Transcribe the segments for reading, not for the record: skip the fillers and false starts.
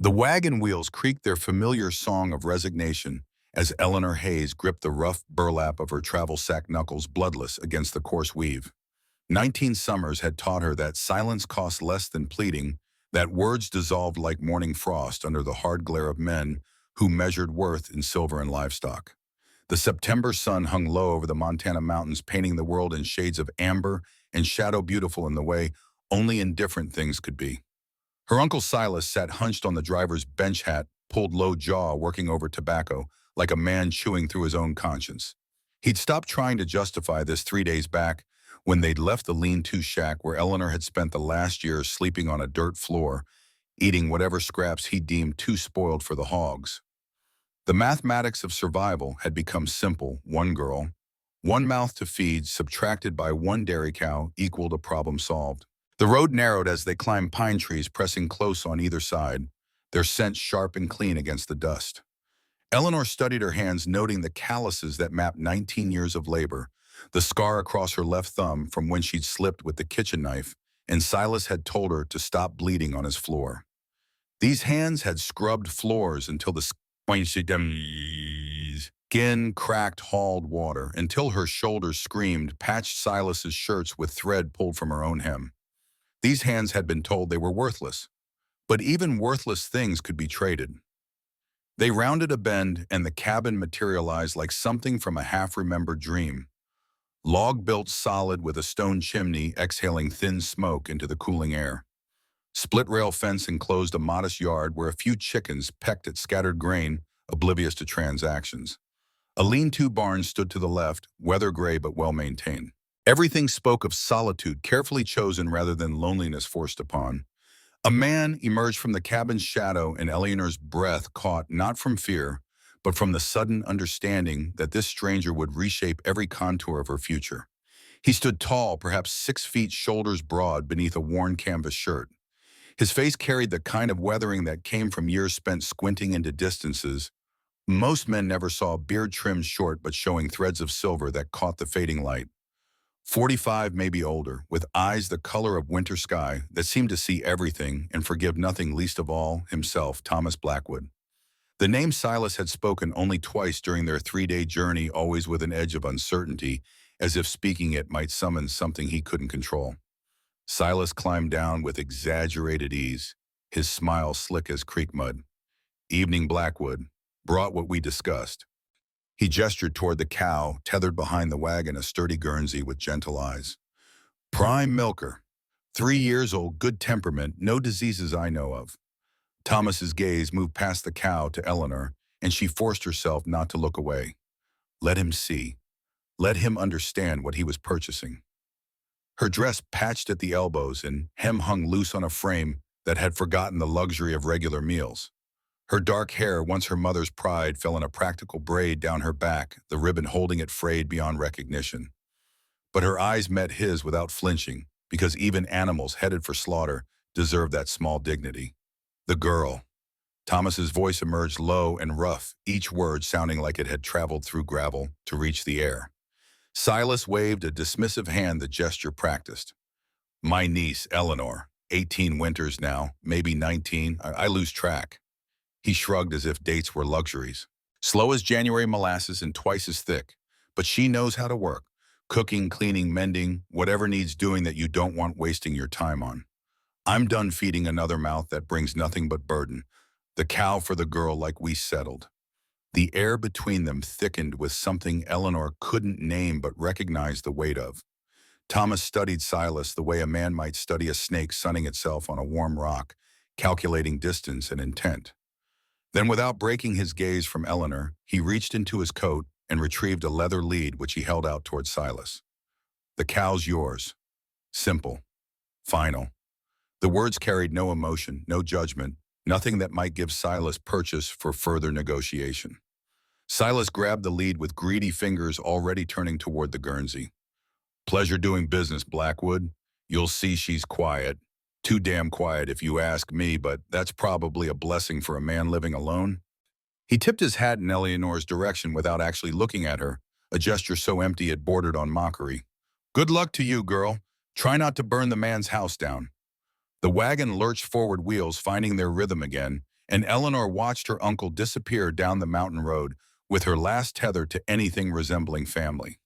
The wagon wheels creaked their familiar song of resignation as Eleanor Hayes gripped the rough burlap of her travel sack knuckles bloodless against the coarse weave. 19 summers had taught her that silence cost less than pleading, that words dissolved like morning frost under the hard glare of men who measured worth in silver and livestock. The September sun hung low over the Montana mountains, painting the world in shades of amber and shadow, beautiful in the way only indifferent things could be. Her uncle Silas sat hunched on the driver's bench hat, pulled low jaw, working over tobacco, like a man chewing through his own conscience. He'd stopped trying to justify this 3 days back when they'd left the lean-to shack where Eleanor had spent the last year sleeping on a dirt floor, eating whatever scraps he deemed too spoiled for the hogs. The mathematics of survival had become simple: one girl, one mouth to feed, subtracted by one dairy cow equaled a problem solved. The road narrowed as they climbed pine trees, pressing close on either side, their scent sharp and clean against the dust. Eleanor studied her hands, noting the calluses that mapped 19 years of labor, the scar across her left thumb from when she'd slipped with the kitchen knife, and Silas had told her to stop bleeding on his floor. These hands had scrubbed floors until the skin cracked hauled water, until her shoulders screamed, patched Silas's shirts with thread pulled from her own hem. These hands had been told they were worthless, but even worthless things could be traded. They rounded a bend, and the cabin materialized like something from a half-remembered dream. Log-built solid with a stone chimney exhaling thin smoke into the cooling air. Split-rail fence enclosed a modest yard where a few chickens pecked at scattered grain, oblivious to transactions. A lean-to barn stood to the left, weather-gray but well-maintained. Everything spoke of solitude, carefully chosen rather than loneliness forced upon. A man emerged from the cabin's shadow, and Eleanor's breath caught not from fear, but from the sudden understanding that this stranger would reshape every contour of her future. He stood tall, perhaps 6 feet, shoulders broad beneath a worn canvas shirt. His face carried the kind of weathering that came from years spent squinting into distances. Most men never saw a beard trimmed short but showing threads of silver that caught the fading light. 45, maybe older, with eyes the color of winter sky that seemed to see everything and forgive nothing, least of all himself, Thomas Blackwood. The name Silas had spoken only twice during their 3-day journey, always with an edge of uncertainty, as if speaking it might summon something he couldn't control. Silas climbed down with exaggerated ease, his smile slick as creek mud. "Evening, Blackwood. Brought what we discussed." He gestured toward the cow, tethered behind the wagon, a sturdy Guernsey with gentle eyes. "Prime milker. 3 years old, good temperament, no diseases I know of." Thomas's gaze moved past the cow to Eleanor, and she forced herself not to look away. Let him see. Let him understand what he was purchasing. Her dress patched at the elbows and hem hung loose on a frame that had forgotten the luxury of regular meals. Her dark hair, once her mother's pride, fell in a practical braid down her back, the ribbon holding it frayed beyond recognition. But her eyes met his without flinching, because even animals headed for slaughter deserve that small dignity. "The girl." Thomas's voice emerged low and rough, each word sounding like it had traveled through gravel to reach the air. Silas waved a dismissive hand, the gesture practiced. "My niece, Eleanor, 18 winters now, maybe 19, I lose track." He shrugged as if dates were luxuries. "Slow as January molasses and twice as thick, but she knows how to work. Cooking, cleaning, mending, whatever needs doing that you don't want wasting your time on. I'm done feeding another mouth that brings nothing but burden. The cow for the girl, like we settled." The air between them thickened with something Eleanor couldn't name but recognized the weight of. Thomas studied Silas the way a man might study a snake sunning itself on a warm rock, calculating distance and intent. Then, without breaking his gaze from Eleanor, he reached into his coat and retrieved a leather lead which he held out toward Silas. "The cow's yours. Simple. Final." The words carried no emotion, no judgment, nothing that might give Silas purchase for further negotiation. Silas grabbed the lead with greedy fingers already turning toward the Guernsey. "Pleasure doing business, Blackwood. You'll see she's quiet. Too damn quiet if you ask me, but that's probably a blessing for a man living alone." He tipped his hat in Eleanor's direction without actually looking at her, a gesture so empty it bordered on mockery. "Good luck to you, girl. Try not to burn the man's house down." The wagon lurched forward, wheels finding their rhythm again, and Eleanor watched her uncle disappear down the mountain road with her last tether to anything resembling family.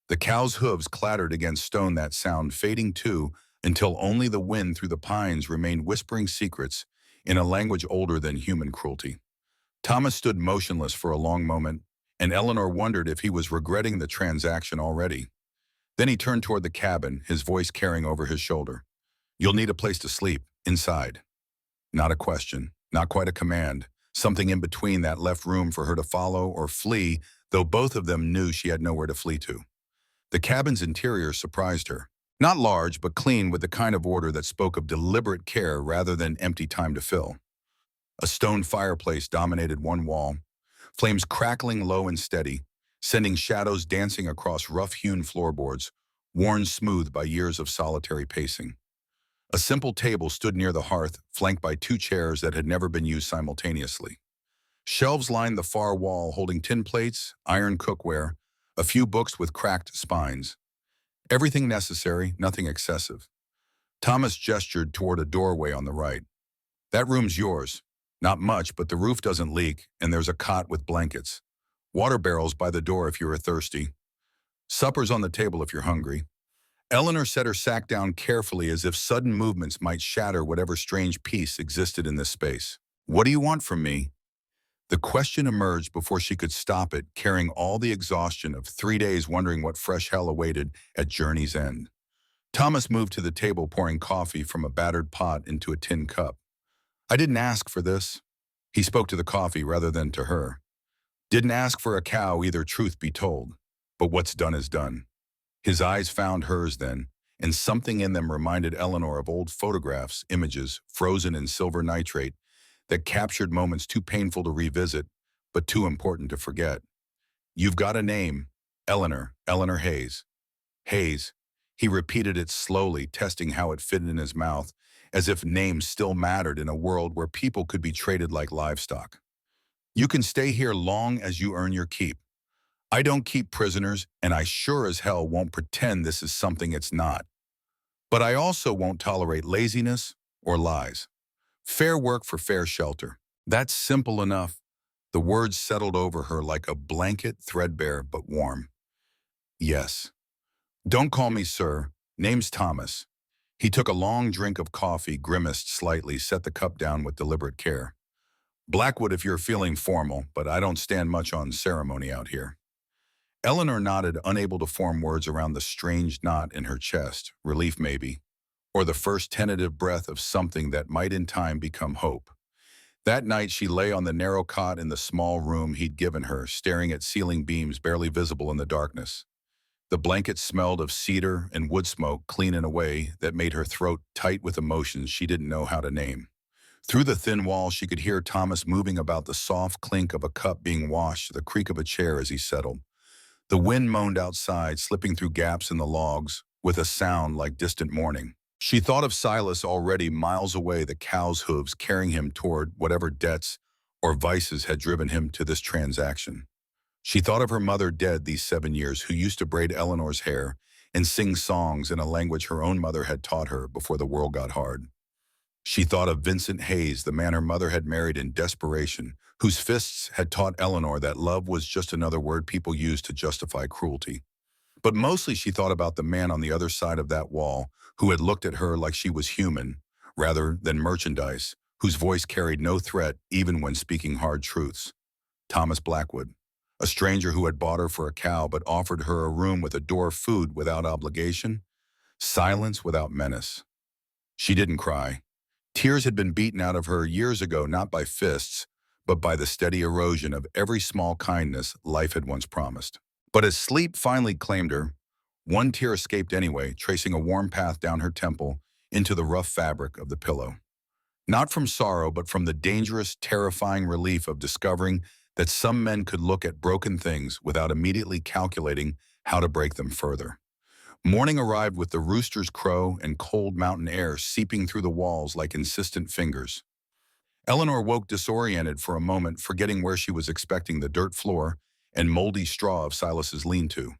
The cow's hooves clattered against stone, that sound fading too, until only the wind through the pines remained whispering secrets in a language older than human cruelty. Thomas stood motionless for a long moment, and Eleanor wondered if he was regretting the transaction already. Then he turned toward the cabin, his voice carrying over his shoulder. "You'll need a place to sleep, inside." Not a question, not quite a command, something in between that left room for her to follow or flee, though both of them knew she had nowhere to flee to. The cabin's interior surprised her. Not large, but clean, with the kind of order that spoke of deliberate care rather than empty time to fill. A stone fireplace dominated one wall, flames crackling low and steady, sending shadows dancing across rough-hewn floorboards, worn smooth by years of solitary pacing. A simple table stood near the hearth, flanked by two chairs that had never been used simultaneously. Shelves lined the far wall, holding tin plates, iron cookware, a few books with cracked spines. Everything necessary, nothing excessive. Thomas gestured toward a doorway on the right. "That room's yours. Not much, but the roof doesn't leak, and there's a cot with blankets. Water barrels by the door if you're thirsty. Supper's on the table if you're hungry." Eleanor set her sack down carefully, as if sudden movements might shatter whatever strange peace existed in this space. "What do you want from me?" The question emerged before she could stop it, carrying all the exhaustion of 3 days wondering what fresh hell awaited at journey's end. Thomas moved to the table, pouring coffee from a battered pot into a tin cup. "I didn't ask for this." He spoke to the coffee rather than to her. "Didn't ask for a cow either, truth be told. But what's done is done." His eyes found hers then, and something in them reminded Eleanor of old photographs, images, frozen in silver nitrate, that captured moments too painful to revisit, but too important to forget. "You've got a name. Eleanor, Eleanor Hayes." Hayes. He repeated it slowly, testing how it fit in his mouth, as if names still mattered in a world where people could be traded like livestock. "You can stay here long as you earn your keep. I don't keep prisoners, and I sure as hell won't pretend this is something it's not. But I also won't tolerate laziness or lies. Fair work for fair shelter." That's simple enough. The words settled over her like a blanket, threadbare but warm. "Yes. Don't call me sir. Name's Thomas." He took a long drink of coffee, grimaced slightly, set the cup down with deliberate care. "Blackwood if you're feeling formal, but I don't stand much on ceremony out here." Eleanor nodded, unable to form words around the strange knot in her chest, relief maybe, or the first tentative breath of something that might in time become hope. That night she lay on the narrow cot in the small room he'd given her, staring at ceiling beams barely visible in the darkness. The blanket smelled of cedar and wood smoke, clean in a way that made her throat tight with emotions she didn't know how to name. Through the thin wall she could hear Thomas moving about, the soft clink of a cup being washed, the creak of a chair as he settled. The wind moaned outside, slipping through gaps in the logs, with a sound like distant mourning. She thought of Silas already miles away, the cow's hooves carrying him toward whatever debts or vices had driven him to this transaction. She thought of her mother, dead these 7 years, who used to braid Eleanor's hair and sing songs in a language her own mother had taught her before the world got hard. She thought of Vincent Hayes, the man her mother had married in desperation, whose fists had taught Eleanor that love was just another word people used to justify cruelty. But mostly she thought about the man on the other side of that wall, who had looked at her like she was human, rather than merchandise, whose voice carried no threat even when speaking hard truths. Thomas Blackwood, a stranger who had bought her for a cow but offered her a room with a door, food without obligation, silence without menace. She didn't cry. Tears had been beaten out of her years ago, not by fists, but by the steady erosion of every small kindness life had once promised. But as sleep finally claimed her, one tear escaped anyway, tracing a warm path down her temple into the rough fabric of the pillow. Not from sorrow, but from the dangerous, terrifying relief of discovering that some men could look at broken things without immediately calculating how to break them further. Morning arrived with the rooster's crow and cold mountain air seeping through the walls like insistent fingers. Eleanor woke disoriented for a moment, forgetting where she was, expecting the dirt floor and moldy straw of Silas's lean-to.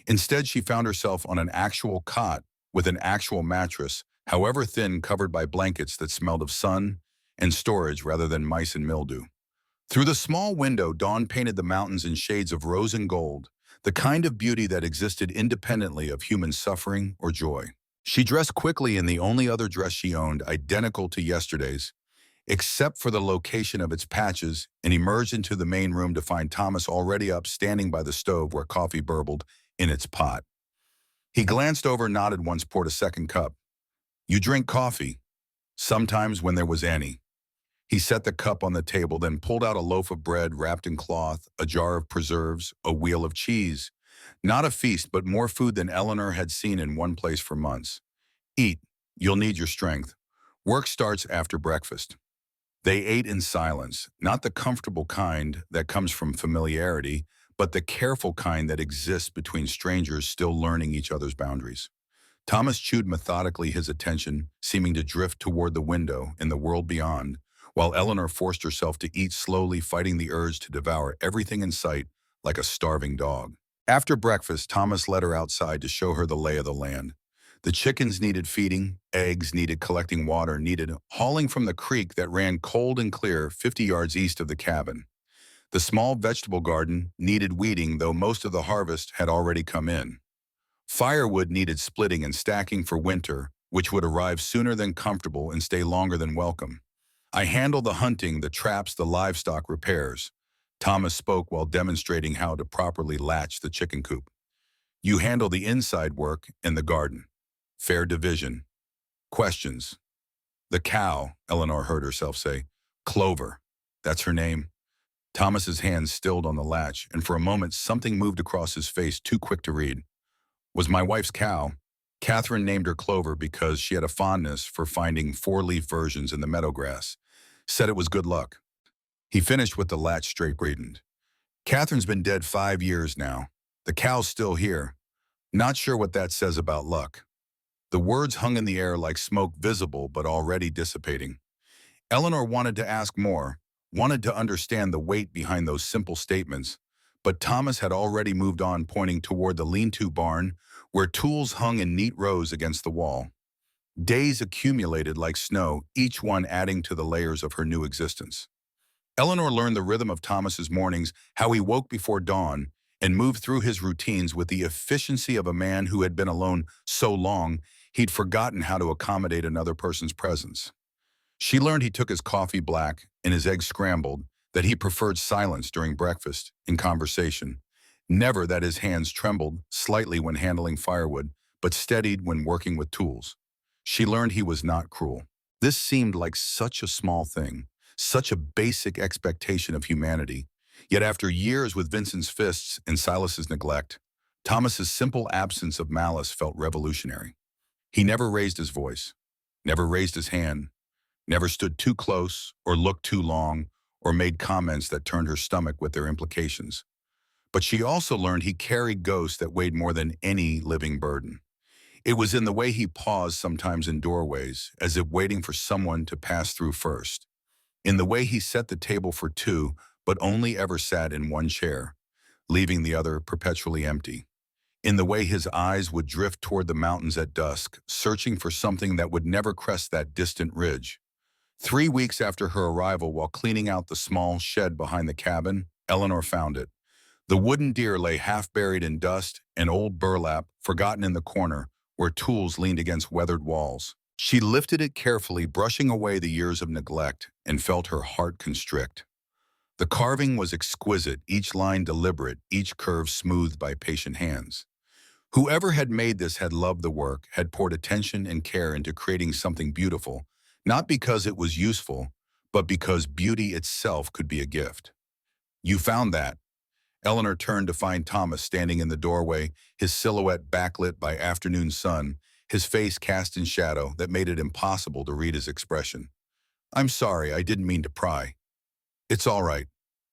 Instead, she found herself on an actual cot with an actual mattress, however thin, covered by blankets that smelled of sun and storage rather than mice and mildew. Through the small window, dawn painted the mountains in shades of rose and gold, the kind of beauty that existed independently of human suffering or joy. She dressed quickly in the only other dress she owned, identical to yesterday's, except for the location of its patches, and emerged into the main room to find Thomas already up, standing by the stove where coffee burbled in its pot. He glanced over, nodded once, poured a second cup. "You drink coffee?" "Sometimes, when there was any." He set the cup on the table, then pulled out a loaf of bread wrapped in cloth, a jar of preserves, a wheel of cheese. Not a feast, but more food than Eleanor had seen in one place for months. "Eat. You'll need your strength. Work starts after breakfast." They ate in silence, not the comfortable kind that comes from familiarity, but the careful kind that exists between strangers still learning each other's boundaries. Thomas chewed methodically, his attention seeming to drift toward the window and the world beyond, while Eleanor forced herself to eat slowly, fighting the urge to devour everything in sight like a starving dog. After breakfast, Thomas led her outside to show her the lay of the land. The chickens needed feeding, eggs needed collecting, water needed hauling from the creek that ran cold and clear 50 yards east of the cabin. The small vegetable garden needed weeding, though most of the harvest had already come in. Firewood needed splitting and stacking for winter, which would arrive sooner than comfortable and stay longer than welcome. "I handle the hunting, the traps, the livestock repairs." Thomas spoke while demonstrating how to properly latch the chicken coop. "You handle the inside work and the garden." Fair division. Questions. "The cow," Eleanor heard herself say. "Clover. That's her name." Thomas's hand stilled on the latch, and for a moment something moved across his face, too quick to read. "Was my wife's cow. Catherine named her Clover because she had a fondness for finding four-leaf versions in the meadow grass. Said it was good luck." He finished with the latch straightened. "Catherine's been dead 5 years now. The cow's still here. Not sure what that says about luck." The words hung in the air like smoke, visible but already dissipating. Eleanor wanted to ask more, wanted to understand the weight behind those simple statements, but Thomas had already moved on, pointing toward the lean-to barn, where tools hung in neat rows against the wall. Days accumulated like snow, each one adding to the layers of her new existence. Eleanor learned the rhythm of Thomas's mornings, how he woke before dawn, and moved through his routines with the efficiency of a man who had been alone so long he'd forgotten how to accommodate another person's presence. She learned he took his coffee black and his eggs scrambled, that he preferred silence during breakfast, in conversation. Never that his hands trembled slightly when handling firewood, but steadied when working with tools. She learned he was not cruel. This seemed like such a small thing, such a basic expectation of humanity. Yet after years with Vincent's fists and Silas's neglect, Thomas's simple absence of malice felt revolutionary. He never raised his voice, never raised his hand, never stood too close or looked too long or made comments that turned her stomach with their implications. But she also learned he carried ghosts that weighed more than any living burden. It was in the way he paused sometimes in doorways, as if waiting for someone to pass through first. In the way he set the table for two, but only ever sat in one chair, leaving the other perpetually empty. In the way his eyes would drift toward the mountains at dusk, searching for something that would never crest that distant ridge. 3 weeks after her arrival, while cleaning out the small shed behind the cabin, Eleanor found it. The wooden deer lay half buried in dust, and old burlap forgotten in the corner where tools leaned against weathered walls. She lifted it carefully, brushing away the years of neglect, and felt her heart constrict. The carving was exquisite, each line deliberate, each curve smoothed by patient hands. Whoever had made this had loved the work, had poured attention and care into creating something beautiful, not because it was useful, but because beauty itself could be a gift. "You found that." Eleanor turned to find Thomas standing in the doorway, his silhouette backlit by afternoon sun, his face cast in shadow that made it impossible to read his expression. "I'm sorry, I didn't mean to pry." "It's all right."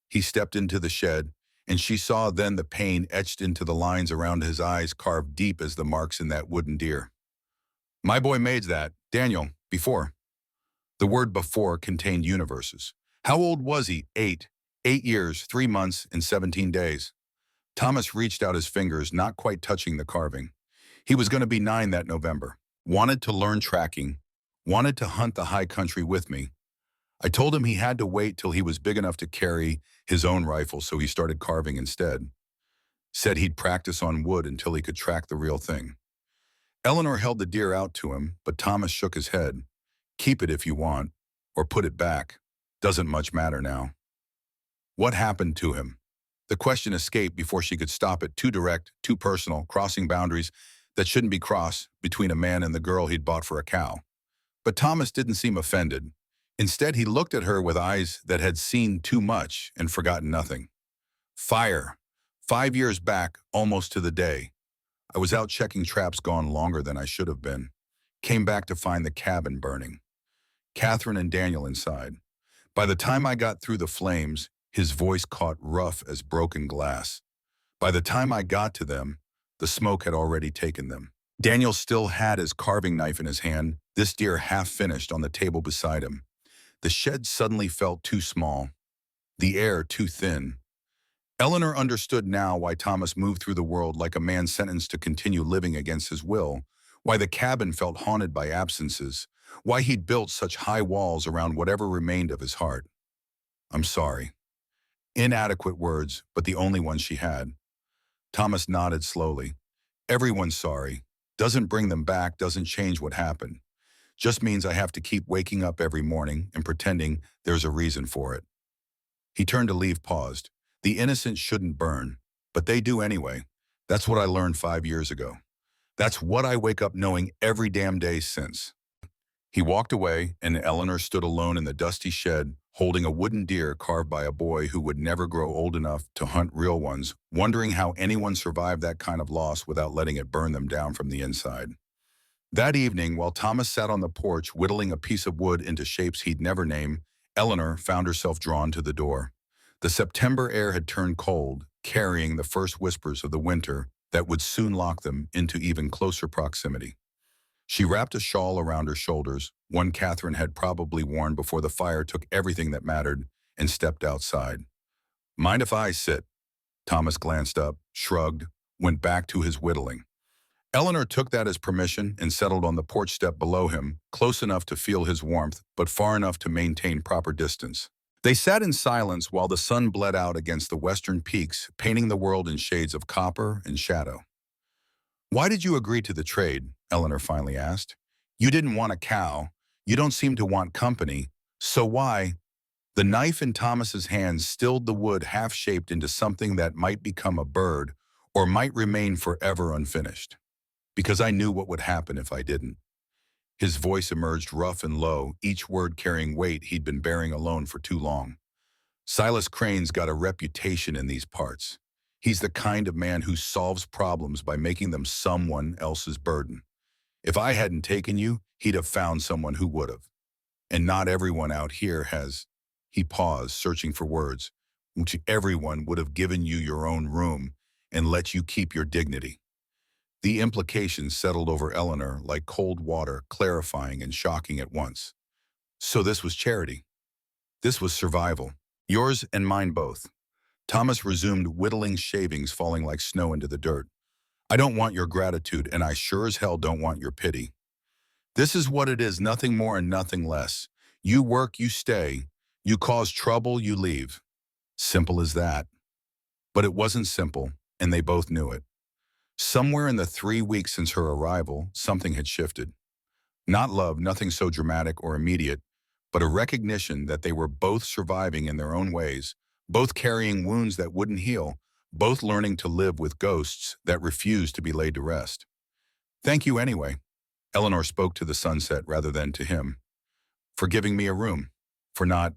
He stepped into the shed, and she saw then the pain etched into the lines around his eyes, carved deep as the marks in that wooden deer. "My boy made that, Daniel, before." The word "before" contained universes. How old was he? 8. 8 years, 3 months, and 17 days. Thomas reached out his fingers, not quite touching the carving. He was going to be 9 that November. Wanted to learn tracking. Wanted to hunt the high country with me. I told him he had to wait till he was big enough to carry his own rifle, so he started carving instead. Said he'd practice on wood until he could track the real thing. Eleanor held the deer out to him, but Thomas shook his head. Keep it if you want, or put it back. Doesn't much matter now. What happened to him? The question escaped before she could stop it, too direct, too personal, crossing boundaries that shouldn't be crossed between a man and the girl he'd bought for a cow. But Thomas didn't seem offended. Instead, he looked at her with eyes that had seen too much and forgotten nothing. Fire. 5 years back, almost to the day. I was out checking traps gone longer than I should have been. Came back to find the cabin burning. Catherine and Daniel inside. By the time I got through the flames, his voice caught rough as broken glass. By the time I got to them, the smoke had already taken them. Daniel still had his carving knife in his hand, this deer half finished on the table beside him. The shed suddenly felt too small, the air too thin. Eleanor understood now why Thomas moved through the world like a man sentenced to continue living against his will, why the cabin felt haunted by absences, why he'd built such high walls around whatever remained of his heart. I'm sorry. Inadequate words, but the only ones she had. Thomas nodded slowly. Everyone's sorry. Doesn't bring them back, doesn't change what happened. Just means I have to keep waking up every morning and pretending there's a reason for it. He turned to leave, paused. The innocent shouldn't burn, but they do anyway. That's what I learned 5 years ago. That's what I wake up knowing every damn day since. He walked away, and Eleanor stood alone in the dusty shed, holding a wooden deer carved by a boy who would never grow old enough to hunt real ones, wondering how anyone survived that kind of loss without letting it burn them down from the inside. That evening, while Thomas sat on the porch whittling a piece of wood into shapes he'd never name, Eleanor found herself drawn to the door. The September air had turned cold, carrying the first whispers of the winter that would soon lock them into even closer proximity. She wrapped a shawl around her shoulders, one Catherine had probably worn before the fire took everything that mattered, and stepped outside. Mind if I sit? Thomas glanced up, shrugged, went back to his whittling. Eleanor took that as permission and settled on the porch step below him, close enough to feel his warmth, but far enough to maintain proper distance. They sat in silence while the sun bled out against the western peaks, painting the world in shades of copper and shadow. Why did you agree to the trade? Eleanor finally asked. You didn't want a cow. You don't seem to want company. So why? The knife in Thomas's hands stilled the wood half-shaped into something that might become a bird or might remain forever unfinished. Because I knew what would happen if I didn't. His voice emerged rough and low, each word carrying weight he'd been bearing alone for too long. Silas Crane's got a reputation in these parts. He's the kind of man who solves problems by making them someone else's burden. If I hadn't taken you, he'd have found someone who would have. And not everyone out here has. He paused, searching for words. Which everyone would have given you your own room and let you keep your dignity. The implications settled over Eleanor like cold water, clarifying and shocking at once. So this was charity. This was survival. Yours and mine both. Thomas resumed whittling shavings falling like snow into the dirt. I don't want your gratitude, and I sure as hell don't want your pity. This is what it is, nothing more and nothing less. You work, you stay. You cause trouble, you leave. Simple as that. But it wasn't simple, and they both knew it. Somewhere in the 3 weeks since her arrival, something had shifted. Not love, nothing so dramatic or immediate, but a recognition that they were both surviving in their own ways, both carrying wounds that wouldn't heal, both learning to live with ghosts that refused to be laid to rest. Thank you anyway. Eleanor spoke to the sunset rather than to him. For giving me a room. For not...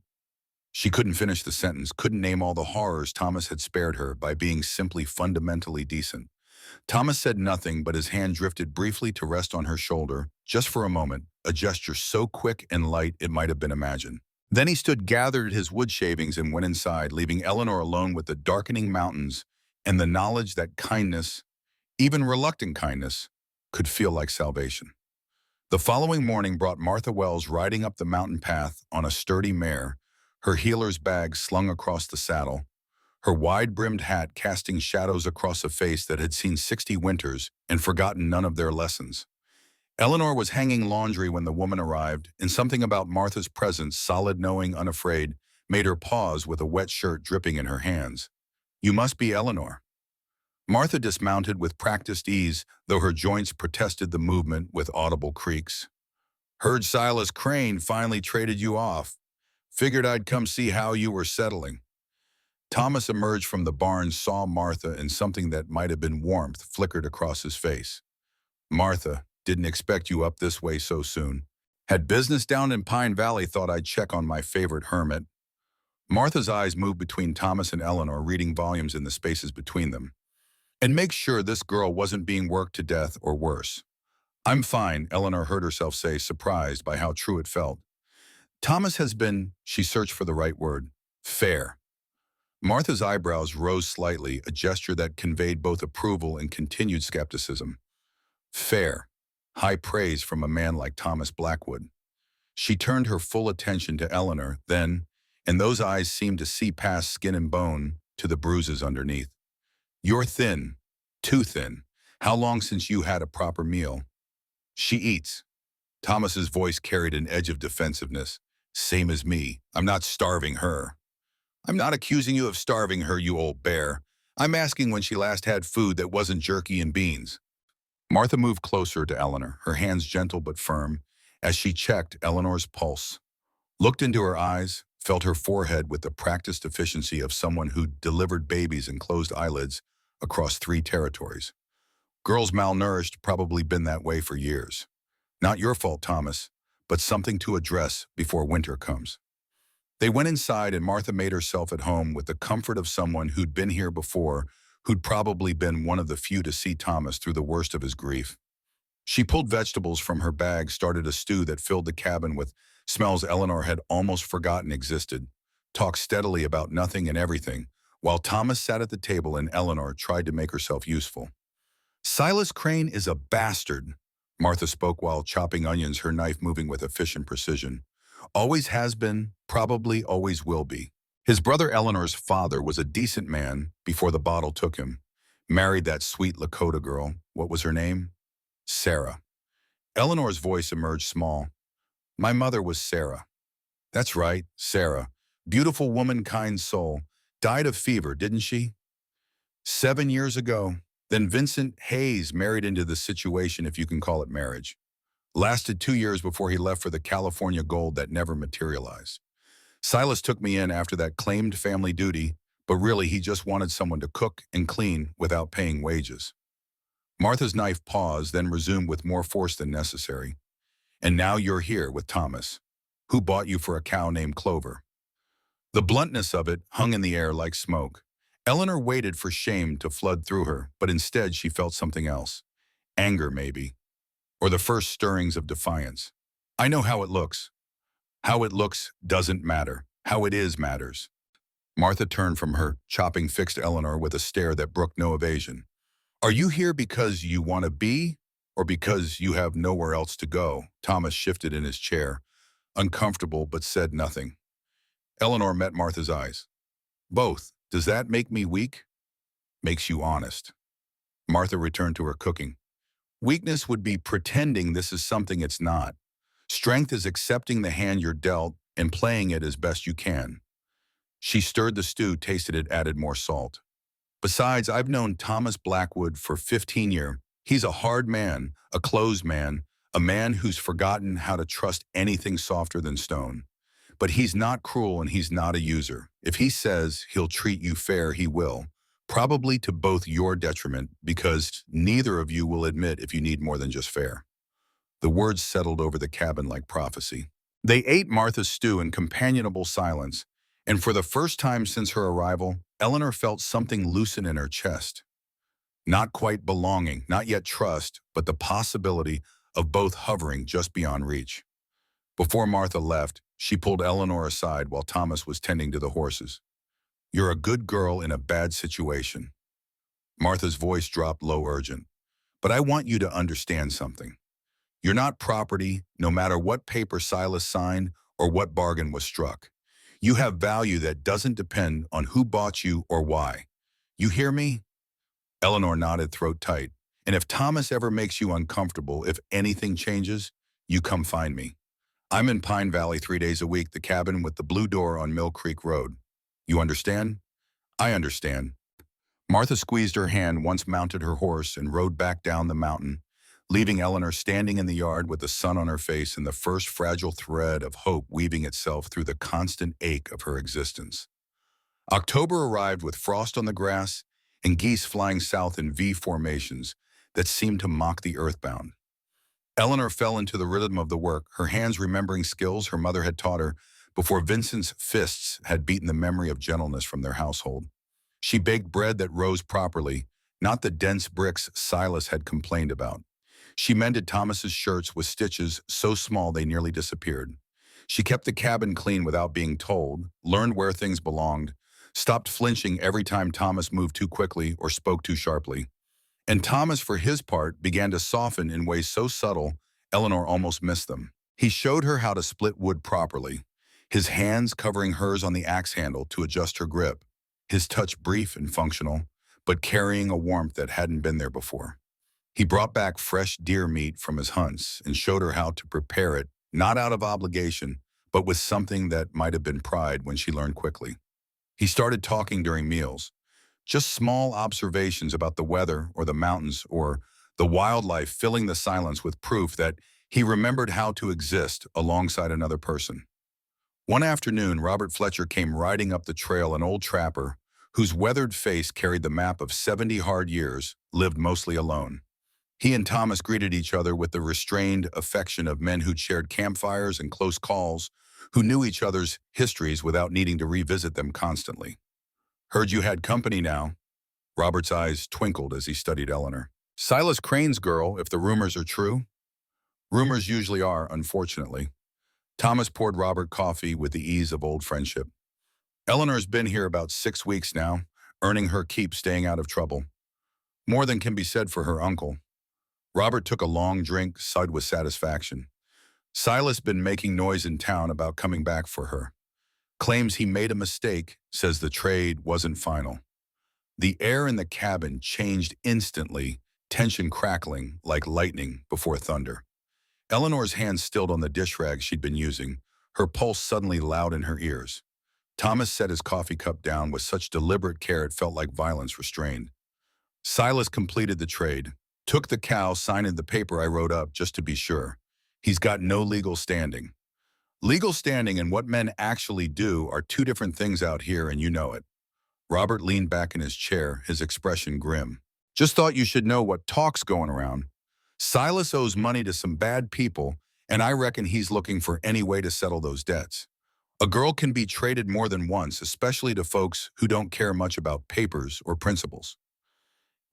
She couldn't finish the sentence, couldn't name all the horrors Thomas had spared her by being simply fundamentally decent. Thomas said nothing, but his hand drifted briefly to rest on her shoulder, just for a moment, a gesture so quick and light it might have been imagined. Then he stood gathered at his wood shavings and went inside, leaving Eleanor alone with the darkening mountains and the knowledge that kindness, even reluctant kindness, could feel like salvation. The following morning brought Martha Wells riding up the mountain path on a sturdy mare, her healer's bag slung across the saddle, her wide-brimmed hat casting shadows across a face that had seen 60 winters and forgotten none of their lessons. Eleanor was hanging laundry when the woman arrived, and something about Martha's presence, solid, knowing, unafraid, made her pause with a wet shirt dripping in her hands. "You must be Eleanor." Martha dismounted with practiced ease, though her joints protested the movement with audible creaks. "Heard Silas Crane finally traded you off. Figured I'd come see how you were settling." Thomas emerged from the barn, saw Martha, and something that might have been warmth flickered across his face. "Martha, didn't expect you up this way so soon. Had business down in Pine Valley, thought I'd check on my favorite hermit." Martha's eyes moved between Thomas and Eleanor, reading volumes in the spaces between them. "And make sure this girl wasn't being worked to death or worse." "I'm fine," Eleanor heard herself say, surprised by how true it felt. "Thomas has been," she searched for the right word, "fair." Martha's eyebrows rose slightly, a gesture that conveyed both approval and continued skepticism. "Fair." High praise from a man like Thomas Blackwood. She turned her full attention to Eleanor, then, and those eyes seemed to see past skin and bone to the bruises underneath. "You're thin. Too thin. How long since you had a proper meal?" "She eats." Thomas's voice carried an edge of defensiveness. "Same as me. I'm not starving her." "I'm not accusing you of starving her, you old bear. I'm asking when she last had food that wasn't jerky and beans." Martha moved closer to Eleanor, her hands gentle but firm, as she checked Eleanor's pulse, looked into her eyes, felt her forehead with the practiced efficiency of someone who'd delivered babies and closed eyelids across 3 territories. "Girls malnourished, probably been that way for years. Not your fault, Thomas, but something to address before winter comes." They went inside, and Martha made herself at home with the comfort of someone who'd been here before, who'd probably been one of the few to see Thomas through the worst of his grief. She pulled vegetables from her bag, started a stew that filled the cabin with smells Eleanor had almost forgotten existed, talked steadily about nothing and everything, while Thomas sat at the table and Eleanor tried to make herself useful. "Silas Crane is a bastard," Martha spoke while chopping onions, her knife moving with efficient precision. "Always has been, probably always will be. His brother Eleanor's father was a decent man before the bottle took him. Married that sweet Lakota girl. What was her name? Sarah." Eleanor's voice emerged small. "My mother was Sarah." "That's right, Sarah. Beautiful woman, kind soul. Died of fever, didn't she?" 7 years ago. Then Vincent Hayes married into the situation, if you can call it marriage. Lasted 2 years before he left for the California gold that never materialized. Silas took me in after that claimed family duty, but really he just wanted someone to cook and clean without paying wages. Martha's knife paused, then resumed with more force than necessary. "And now you're here with Thomas, who bought you for a cow named Clover." The bluntness of it hung in the air like smoke. Eleanor waited for shame to flood through her, but instead she felt something else. Anger, maybe. Or the first stirrings of defiance. "I know how it looks." "How it looks doesn't matter. How it is matters." Martha turned from her, chopping fixed Eleanor with a stare that brooked no evasion. "Are you here because you want to be, or because you have nowhere else to go?" Thomas shifted in his chair, uncomfortable but said nothing. Eleanor met Martha's eyes. "Both. Does that make me weak?" "Makes you honest." Martha returned to her cooking. "Weakness would be pretending this is something it's not. Strength is accepting the hand you're dealt and playing it as best you can." She stirred the stew, tasted it, added more salt. "Besides, I've known Thomas Blackwood for 15 years. He's a hard man, a closed man, a man who's forgotten how to trust anything softer than stone. But he's not cruel and he's not a user. If he says he'll treat you fair, he will. Probably to both your detriment, because neither of you will admit if you need more than just fair." The words settled over the cabin like prophecy. They ate Martha's stew in companionable silence, and for the first time since her arrival, Eleanor felt something loosen in her chest. Not quite belonging, not yet trust, but the possibility of both hovering just beyond reach. Before Martha left, she pulled Eleanor aside while Thomas was tending to the horses. "You're a good girl in a bad situation." Martha's voice dropped low, urgent. "But I want you to understand something. You're not property, no matter what paper Silas signed or what bargain was struck. You have value that doesn't depend on who bought you or why. You hear me?" Eleanor nodded, throat tight. And if Thomas ever makes you uncomfortable, if anything changes, you come find me. I'm in Pine Valley 3 days a week, the cabin with the blue door on Mill Creek Road. You understand? I understand. Martha squeezed her hand, once mounted her horse, and rode back down the mountain, leaving Eleanor standing in the yard with the sun on her face and the first fragile thread of hope weaving itself through the constant ache of her existence. October arrived with frost on the grass and geese flying south in V formations that seemed to mock the earthbound. Eleanor fell into the rhythm of the work, her hands remembering skills her mother had taught her before Vincent's fists had beaten the memory of gentleness from their household. She baked bread that rose properly, not the dense bricks Silas had complained about. She mended Thomas's shirts with stitches so small they nearly disappeared. She kept the cabin clean without being told, learned where things belonged, stopped flinching every time Thomas moved too quickly or spoke too sharply. And Thomas, for his part, began to soften in ways so subtle, Eleanor almost missed them. He showed her how to split wood properly, his hands covering hers on the axe handle to adjust her grip, his touch brief and functional, but carrying a warmth that hadn't been there before. He brought back fresh deer meat from his hunts and showed her how to prepare it, not out of obligation, but with something that might have been pride when she learned quickly. He started talking during meals, just small observations about the weather or the mountains or the wildlife, filling the silence with proof that he remembered how to exist alongside another person. One afternoon, Robert Fletcher came riding up the trail, an old trapper whose weathered face carried the map of 70 hard years, lived mostly alone. He and Thomas greeted each other with the restrained affection of men who'd shared campfires and close calls, who knew each other's histories without needing to revisit them constantly. "Heard you had company now." Robert's eyes twinkled as he studied Eleanor. "Silas Crane's girl, if the rumors are true." "Rumors usually are, unfortunately." Thomas poured Robert coffee with the ease of old friendship. "Eleanor's been here about 6 weeks now, earning her keep staying out of trouble. More than can be said for her uncle." Robert took a long drink, sighed with satisfaction. "Silas been making noise in town about coming back for her. Claims he made a mistake, says the trade wasn't final." The air in the cabin changed instantly, tension crackling like lightning before thunder. Eleanor's hand stilled on the dish rag she'd been using, her pulse suddenly loud in her ears. Thomas set his coffee cup down with such deliberate care it felt like violence restrained. "Silas completed the trade. Took the cow, signed the paper I wrote up just to be sure. He's got no legal standing." Legal standing and what men actually do are two different things out here, and you know it. Robert leaned back in his chair, his expression grim. "Just thought you should know what talk's going around. Silas owes money to some bad people, and I reckon he's looking for any way to settle those debts. A girl can be traded more than once, especially to folks who don't care much about papers or principles."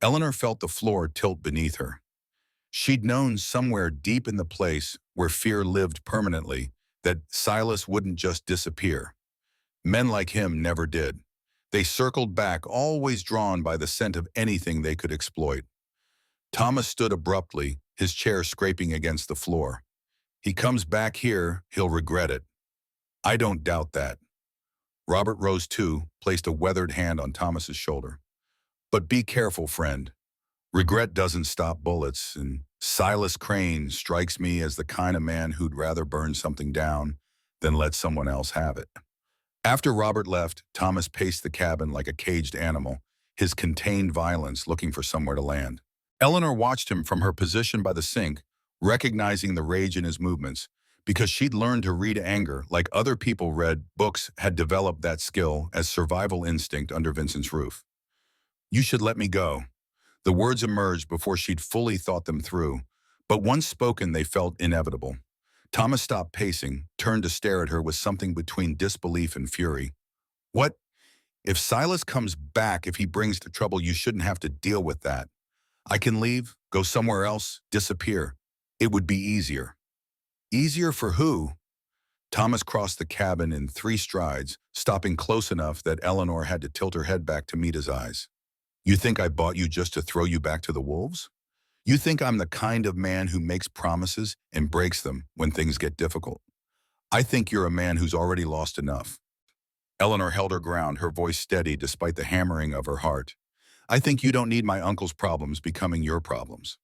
Eleanor felt the floor tilt beneath her. She'd known somewhere deep in the place where fear lived permanently that Silas wouldn't just disappear. Men like him never did. They circled back, always drawn by the scent of anything they could exploit. Thomas stood abruptly, his chair scraping against the floor. "He comes back here, he'll regret it." "I don't doubt that." Robert rose too, placed a weathered hand on Thomas's shoulder. "But be careful, friend. Regret doesn't stop bullets, and Silas Crane strikes me as the kind of man who'd rather burn something down than let someone else have it." After Robert left, Thomas paced the cabin like a caged animal, his contained violence looking for somewhere to land. Eleanor watched him from her position by the sink, recognizing the rage in his movements, because she'd learned to read anger like other people read books, had developed that skill as survival instinct under Vincent's roof. "You should let me go." The words emerged before she'd fully thought them through, but once spoken they felt inevitable. Thomas stopped pacing, turned to stare at her with something between disbelief and fury. "What? If Silas comes back, if he brings the trouble, you shouldn't have to deal with that. I can leave, go somewhere else, disappear. It would be easier." "Easier for who?" Thomas crossed the cabin in 3 strides, stopping close enough that Eleanor had to tilt her head back to meet his eyes. "You think I bought you just to throw you back to the wolves? You think I'm the kind of man who makes promises and breaks them when things get difficult? I think you're a man who's already lost enough." Eleanor held her ground, her voice steady despite the hammering of her heart. I think you don't need my uncle's problems becoming your problems.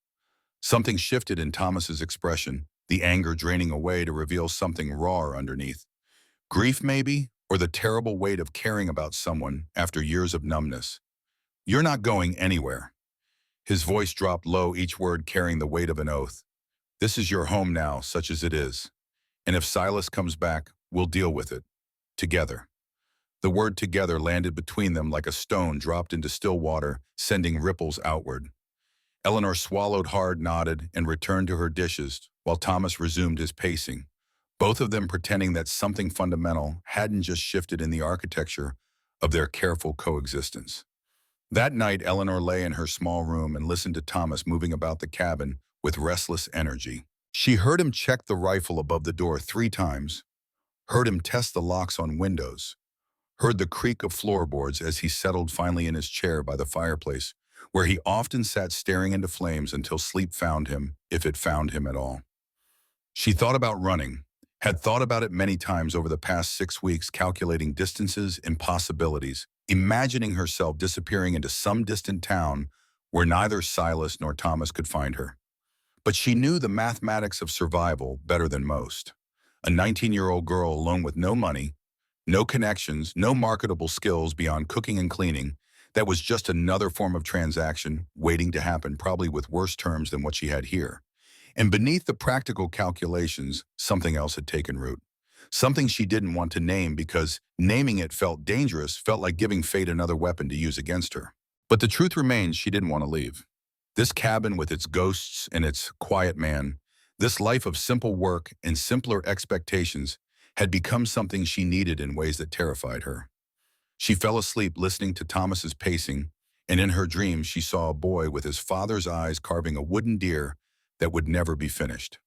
Something shifted in Thomas's expression, the anger draining away to reveal something rawer underneath. Grief, maybe, or the terrible weight of caring about someone after years of numbness. You're not going anywhere. His voice dropped low, each word carrying the weight of an oath. This is your home now, such as it is. And if Silas comes back, we'll deal with it. Together. The word together landed between them like a stone dropped into still water, sending ripples outward. Eleanor swallowed hard, nodded, and returned to her dishes, while Thomas resumed his pacing, both of them pretending that something fundamental hadn't just shifted in the architecture of their careful coexistence. That night, Eleanor lay in her small room and listened to Thomas moving about the cabin with restless energy. She heard him check the rifle above the door 3 times, heard him test the locks on windows, heard the creak of floorboards as he settled finally in his chair by the fireplace, where he often sat staring into flames until sleep found him, if it found him at all. She thought about running, had thought about it many times over the past 6 weeks, calculating distances and possibilities, imagining herself disappearing into some distant town where neither Silas nor Thomas could find her. But she knew the mathematics of survival better than most. A 19-year-old girl alone with no money, no connections, no marketable skills beyond cooking and cleaning, that was just another form of transaction waiting to happen, probably with worse terms than what she had here. And beneath the practical calculations, something else had taken root. Something she didn't want to name because naming it felt dangerous, felt like giving fate another weapon to use against her. But the truth remains, she didn't want to leave. This cabin with its ghosts and its quiet man, this life of simple work and simpler expectations had become something she needed in ways that terrified her. She fell asleep listening to Thomas's pacing, and in her dreams she saw a boy with his father's eyes carving a wooden deer that would never be finished.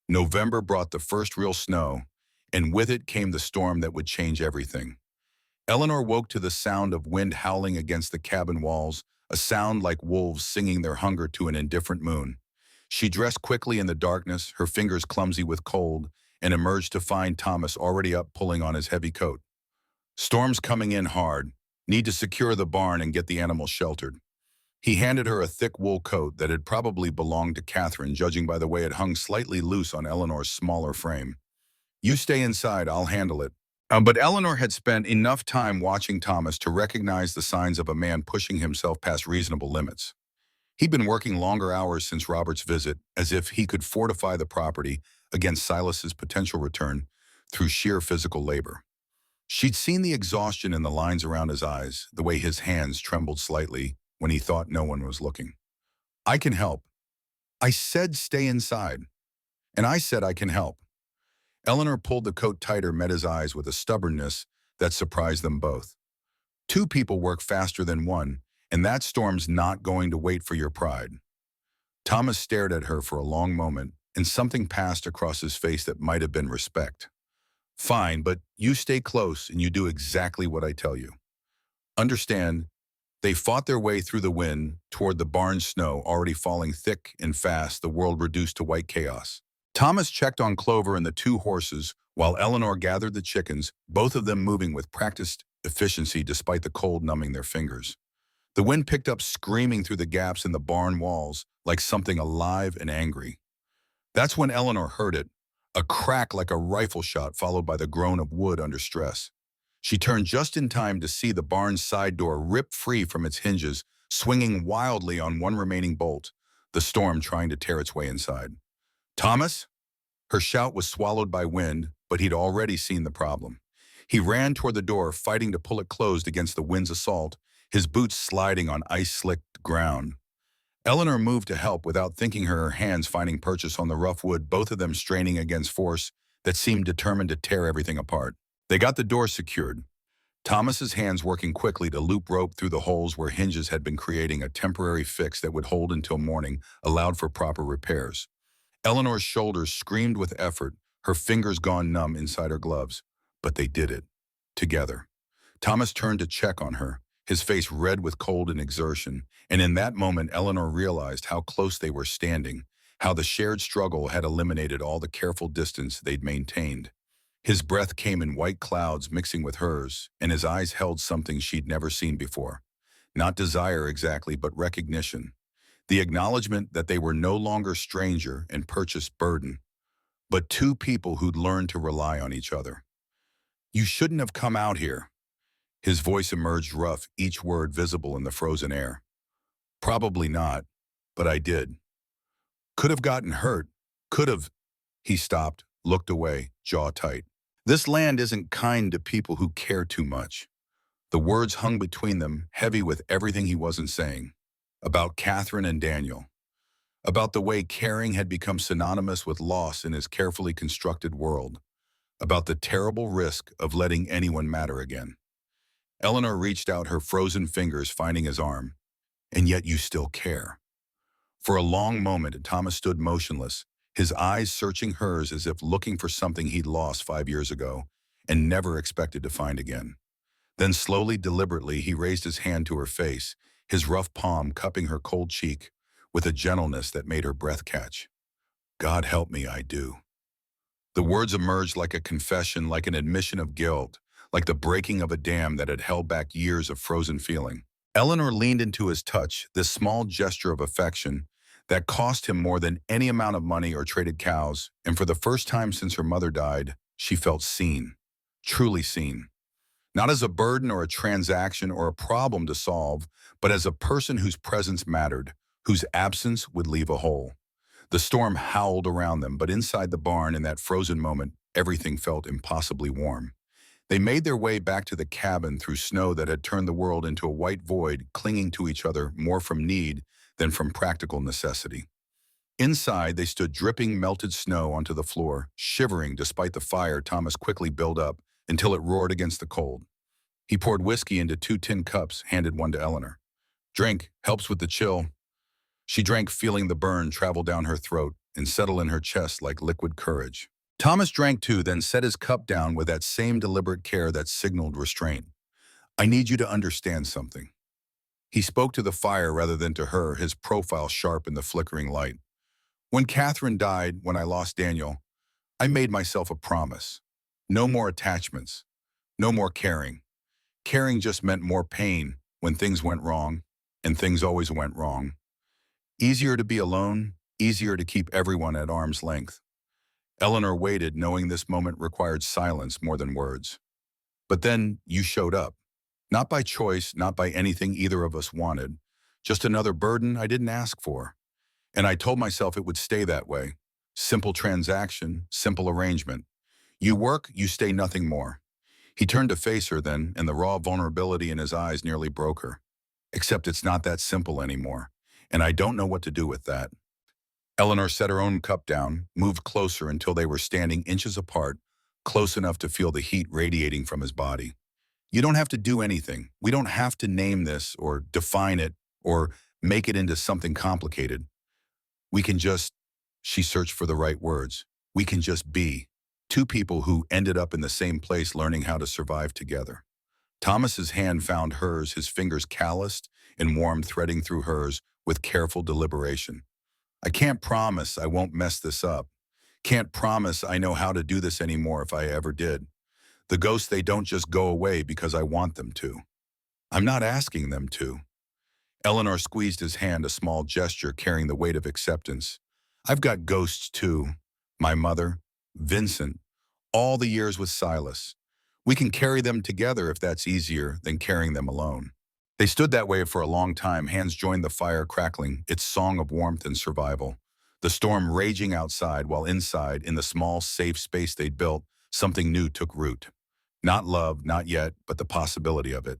November brought the first real snow, and with it came the storm that would change everything. Eleanor woke to the sound of wind howling against the cabin walls, a sound like wolves singing their hunger to an indifferent moon. She dressed quickly in the darkness, her fingers clumsy with cold, and emerged to find Thomas already up pulling on his heavy coat. Storm's coming in hard. Need to secure the barn and get the animals sheltered. He handed her a thick wool coat that had probably belonged to Catherine, judging by the way it hung slightly loose on Eleanor's smaller frame. You stay inside, I'll handle it. But Eleanor had spent enough time watching Thomas to recognize the signs of a man pushing himself past reasonable limits. He'd been working longer hours since Robert's visit, as if he could fortify the property against Silas's potential return through sheer physical labor. She'd seen the exhaustion in the lines around his eyes, the way his hands trembled slightly when he thought no one was looking. I can help. I said stay inside. And I said I can help. Eleanor pulled the coat tighter, met his eyes with a stubbornness that surprised them both. 2 people work faster than one, and that storm's not going to wait for your pride. Thomas stared at her for a long moment, and something passed across his face that might have been respect. Fine, but you stay close and you do exactly what I tell you. Understand, they fought their way through the wind toward the barn, snow already falling thick and fast, the world reduced to white chaos. Thomas checked on Clover and the 2 horses, while Eleanor gathered the chickens, both of them moving with practiced efficiency despite the cold numbing their fingers. The wind picked up, screaming through the gaps in the barn walls like something alive and angry. That's when Eleanor heard it, a crack like a rifle shot followed by the groan of wood under stress. She turned just in time to see the barn's side door rip free from its hinges, swinging wildly on one remaining bolt, the storm trying to tear its way inside. Thomas? Her shout was swallowed by wind, but he'd already seen the problem. He ran toward the door, fighting to pull it closed against the wind's assault, his boots sliding on ice-slicked ground. Eleanor moved to help without thinking, her hands finding purchase on the rough wood, both of them straining against force that seemed determined to tear everything apart. They got the door secured, Thomas's hands working quickly to loop rope through the holes where hinges had been, creating a temporary fix that would hold until morning, allowed for proper repairs. Eleanor's shoulders screamed with effort, her fingers gone numb inside her gloves. But they did it. Together. Thomas turned to check on her, his face red with cold and exertion, and in that moment Eleanor realized how close they were standing, how the shared struggle had eliminated all the careful distance they'd maintained. His breath came in white clouds mixing with hers, and his eyes held something she'd never seen before. Not desire exactly, but recognition. The acknowledgement that they were no longer stranger and purchased burden, but two people who'd learned to rely on each other. You shouldn't have come out here. His voice emerged rough, each word visible in the frozen air. Probably not, but I did. Could have gotten hurt. Could have. He stopped, looked away, jaw tight. This land isn't kind to people who care too much. The words hung between them, heavy with everything he wasn't saying. About Catherine and Daniel. About the way caring had become synonymous with loss in his carefully constructed world. About the terrible risk of letting anyone matter again. Eleanor reached out her frozen fingers, finding his arm. And yet you still care. For a long moment, Thomas stood motionless, his eyes searching hers as if looking for something he'd lost 5 years ago and never expected to find again. Then slowly, deliberately, he raised his hand to her face, his rough palm cupping her cold cheek with a gentleness that made her breath catch. God help me, I do. The words emerged like a confession, like an admission of guilt, like the breaking of a dam that had held back years of frozen feeling. Eleanor leaned into his touch, this small gesture of affection that cost him more than any amount of money or traded cows, and for the first time since her mother died, she felt seen, truly seen. Not as a burden or a transaction or a problem to solve, but as a person whose presence mattered, whose absence would leave a hole. The storm howled around them, but inside the barn in that frozen moment, everything felt impossibly warm. They made their way back to the cabin through snow that had turned the world into a white void, clinging to each other more from need than from practical necessity. Inside, they stood dripping melted snow onto the floor, shivering despite the fire Thomas quickly built up until it roared against the cold. He poured whiskey into 2 tin cups, handed one to Eleanor. Drink, helps with the chill. She drank, feeling the burn travel down her throat and settle in her chest like liquid courage. Thomas drank too, then set his cup down with that same deliberate care that signaled restraint. I need you to understand something. He spoke to the fire rather than to her, his profile sharp in the flickering light. When Catherine died, when I lost Daniel, I made myself a promise. No more attachments. No more caring. Caring just meant more pain when things went wrong, and things always went wrong. Easier to be alone, easier to keep everyone at arm's length. Eleanor waited, knowing this moment required silence more than words. But then you showed up. Not by choice, not by anything either of us wanted. Just another burden I didn't ask for. And I told myself it would stay that way. Simple transaction, simple arrangement. You work, you stay, nothing more. He turned to face her then, and the raw vulnerability in his eyes nearly broke her. Except it's not that simple anymore, and I don't know what to do with that. Eleanor set her own cup down, moved closer until they were standing inches apart, close enough to feel the heat radiating from his body. You don't have to do anything. We don't have to name this or define it or make it into something complicated. We can just, she searched for the right words, we can just be. Two people who ended up in the same place learning how to survive together. Thomas's hand found hers, his fingers calloused and warm, threading through hers with careful deliberation. I can't promise I won't mess this up. Can't promise I know how to do this anymore if I ever did. The ghosts, they don't just go away because I want them to. I'm not asking them to. Eleanor squeezed his hand, a small gesture carrying the weight of acceptance. I've got ghosts too. My mother, Vincent, all the years with Silas. We can carry them together if that's easier than carrying them alone. They stood that way for a long time, hands joined the fire crackling, its song of warmth and survival. The storm raging outside, while inside, in the small, safe space they'd built, something new took root. Not love, not yet, but the possibility of it.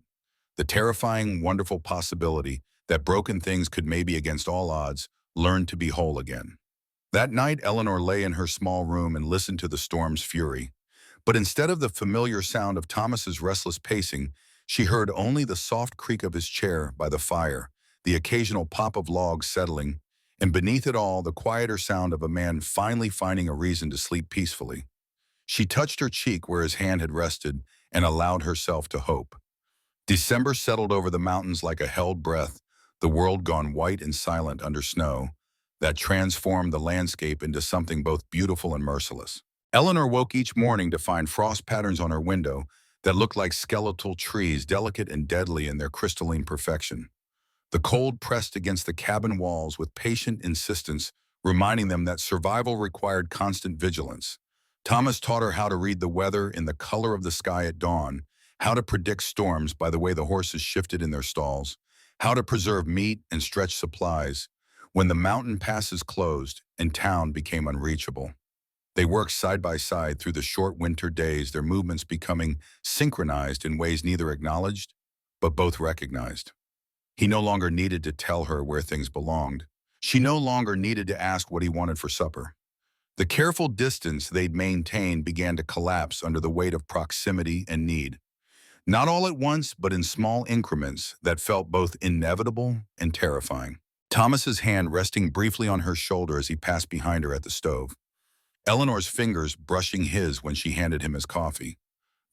The terrifying, wonderful possibility that broken things could, maybe against all odds, learn to be whole again. That night, Eleanor lay in her small room and listened to the storm's fury. But instead of the familiar sound of Thomas's restless pacing, she heard only the soft creak of his chair by the fire, the occasional pop of logs settling, and beneath it all, the quieter sound of a man finally finding a reason to sleep peacefully. She touched her cheek where his hand had rested and allowed herself to hope. December settled over the mountains like a held breath, the world gone white and silent under snow that transformed the landscape into something both beautiful and merciless. Eleanor woke each morning to find frost patterns on her window, that looked like skeletal trees, delicate and deadly in their crystalline perfection. The cold pressed against the cabin walls with patient insistence, reminding them that survival required constant vigilance. Thomas taught her how to read the weather in the color of the sky at dawn, how to predict storms by the way the horses shifted in their stalls, how to preserve meat and stretch supplies when the mountain passes closed and town became unreachable. They worked side by side through the short winter days, their movements becoming synchronized in ways neither acknowledged, but both recognized. He no longer needed to tell her where things belonged. She no longer needed to ask what he wanted for supper. The careful distance they'd maintained began to collapse under the weight of proximity and need. Not all at once, but in small increments that felt both inevitable and terrifying. Thomas's hand resting briefly on her shoulder as he passed behind her at the stove. Eleanor's fingers brushing his when she handed him his coffee.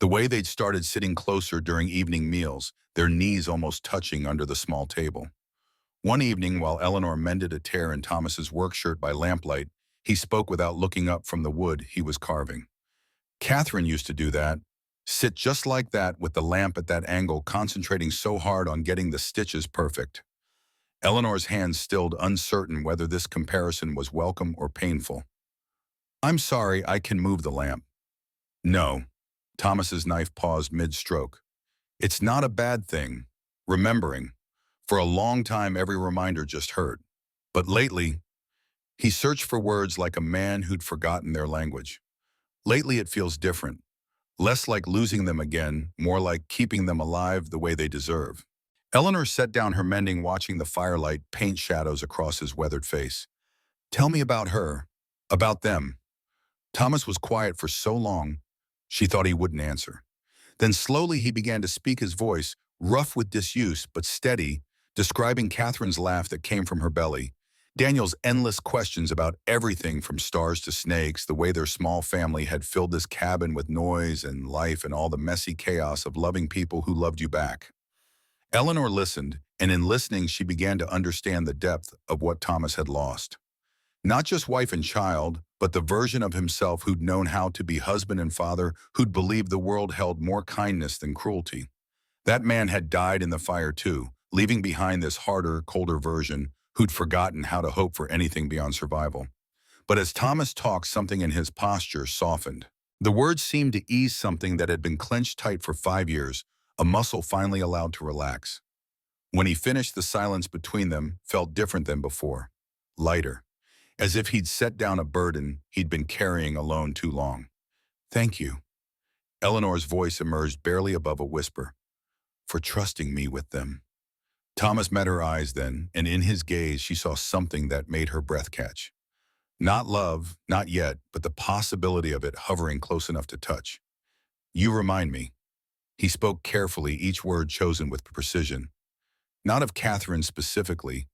The way they'd started sitting closer during evening meals, their knees almost touching under the small table. One evening, while Eleanor mended a tear in Thomas's work shirt by lamplight, he spoke without looking up from the wood he was carving. Catherine used to do that, sit just like that with the lamp at that angle, concentrating so hard on getting the stitches perfect. Eleanor's hands stilled, uncertain whether this comparison was welcome or painful. "I'm sorry, I can move the lamp." "No." Thomas's knife paused mid-stroke. "It's not a bad thing. Remembering. For a long time, every reminder just hurt. But lately," he searched for words like a man who'd forgotten their language. "Lately it feels different. Less like losing them again, more like keeping them alive the way they deserve." Eleanor set down her mending, watching the firelight paint shadows across his weathered face. "Tell me about her. About them." Thomas was quiet for so long, she thought he wouldn't answer. Then slowly he began to speak, his voice, rough with disuse but steady, describing Catherine's laugh that came from her belly, Daniel's endless questions about everything from stars to snakes, the way their small family had filled this cabin with noise and life and all the messy chaos of loving people who loved you back. Eleanor listened, and in listening she began to understand the depth of what Thomas had lost. Not just wife and child, but the version of himself who'd known how to be husband and father, who'd believed the world held more kindness than cruelty. That man had died in the fire too, leaving behind this harder, colder version who'd forgotten how to hope for anything beyond survival. But as Thomas talked, something in his posture softened. The words seemed to ease something that had been clenched tight for 5 years, a muscle finally allowed to relax. When he finished, the silence between them felt different than before, lighter, as if he'd set down a burden he'd been carrying alone too long. "Thank you." Eleanor's voice emerged barely above a whisper. "For trusting me with them." Thomas met her eyes then, and in his gaze she saw something that made her breath catch. Not love, not yet, but the possibility of it hovering close enough to touch. "You remind me." He spoke carefully, each word chosen with precision. Not of Catherine specifically,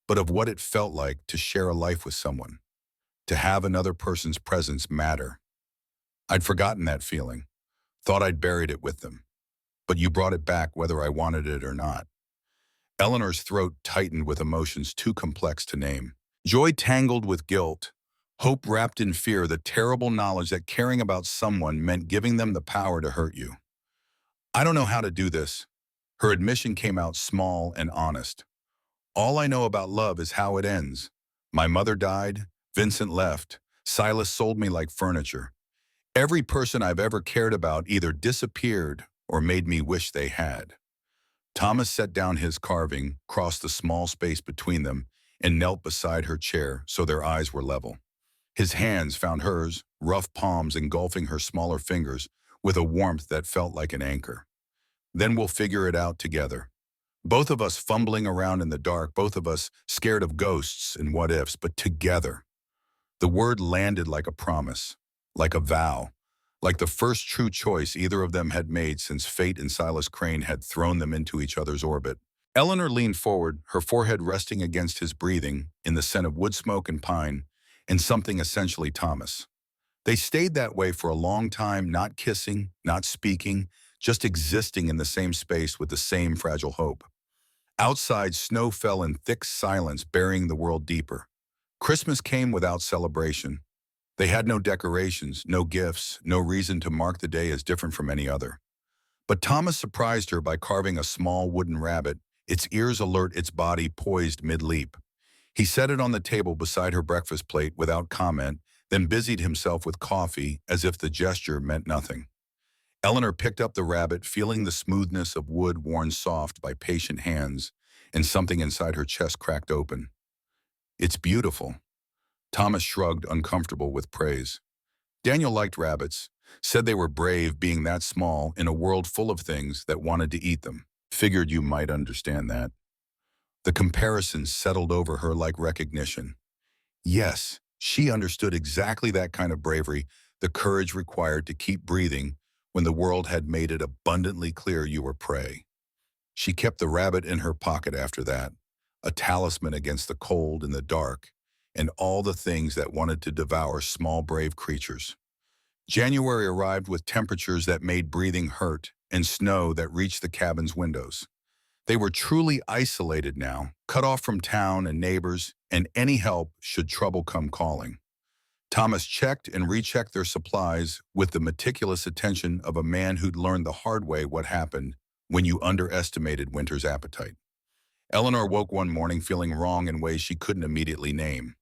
but of what it felt like to share a life with someone, to have another person's presence matter. "I'd forgotten that feeling, thought I'd buried it with them. But you brought it back whether I wanted it or not." Eleanor's throat tightened with emotions too complex to name. Joy tangled with guilt, hope wrapped in fear, the terrible knowledge that caring about someone meant giving them the power to hurt you. "I don't know how to do this." Her admission came out small and honest. "All I know about love is how it ends. My mother died, Vincent left, Silas sold me like furniture. Every person I've ever cared about either disappeared or made me wish they had." Thomas set down his carving, crossed the small space between them, and knelt beside her chair so their eyes were level. His hands found hers, rough palms engulfing her smaller fingers, with a warmth that felt like an anchor. "Then we'll figure it out together. Both of us fumbling around in the dark, both of us scared of ghosts and what-ifs, but together." The word landed like a promise, like a vow, like the first true choice either of them had made since fate and Silas Crane had thrown them into each other's orbit. Eleanor leaned forward, her forehead resting against his breathing, in the scent of wood smoke and pine, and something essentially Thomas. They stayed that way for a long time, not kissing, not speaking, just existing in the same space with the same fragile hope. Outside, snow fell in thick silence, burying the world deeper. Christmas came without celebration. They had no decorations, no gifts, no reason to mark the day as different from any other. But Thomas surprised her by carving a small wooden rabbit, its ears alert, its body poised mid-leap. He set it on the table beside her breakfast plate without comment, then busied himself with coffee as if the gesture meant nothing. Eleanor picked up the rabbit, feeling the smoothness of wood worn soft by patient hands, and something inside her chest cracked open. "It's beautiful." Thomas shrugged, uncomfortable with praise. Daniel liked rabbits, said they were brave being that small in a world full of things that wanted to eat them. Figured you might understand that. The comparison settled over her like recognition. Yes, she understood exactly that kind of bravery, the courage required to keep breathing when the world had made it abundantly clear you were prey. She kept the rabbit in her pocket after that, a talisman against the cold and the dark, and all the things that wanted to devour small brave creatures. January arrived with temperatures that made breathing hurt and snow that reached the cabin's windows. They were truly isolated now, cut off from town and neighbors, and any help should trouble come calling. Thomas checked and rechecked their supplies with the meticulous attention of a man who'd learned the hard way what happened when you underestimated winter's appetite. Eleanor woke one morning feeling wrong in ways she couldn't immediately name.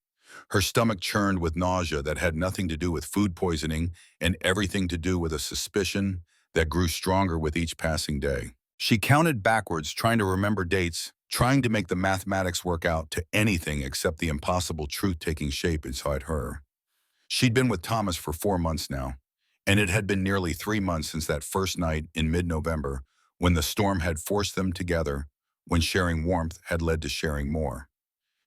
Her stomach churned with nausea that had nothing to do with food poisoning and everything to do with a suspicion that grew stronger with each passing day. She counted backwards, trying to remember dates, trying to make the mathematics work out to anything except the impossible truth taking shape inside her. She'd been with Thomas for 4 months now, and it had been nearly 3 months since that first night in mid-November when the storm had forced them together, when sharing warmth had led to sharing more.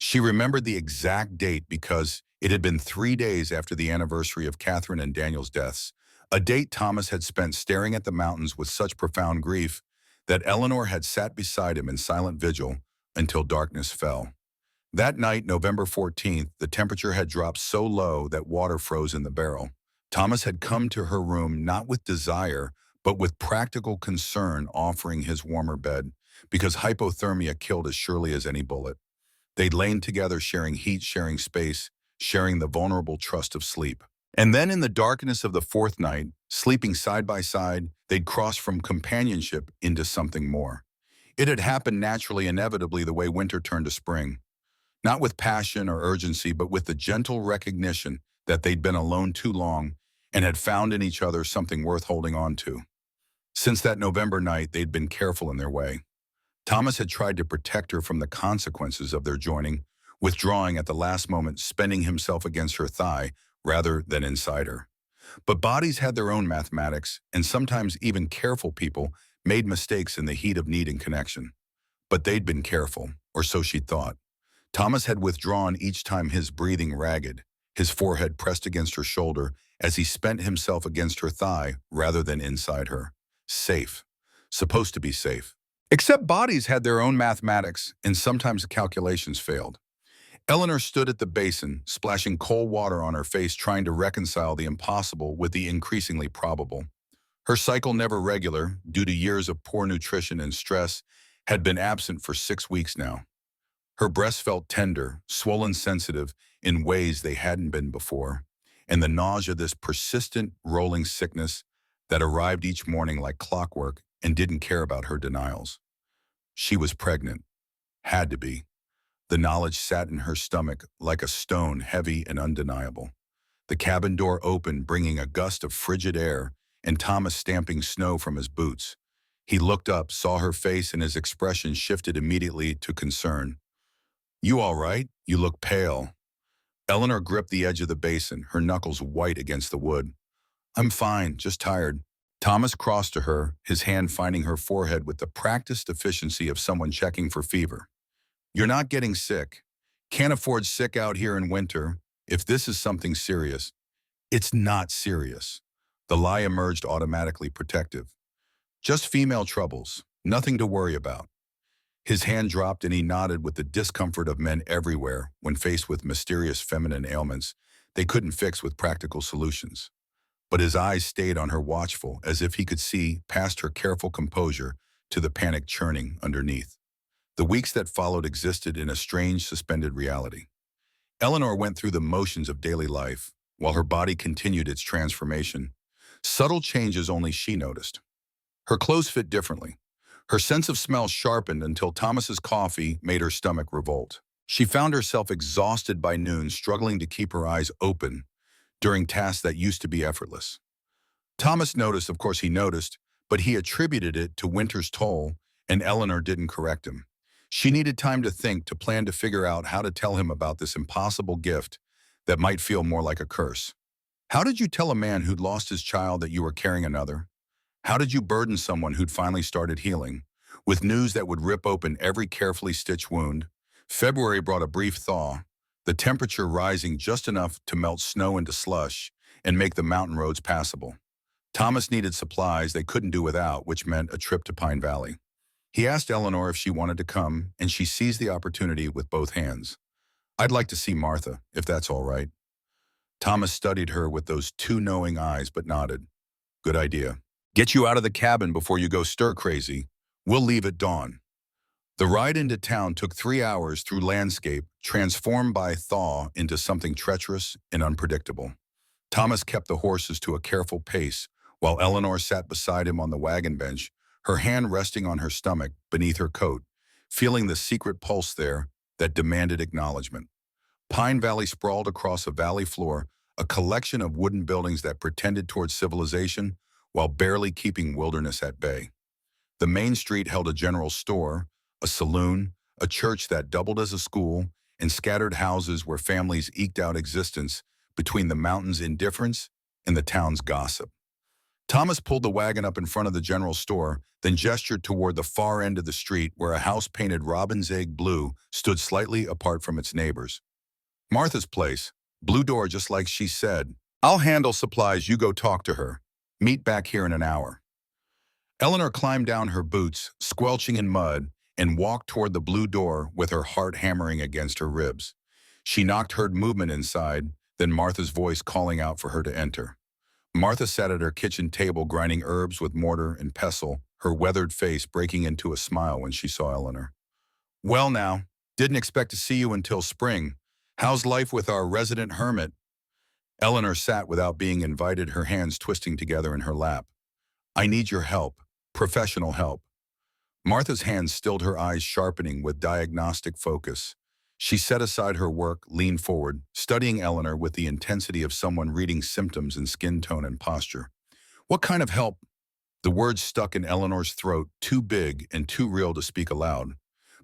She remembered the exact date because it had been 3 days after the anniversary of Catherine and Daniel's deaths, a date Thomas had spent staring at the mountains with such profound grief that Eleanor had sat beside him in silent vigil until darkness fell. That night, November 14th, the temperature had dropped so low that water froze in the barrel. Thomas had come to her room not with desire, but with practical concern, offering his warmer bed, because hypothermia killed as surely as any bullet. They'd lain together, sharing heat, sharing space, sharing the vulnerable trust of sleep. And then in the darkness of the fourth night, sleeping side by side, they'd crossed from companionship into something more. It had happened naturally, inevitably, the way winter turned to spring. Not with passion or urgency, but with the gentle recognition that they'd been alone too long and had found in each other something worth holding on to. Since that November night, they'd been careful in their way. Thomas had tried to protect her from the consequences of their joining, withdrawing at the last moment, spending himself against her thigh rather than inside her. But bodies had their own mathematics, and sometimes even careful people made mistakes in the heat of need and connection. But they'd been careful, or so she thought. Thomas had withdrawn each time, his breathing ragged, his forehead pressed against her shoulder as he spent himself against her thigh rather than inside her. Safe. Supposed to be safe. Except bodies had their own mathematics, and sometimes the calculations failed. Eleanor stood at the basin, splashing cold water on her face, trying to reconcile the impossible with the increasingly probable. Her cycle, never regular, due to years of poor nutrition and stress, had been absent for 6 weeks now. Her breasts felt tender, swollen, sensitive in ways they hadn't been before, and the nausea, this persistent, rolling sickness that arrived each morning like clockwork and didn't care about her denials. She was pregnant. Had to be. The knowledge sat in her stomach like a stone, heavy and undeniable. The cabin door opened, bringing a gust of frigid air, and Thomas stamping snow from his boots. He looked up, saw her face, and his expression shifted immediately to concern. "You all right? You look pale." Eleanor gripped the edge of the basin, her knuckles white against the wood. "I'm fine, just tired." Thomas crossed to her, his hand finding her forehead with the practiced efficiency of someone checking for fever. "You're not getting sick. Can't afford sick out here in winter. If this is something serious." "It's not serious." The lie emerged, automatically protective. "Just female troubles. Nothing to worry about." His hand dropped and he nodded with the discomfort of men everywhere when faced with mysterious feminine ailments they couldn't fix with practical solutions. But his eyes stayed on her, watchful, as if he could see past her careful composure to the panic churning underneath. The weeks that followed existed in a strange, suspended reality. Eleanor went through the motions of daily life, while her body continued its transformation. Subtle changes only she noticed. Her clothes fit differently. Her sense of smell sharpened until Thomas's coffee made her stomach revolt. She found herself exhausted by noon, struggling to keep her eyes open during tasks that used to be effortless. Thomas noticed, of course he noticed, but he attributed it to winter's toll, and Eleanor didn't correct him. She needed time to think, to plan, to figure out how to tell him about this impossible gift that might feel more like a curse. How did you tell a man who'd lost his child that you were carrying another? How did you burden someone who'd finally started healing with news that would rip open every carefully stitched wound? February brought a brief thaw, the temperature rising just enough to melt snow into slush and make the mountain roads passable. Thomas needed supplies they couldn't do without, which meant a trip to Pine Valley. He asked Eleanor if she wanted to come, and she seized the opportunity with both hands. "I'd like to see Martha, if that's all right." Thomas studied her with those two knowing eyes but nodded. "Good idea. Get you out of the cabin before you go stir-crazy. We'll leave at dawn." The ride into town took 3 hours through landscape, transformed by thaw into something treacherous and unpredictable. Thomas kept the horses to a careful pace, while Eleanor sat beside him on the wagon bench, her hand resting on her stomach beneath her coat, feeling the secret pulse there that demanded acknowledgement. Pine Valley sprawled across a valley floor, a collection of wooden buildings that pretended towards civilization while barely keeping wilderness at bay. The main street held a general store, a saloon, a church that doubled as a school, and scattered houses where families eked out existence between the mountain's indifference and the town's gossip. Thomas pulled the wagon up in front of the general store, then gestured toward the far end of the street where a house painted robin's egg blue stood slightly apart from its neighbors. "Martha's place. Blue door just like she said. I'll handle supplies, you go talk to her. Meet back here in an hour." Eleanor climbed down her boots, squelching in mud, and walked toward the blue door with her heart hammering against her ribs. She heard movement inside, then Martha's voice calling out for her to enter. Martha sat at her kitchen table grinding herbs with mortar and pestle, her weathered face breaking into a smile when she saw Eleanor. "Well now, didn't expect to see you until spring. How's life with our resident hermit?" Eleanor sat without being invited, her hands twisting together in her lap. "I need your help, professional help." Martha's hands stilled, her eyes sharpening with diagnostic focus. She set aside her work, leaned forward, studying Eleanor with the intensity of someone reading symptoms in skin tone and posture. "What kind of help?" The words stuck in Eleanor's throat, too big and too real to speak aloud.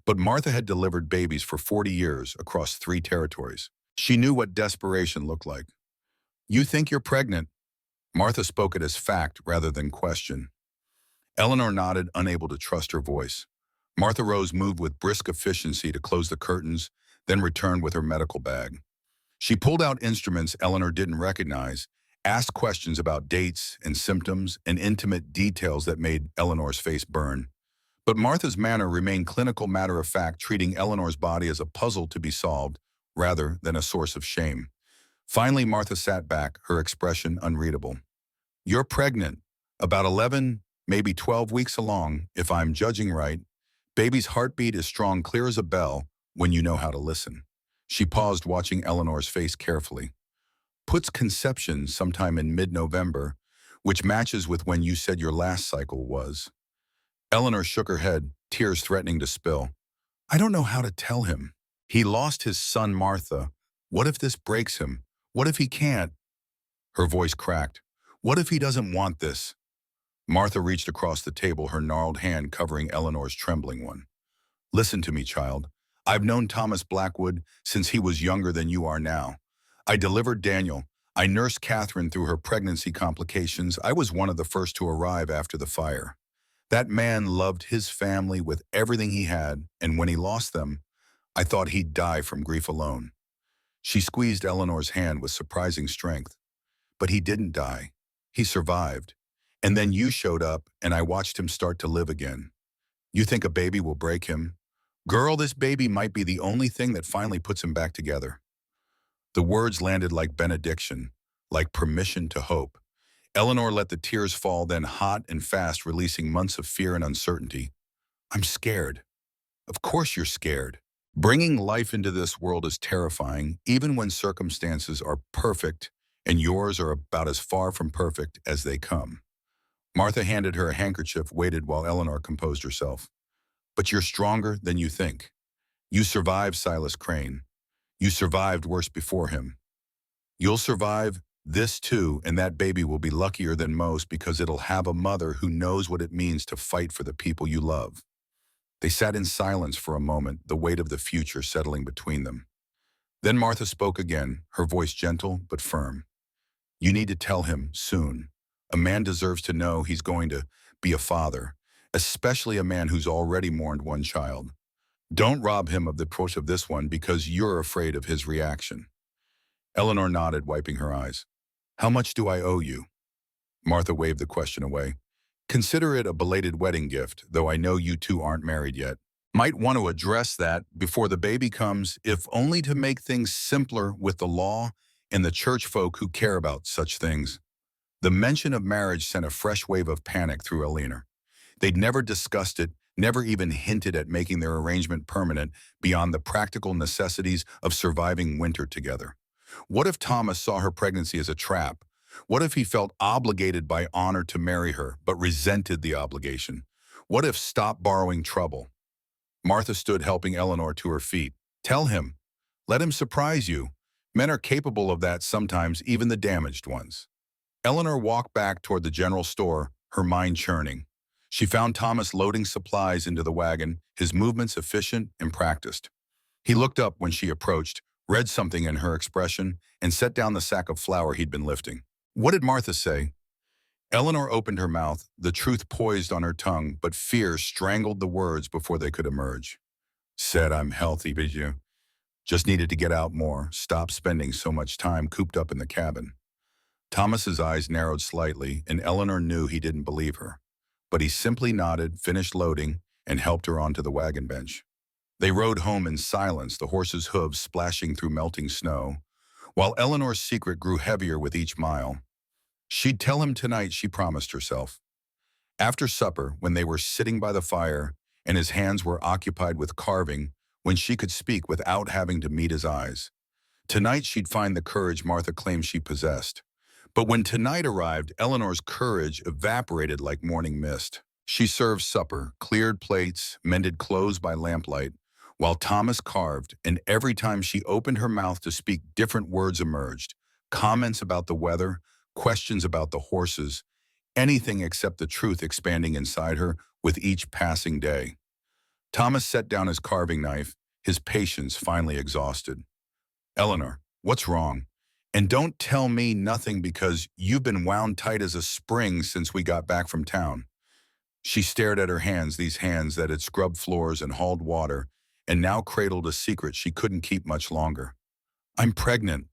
But Martha had delivered babies for 40 years across 3 territories. She knew what desperation looked like. "You think you're pregnant?" Martha spoke it as fact rather than question. Eleanor nodded, unable to trust her voice. Martha Rose moved with brisk efficiency to close the curtains, then returned with her medical bag. She pulled out instruments Eleanor didn't recognize, asked questions about dates and symptoms and intimate details that made Eleanor's face burn. But Martha's manner remained clinical, matter-of-fact, treating Eleanor's body as a puzzle to be solved rather than a source of shame. Finally, Martha sat back, her expression unreadable. "You're pregnant, about 11, maybe 12 weeks along, if I'm judging right. Baby's heartbeat is strong, clear as a bell, when you know how to listen." She paused, watching Eleanor's face carefully. "Puts conception sometime in mid-November, which matches with when you said your last cycle was." Eleanor shook her head, tears threatening to spill. "I don't know how to tell him. He lost his son, Martha. What if this breaks him? What if he can't?" Her voice cracked. "What if he doesn't want this?" Martha reached across the table, her gnarled hand covering Eleanor's trembling one. "Listen to me, child. I've known Thomas Blackwood since he was younger than you are now. I delivered Daniel. I nursed Catherine through her pregnancy complications. I was one of the first to arrive after the fire. That man loved his family with everything he had, and when he lost them, I thought he'd die from grief alone." She squeezed Eleanor's hand with surprising strength. "But he didn't die. He survived. And then you showed up, and I watched him start to live again. You think a baby will break him? Girl, this baby might be the only thing that finally puts him back together." The words landed like benediction, like permission to hope. Eleanor let the tears fall, then hot and fast, releasing months of fear and uncertainty. "I'm scared." "Of course you're scared. Bringing life into this world is terrifying, even when circumstances are perfect, and yours are about as far from perfect as they come." Martha handed her a handkerchief, waited while Eleanor composed herself. But you're stronger than you think. You survived Silas Crane. You survived worse before him. You'll survive this too, and that baby will be luckier than most because it'll have a mother who knows what it means to fight for the people you love. They sat in silence for a moment, the weight of the future settling between them. Then Martha spoke again, her voice gentle but firm. You need to tell him soon. A man deserves to know he's going to be a father, especially a man who's already mourned one child. Don't rob him of the approach of this one because you're afraid of his reaction. Eleanor nodded, wiping her eyes. How much do I owe you? Martha waved the question away. Consider it a belated wedding gift, though I know you two aren't married yet. Might want to address that before the baby comes, if only to make things simpler with the law and the church folk who care about such things. The mention of marriage sent a fresh wave of panic through Eleanor. They'd never discussed it, never even hinted at making their arrangement permanent beyond the practical necessities of surviving winter together. What if Thomas saw her pregnancy as a trap? What if he felt obligated by honor to marry her, but resented the obligation? What if stop borrowing trouble? Martha stood, helping Eleanor to her feet. Tell him. Let him surprise you. Men are capable of that sometimes, even the damaged ones. Eleanor walked back toward the general store, her mind churning. She found Thomas loading supplies into the wagon, his movements efficient and practiced. He looked up when she approached, read something in her expression, and set down the sack of flour he'd been lifting. What did Martha say? Eleanor opened her mouth, the truth poised on her tongue, but fear strangled the words before they could emerge. Said I'm healthy, but you just needed to get out more, stop spending so much time cooped up in the cabin. Thomas's eyes narrowed slightly, and Eleanor knew he didn't believe her. But he simply nodded, finished loading, and helped her onto the wagon bench. They rode home in silence, the horses' hooves splashing through melting snow, while Eleanor's secret grew heavier with each mile. She'd tell him tonight, she promised herself. After supper, when they were sitting by the fire and his hands were occupied with carving, when she could speak without having to meet his eyes. Tonight she'd find the courage Martha claimed she possessed. But when tonight arrived, Eleanor's courage evaporated like morning mist. She served supper, cleared plates, mended clothes by lamplight, while Thomas carved, and every time she opened her mouth to speak, different words emerged. Comments about the weather, questions about the horses, anything except the truth expanding inside her with each passing day. Thomas set down his carving knife, his patience finally exhausted. Eleanor, what's wrong? And don't tell me nothing because you've been wound tight as a spring since we got back from town. She stared at her hands, these hands that had scrubbed floors and hauled water, and now cradled a secret she couldn't keep much longer. I'm pregnant.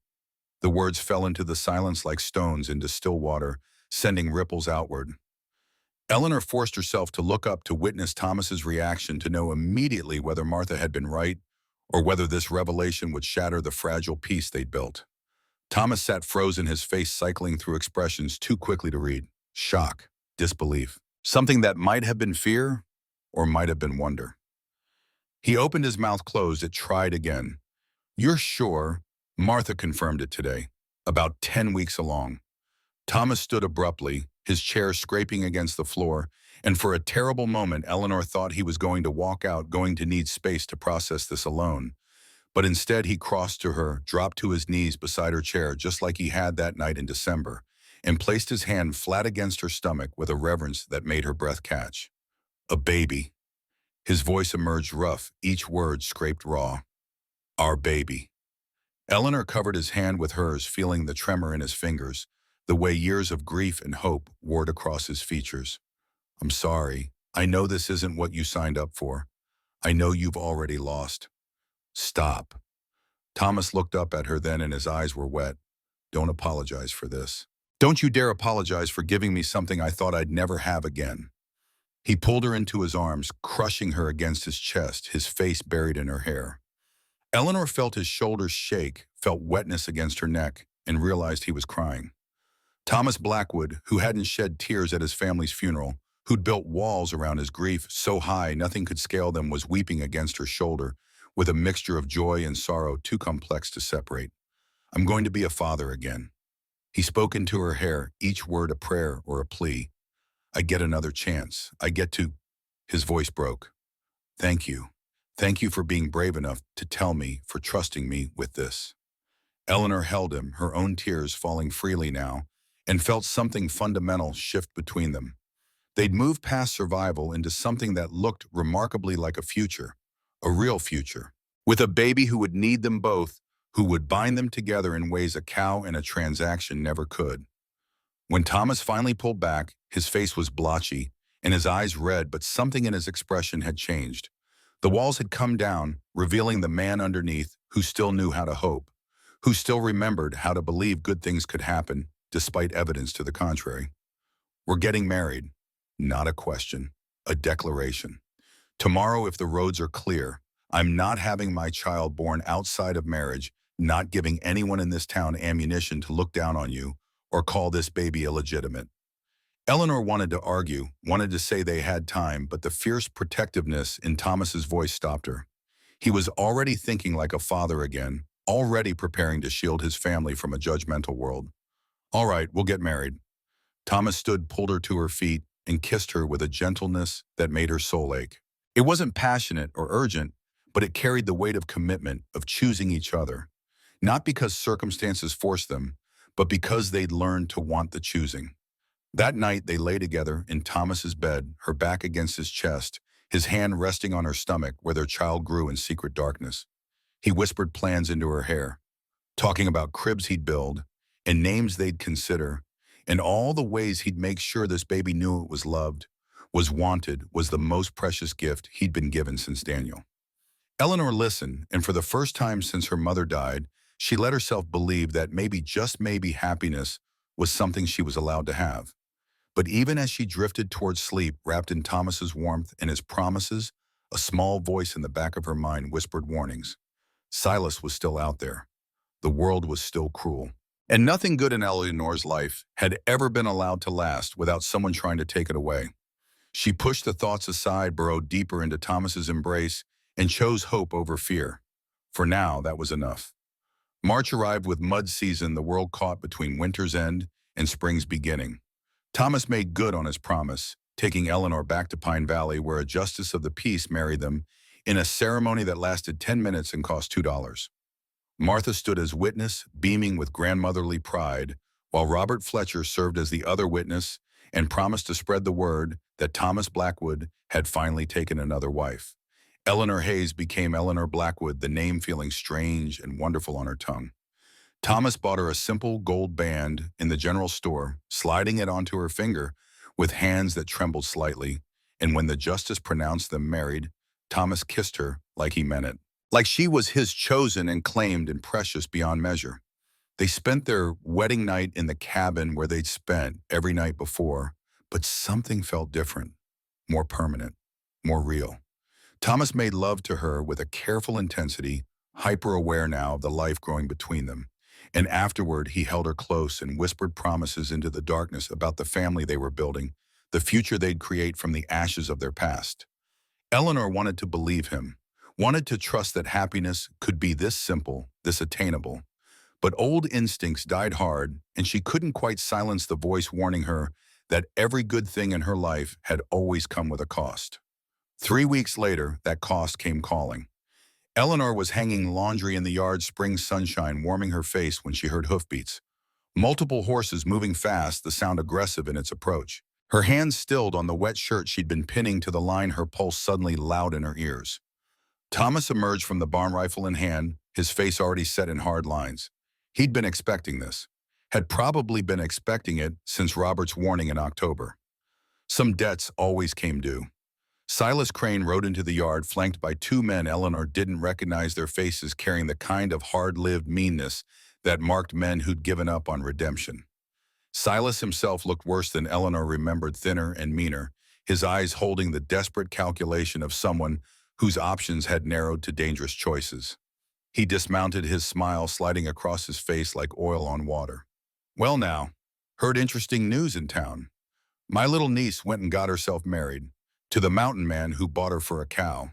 The words fell into the silence like stones into still water, sending ripples outward. Eleanor forced herself to look up to witness Thomas's reaction, to know immediately whether Martha had been right or whether this revelation would shatter the fragile peace they'd built. Thomas sat frozen, his face cycling through expressions too quickly to read. Shock, disbelief, something that might have been fear or might have been wonder. He opened his mouth closed, it tried again. You're sure? Martha confirmed it today, about 10 weeks along. Thomas stood abruptly, his chair scraping against the floor, and for a terrible moment Eleanor thought he was going to walk out, going to need space to process this alone. But instead he crossed to her, dropped to his knees beside her chair just like he had that night in December, and placed his hand flat against her stomach with a reverence that made her breath catch. A baby. His voice emerged rough, each word scraped raw. Our baby. Eleanor covered his hand with hers, feeling the tremor in his fingers, the way years of grief and hope warred across his features. I'm sorry. I know this isn't what you signed up for. I know you've already lost. Stop. Thomas looked up at her then, and his eyes were wet. Don't apologize for this. Don't you dare apologize for giving me something I thought I'd never have again. He pulled her into his arms, crushing her against his chest, his face buried in her hair. Eleanor felt his shoulders shake, felt wetness against her neck, and realized he was crying. Thomas Blackwood, who hadn't shed tears at his family's funeral, who'd built walls around his grief so high nothing could scale them, was weeping against her shoulder with a mixture of joy and sorrow too complex to separate. I'm going to be a father again. He spoke into her hair, each word a prayer or a plea. I get another chance. I get to... His voice broke. Thank you. Thank you for being brave enough to tell me, for trusting me with this. Eleanor held him, her own tears falling freely now, and felt something fundamental shift between them. They'd moved past survival into something that looked remarkably like a future, a real future, with a baby who would need them both, who would bind them together in ways a cow and a transaction never could. When Thomas finally pulled back, his face was blotchy and his eyes red, but something in his expression had changed. The walls had come down, revealing the man underneath who still knew how to hope, who still remembered how to believe good things could happen, despite evidence to the contrary. We're getting married. Not a question, a declaration. Tomorrow, if the roads are clear, I'm not having my child born outside of marriage, not giving anyone in this town ammunition to look down on you or call this baby illegitimate. Eleanor wanted to argue, wanted to say they had time, but the fierce protectiveness in Thomas's voice stopped her. He was already thinking like a father again, already preparing to shield his family from a judgmental world. All right, we'll get married. Thomas stood, pulled her to her feet, and kissed her with a gentleness that made her soul ache. It wasn't passionate or urgent, but it carried the weight of commitment, of choosing each other. Not because circumstances forced them, but because they'd learned to want the choosing. That night, they lay together in Thomas's bed, her back against his chest, his hand resting on her stomach where their child grew in secret darkness. He whispered plans into her hair, talking about cribs he'd build and names they'd consider, and all the ways he'd make sure this baby knew it was loved, was wanted, was the most precious gift he'd been given since Daniel. Eleanor listened, and for the first time since her mother died, she let herself believe that maybe, just maybe, happiness was something she was allowed to have. But even as she drifted towards sleep, wrapped in Thomas's warmth and his promises, a small voice in the back of her mind whispered warnings. Silas was still out there. The world was still cruel. And nothing good in Eleanor's life had ever been allowed to last without someone trying to take it away. She pushed the thoughts aside, burrowed deeper into Thomas's embrace, and chose hope over fear. For now, that was enough. March arrived with mud season, the world caught between winter's end and spring's beginning. Thomas made good on his promise, taking Eleanor back to Pine Valley, where a justice of the peace married them in a ceremony that lasted 10 minutes and cost $2. Martha stood as witness, beaming with grandmotherly pride, while Robert Fletcher served as the other witness and promised to spread the word that Thomas Blackwood had finally taken another wife. Eleanor Hayes became Eleanor Blackwood, the name feeling strange and wonderful on her tongue. Thomas bought her a simple gold band in the general store, sliding it onto her finger with hands that trembled slightly, and when the justice pronounced them married, Thomas kissed her like he meant it, like she was his chosen and claimed and precious beyond measure. They spent their wedding night in the cabin where they'd spent every night before, but something felt different, more permanent, more real. Thomas made love to her with a careful intensity, hyper-aware now of the life growing between them. And afterward, he held her close and whispered promises into the darkness about the family they were building, the future they'd create from the ashes of their past. Eleanor wanted to believe him, wanted to trust that happiness could be this simple, this attainable. But old instincts died hard, and she couldn't quite silence the voice warning her that every good thing in her life had always come with a cost. 3 weeks later, that cost came calling. Eleanor was hanging laundry in the yard, spring sunshine warming her face when she heard hoofbeats. Multiple horses moving fast, the sound aggressive in its approach. Her hands stilled on the wet shirt she'd been pinning to the line, her pulse suddenly loud in her ears. Thomas emerged from the barn, rifle in hand, his face already set in hard lines. He'd been expecting this, had probably been expecting it since Robert's warning in October. Some debts always came due. Silas Crane rode into the yard, flanked by 2 men Eleanor didn't recognize their faces, carrying the kind of hard-lived meanness that marked men who'd given up on redemption. Silas himself looked worse than Eleanor remembered, thinner and meaner, his eyes holding the desperate calculation of someone whose options had narrowed to dangerous choices. He dismounted, his smile sliding across his face like oil on water. Well now, heard interesting news in town. My little niece went and got herself married. To the mountain man who bought her for a cow.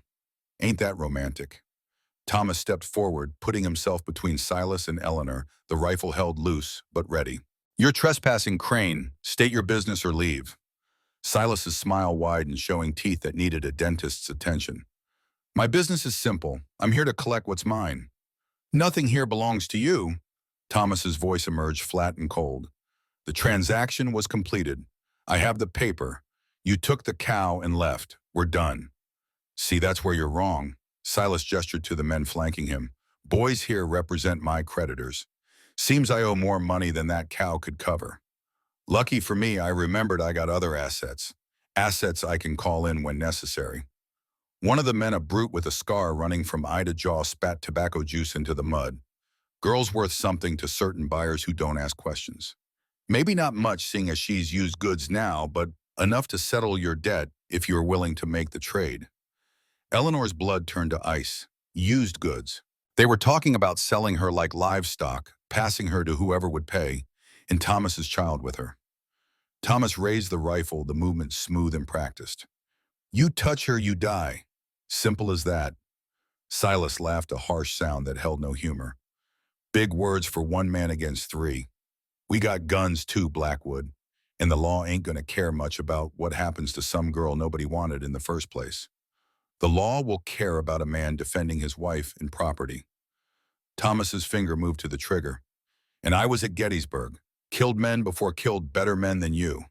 Ain't that romantic? Thomas stepped forward, putting himself between Silas and Eleanor, the rifle held loose, but ready. You're trespassing, Crane. State your business or leave. Silas's smile widened, showing teeth that needed a dentist's attention. My business is simple. I'm here to collect what's mine. Nothing here belongs to you. Thomas's voice emerged flat and cold. The transaction was completed. I have the paper. You took the cow and left. We're done. See, that's where you're wrong. Silas gestured to the men flanking him. Boys here represent my creditors. Seems I owe more money than that cow could cover. Lucky for me, I remembered I got other assets. Assets I can call in when necessary. One of the men, a brute with a scar running from eye to jaw, spat tobacco juice into the mud. Girl's worth something to certain buyers who don't ask questions. Maybe not much, seeing as she's used goods now, but enough to settle your debt if you're willing to make the trade. Eleanor's blood turned to ice. Used goods. They were talking about selling her like livestock, passing her to whoever would pay, and Thomas's child with her. Thomas raised the rifle, the movement smooth and practiced. You touch her, you die. Simple as that. Silas laughed, a harsh sound that held no humor. Big words for one man against three. We got guns too, Blackwood, and the law ain't gonna care much about what happens to some girl nobody wanted in the first place. The law will care about a man defending his wife and property. Thomas's finger moved to the trigger. And I was at Gettysburg. Killed men before killed better men than you.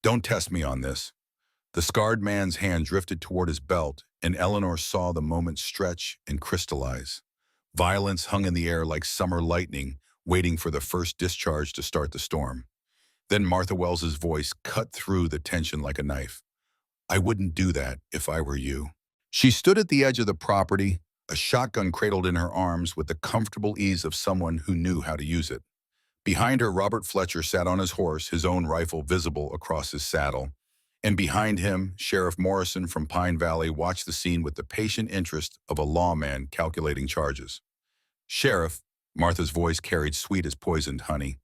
Don't test me on this. The scarred man's hand drifted toward his belt, and Eleanor saw the moment stretch and crystallize. Violence hung in the air like summer lightning, waiting for the first discharge to start the storm. Then Martha Wells's voice cut through the tension like a knife. I wouldn't do that if I were you. She stood at the edge of the property, a shotgun cradled in her arms with the comfortable ease of someone who knew how to use it. Behind her, Robert Fletcher sat on his horse, his own rifle visible across his saddle. And behind him, Sheriff Morrison from Pine Valley watched the scene with the patient interest of a lawman calculating charges. Sheriff, Martha's voice carried sweet as poisoned honey.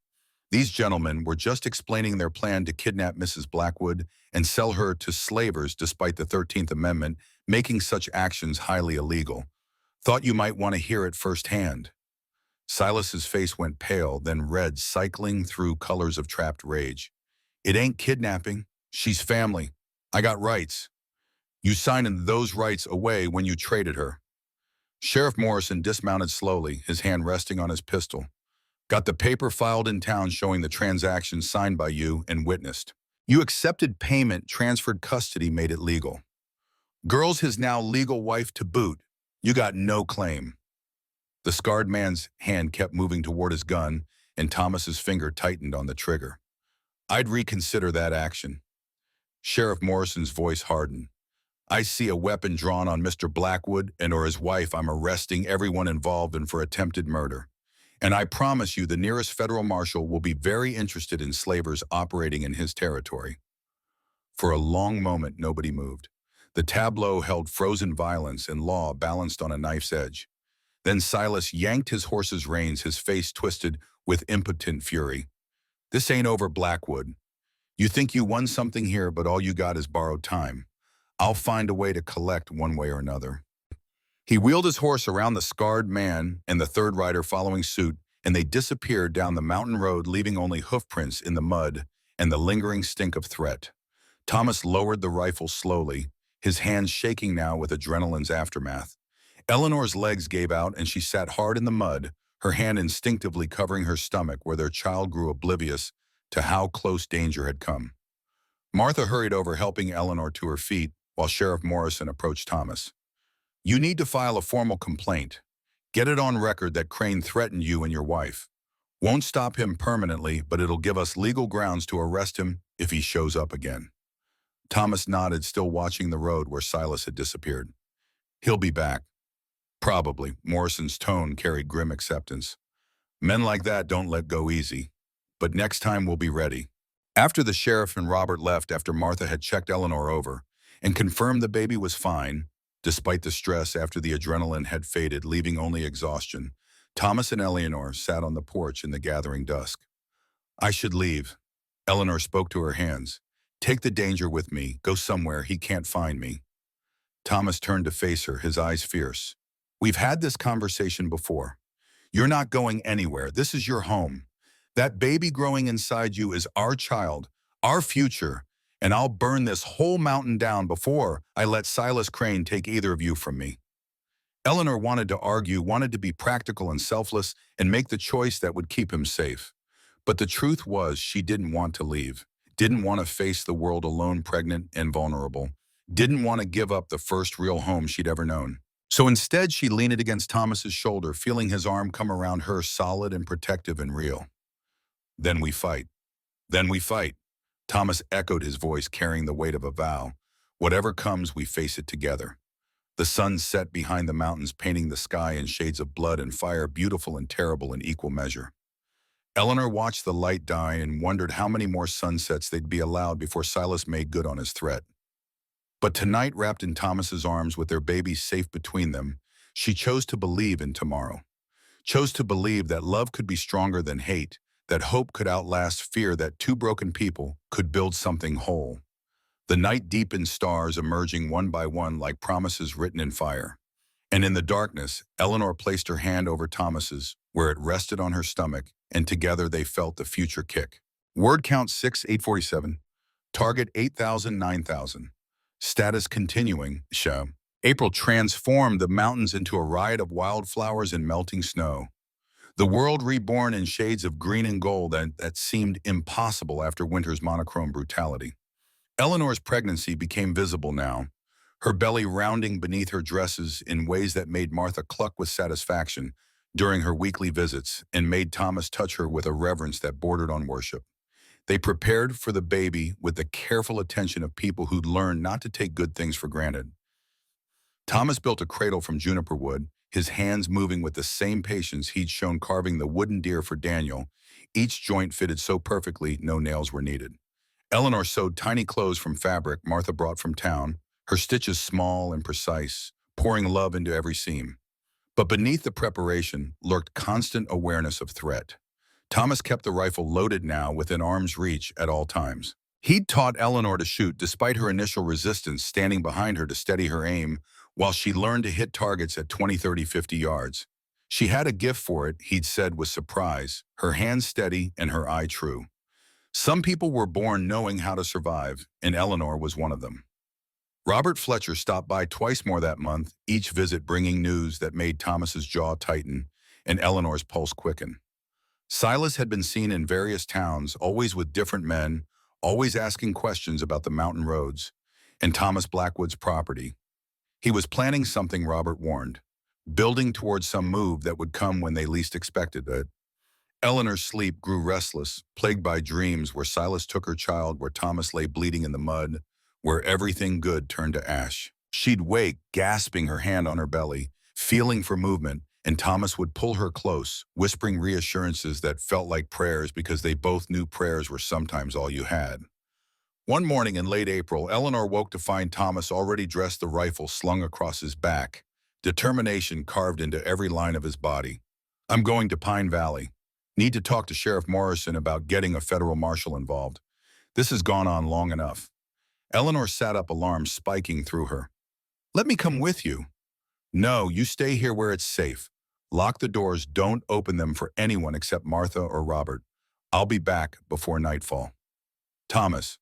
These gentlemen were just explaining their plan to kidnap Mrs. Blackwood and sell her to slavers despite the 13th Amendment making such actions highly illegal. Thought you might want to hear it firsthand. Silas's face went pale, then red, cycling through colors of trapped rage. It ain't kidnapping. She's family. I got rights. You signed those rights away when you traded her. Sheriff Morrison dismounted slowly, his hand resting on his pistol. Got the paper filed in town showing the transaction signed by you and witnessed. You accepted payment, transferred custody, made it legal. Girl's his now legal wife to boot. You got no claim. The scarred man's hand kept moving toward his gun, and Thomas's finger tightened on the trigger. I'd reconsider that action. Sheriff Morrison's voice hardened. I see a weapon drawn on Mr. Blackwood and/or his wife. I'm arresting everyone involved in for attempted murder. And I promise you the nearest federal marshal will be very interested in slavers operating in his territory. For a long moment, nobody moved. The tableau held frozen violence and law balanced on a knife's edge. Then Silas yanked his horse's reins, his face twisted with impotent fury. This ain't over, Blackwood. You think you won something here, but all you got is borrowed time. I'll find a way to collect one way or another. He wheeled his horse around the scarred man and the third rider following suit, and they disappeared down the mountain road, leaving only hoofprints in the mud and the lingering stink of threat. Thomas lowered the rifle slowly, his hands shaking now with adrenaline's aftermath. Eleanor's legs gave out and she sat hard in the mud, her hand instinctively covering her stomach where their child grew oblivious to how close danger had come. Martha hurried over, helping Eleanor to her feet, while Sheriff Morrison approached Thomas. You need to file a formal complaint. Get it on record that Crane threatened you and your wife. Won't stop him permanently, but it'll give us legal grounds to arrest him if he shows up again. Thomas nodded, still watching the road where Silas had disappeared. He'll be back. Probably. Morrison's tone carried grim acceptance. Men like that don't let go easy. But next time we'll be ready. After the sheriff and Robert left, after Martha had checked Eleanor over and confirmed the baby was fine, despite the stress after the adrenaline had faded, leaving only exhaustion, Thomas and Eleanor sat on the porch in the gathering dusk. I should leave. Eleanor spoke to her hands. Take the danger with me. Go somewhere he can't find me. Thomas turned to face her, his eyes fierce. We've had this conversation before. You're not going anywhere. This is your home. That baby growing inside you is our child, our future, and I'll burn this whole mountain down before I let Silas Crane take either of you from me. Eleanor wanted to argue, wanted to be practical and selfless, and make the choice that would keep him safe. But the truth was she didn't want to leave, didn't want to face the world alone, pregnant and vulnerable, didn't want to give up the first real home she'd ever known. So instead, she leaned against Thomas's shoulder, feeling his arm come around her, solid and protective and real. Then we fight. Then we fight. Thomas echoed, his voice carrying the weight of a vow. Whatever comes, we face it together. The sun set behind the mountains, painting the sky in shades of blood and fire, beautiful and terrible in equal measure. Eleanor watched the light die and wondered how many more sunsets they'd be allowed before Silas made good on his threat. But tonight, wrapped in Thomas's arms with their baby safe between them, she chose to believe in tomorrow. Chose to believe that love could be stronger than hate, that hope could outlast fear, that two broken people could build something whole. The night deepened, stars emerging one by one like promises written in fire. And in the darkness, Eleanor placed her hand over Thomas's, where it rested on her stomach, and together they felt the future kick. Word count 6847. Target 8,000, 9,000. Status continuing, show. April transformed the mountains into a riot of wildflowers and melting snow. The world reborn in shades of green and gold that seemed impossible after winter's monochrome brutality. Eleanor's pregnancy became visible now, her belly rounding beneath her dresses in ways that made Martha cluck with satisfaction during her weekly visits and made Thomas touch her with a reverence that bordered on worship. They prepared for the baby with the careful attention of people who'd learned not to take good things for granted. Thomas built a cradle from juniper wood, his hands moving with the same patience he'd shown carving the wooden deer for Daniel. Each joint fitted so perfectly, no nails were needed. Eleanor sewed tiny clothes from fabric Martha brought from town, her stitches small and precise, pouring love into every seam. But beneath the preparation lurked constant awareness of threat. Thomas kept the rifle loaded now within arm's reach at all times. He'd taught Eleanor to shoot despite her initial resistance, standing behind her to steady her aim while she learned to hit targets at 20, 30, 50 yards. She had a gift for it, he'd said with surprise, her hand steady and her eye true. Some people were born knowing how to survive, and Eleanor was one of them. Robert Fletcher stopped by twice more that month, each visit bringing news that made Thomas's jaw tighten and Eleanor's pulse quicken. Silas had been seen in various towns, always with different men, always asking questions about the mountain roads and Thomas Blackwood's property. He was planning something, Robert warned, building towards some move that would come when they least expected it. Eleanor's sleep grew restless, plagued by dreams where Silas took her child, where Thomas lay bleeding in the mud, where everything good turned to ash. She'd wake, gasping, her hand on her belly, feeling for movement, and Thomas would pull her close, whispering reassurances that felt like prayers because they both knew prayers were sometimes all you had. One morning in late April, Eleanor woke to find Thomas already dressed, the rifle slung across his back, determination carved into every line of his body. "I'm going to Pine Valley. Need to talk to Sheriff Morrison about getting a federal marshal involved. This has gone on long enough." Eleanor sat up, alarm spiking through her. "Let me come with you." "No, you stay here where it's safe. Lock the doors, don't open them for anyone except Martha or Robert. I'll be back before nightfall." "Thomas,"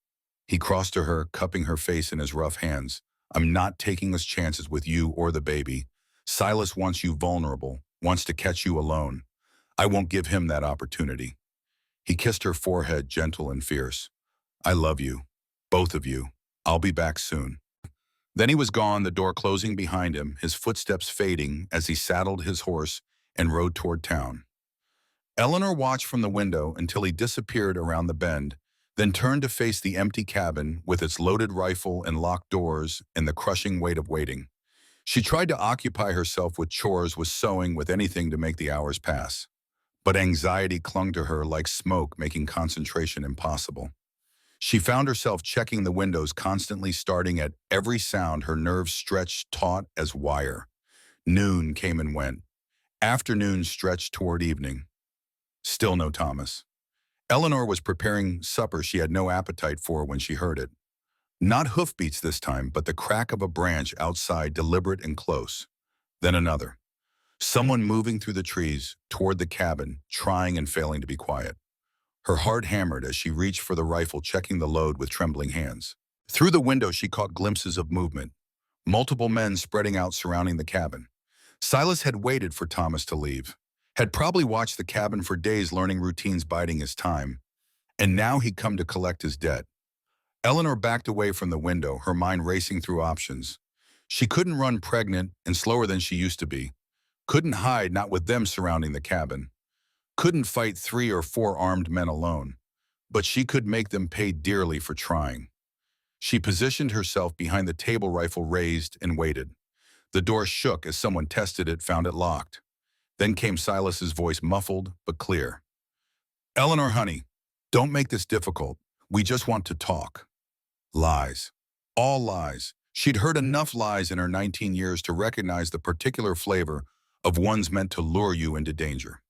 he crossed to her, cupping her face in his rough hands, "I'm not taking his chances with you or the baby. Silas wants you vulnerable, wants to catch you alone. I won't give him that opportunity." He kissed her forehead, gentle and fierce. "I love you, both of you. I'll be back soon." Then he was gone, the door closing behind him, his footsteps fading as he saddled his horse and rode toward town. Eleanor watched from the window until he disappeared around the bend, then turned to face the empty cabin with its loaded rifle and locked doors and the crushing weight of waiting. She tried to occupy herself with chores, with sewing, with anything to make the hours pass. But anxiety clung to her like smoke, making concentration impossible. She found herself checking the windows constantly, starting at every sound, her nerves stretched taut as wire. Noon came and went. Afternoon stretched toward evening. Still no Thomas. Eleanor was preparing supper she had no appetite for when she heard it. Not hoofbeats this time, but the crack of a branch outside, deliberate and close. Then another. Someone moving through the trees toward the cabin, trying and failing to be quiet. Her heart hammered as she reached for the rifle, checking the load with trembling hands. Through the window, she caught glimpses of movement, multiple men spreading out surrounding the cabin. Silas had waited for Thomas to leave, had probably watched the cabin for days learning routines biding his time, and now he'd come to collect his debt. Eleanor backed away from the window, her mind racing through options. She couldn't run pregnant and slower than she used to be. Couldn't hide, not with them surrounding the cabin. Couldn't fight 3 or 4 armed men alone. But she could make them pay dearly for trying. She positioned herself behind the table, rifle raised, and waited. The door shook as someone tested it, found it locked. Then came Silas's voice, muffled but clear. "Eleanor, honey, don't make this difficult. We just want to talk." Lies. All lies. She'd heard enough lies in her 19 years to recognize the particular flavor of ones meant to lure you into danger.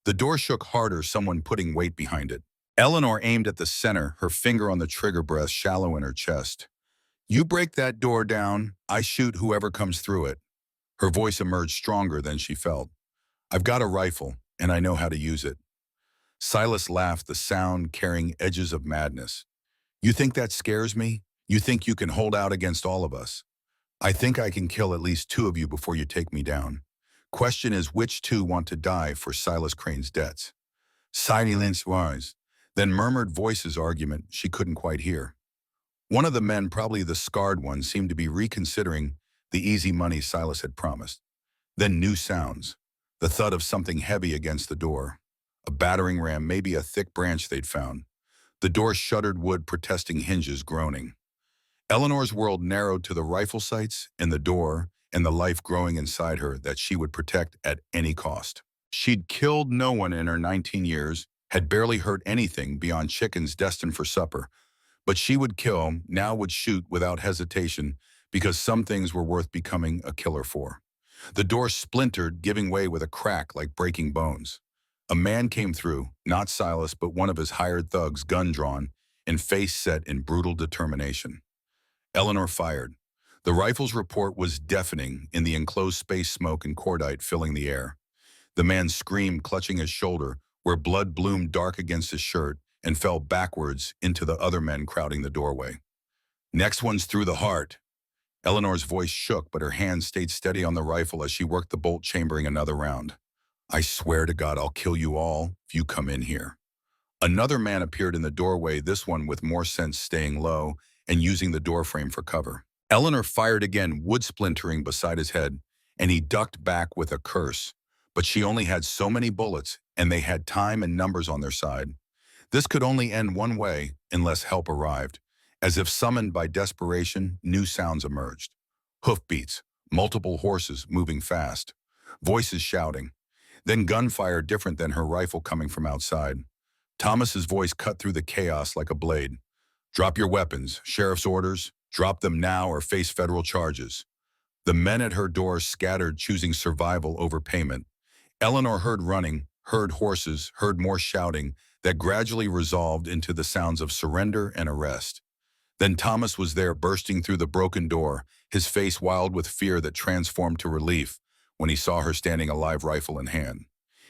The door shook harder, someone putting weight behind it. Eleanor aimed at the center, her finger on the trigger, breath shallow in her chest. "You break that door down, I shoot whoever comes through it." Her voice emerged stronger than she felt. "I've got a rifle, and I know how to use it." Silas laughed, the sound carrying edges of madness. "You think that scares me? You think you can hold out against all of us? I think I can kill at least 2 of you before you take me down. Question is, which 2 want to die for Silas Crane's debts?" Silence was, then murmured voices, argument she couldn't quite hear. One of the men, probably the scarred one, seemed to be reconsidering the easy money Silas had promised. Then new sounds, the thud of something heavy against the door. A battering ram, maybe a thick branch they'd found. The door shuddered, wood protesting hinges groaning. Eleanor's world narrowed to the rifle sights and the door and the life growing inside her that she would protect at any cost. She'd killed no one in her 19 years, had barely hurt anything beyond chickens destined for supper. But she would kill, now would shoot without hesitation, because some things were worth becoming a killer for. The door splintered, giving way with a crack like breaking bones. A man came through, not Silas, but one of his hired thugs, gun drawn, and face set in brutal determination. Eleanor fired. The rifle's report was deafening in the enclosed space, smoke and cordite filling the air. The man screamed, clutching his shoulder, where blood bloomed dark against his shirt, and fell backwards into the other men crowding the doorway. "Next one's through the heart." Eleanor's voice shook, but her hand stayed steady on the rifle as she worked the bolt, chambering another round. "I swear to God, I'll kill you all if you come in here." Another man appeared in the doorway, this one with more sense, staying low and using the doorframe for cover. Eleanor fired again, wood splintering beside his head, and he ducked back with a curse. But she only had so many bullets, and they had time and numbers on their side. This could only end one way unless help arrived. As if summoned by desperation, new sounds emerged. Hoofbeats, multiple horses moving fast, voices shouting. Then gunfire different than her rifle coming from outside. Thomas's voice cut through the chaos like a blade. "Drop your weapons, sheriff's orders. Drop them now or face federal charges." The men at her door scattered, choosing survival over payment. Eleanor heard running, heard horses, heard more shouting that gradually resolved into the sounds of surrender and arrest. Then Thomas was there, bursting through the broken door, his face wild with fear that transformed to relief when he saw her standing, a live rifle in hand.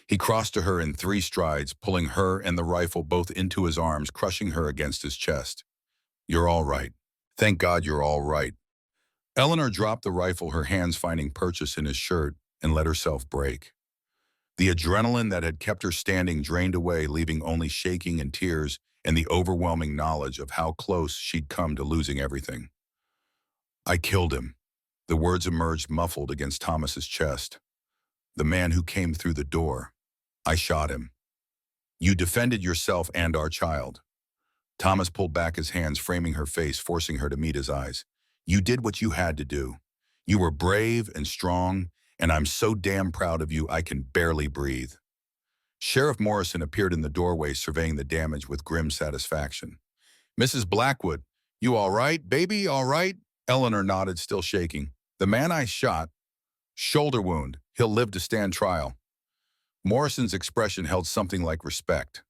He crossed to her in 3 strides, pulling her and the rifle both into his arms, crushing her against his chest. "You're all right. Thank God you're all right." Eleanor dropped the rifle, her hands finding purchase in his shirt, and let herself break. The adrenaline that had kept her standing drained away, leaving only shaking and tears and the overwhelming knowledge of how close she'd come to losing everything. "I killed him." The words emerged muffled against Thomas's chest. "The man who came through the door. I shot him." "You defended yourself and our child." Thomas pulled back his hands, framing her face, forcing her to meet his eyes. "You did what you had to do. You were brave and strong, and I'm so damn proud of you I can barely breathe." Sheriff Morrison appeared in the doorway, surveying the damage with grim satisfaction. "Mrs. Blackwood, you all right, baby, all right?" Eleanor nodded, still shaking. "The man I shot, shoulder wound. He'll live to stand trial." Morrison's expression held something like respect.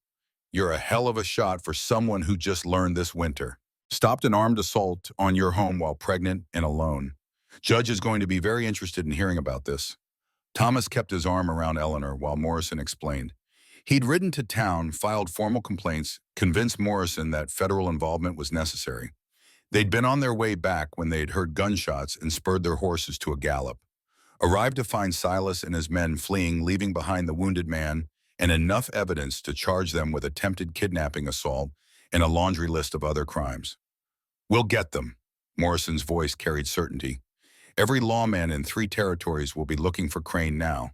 "You're a hell of a shot for someone who just learned this winter. Stopped an armed assault on your home while pregnant and alone. Judge is going to be very interested in hearing about this." Thomas kept his arm around Eleanor while Morrison explained. He'd ridden to town, filed formal complaints, convinced Morrison that federal involvement was necessary. They'd been on their way back when they'd heard gunshots and spurred their horses to a gallop. Arrived to find Silas and his men fleeing, leaving behind the wounded man and enough evidence to charge them with attempted kidnapping, assault, and a laundry list of other crimes. "We'll get them," Morrison's voice carried certainty. "Every lawman in 3 territories will be looking for Crane now.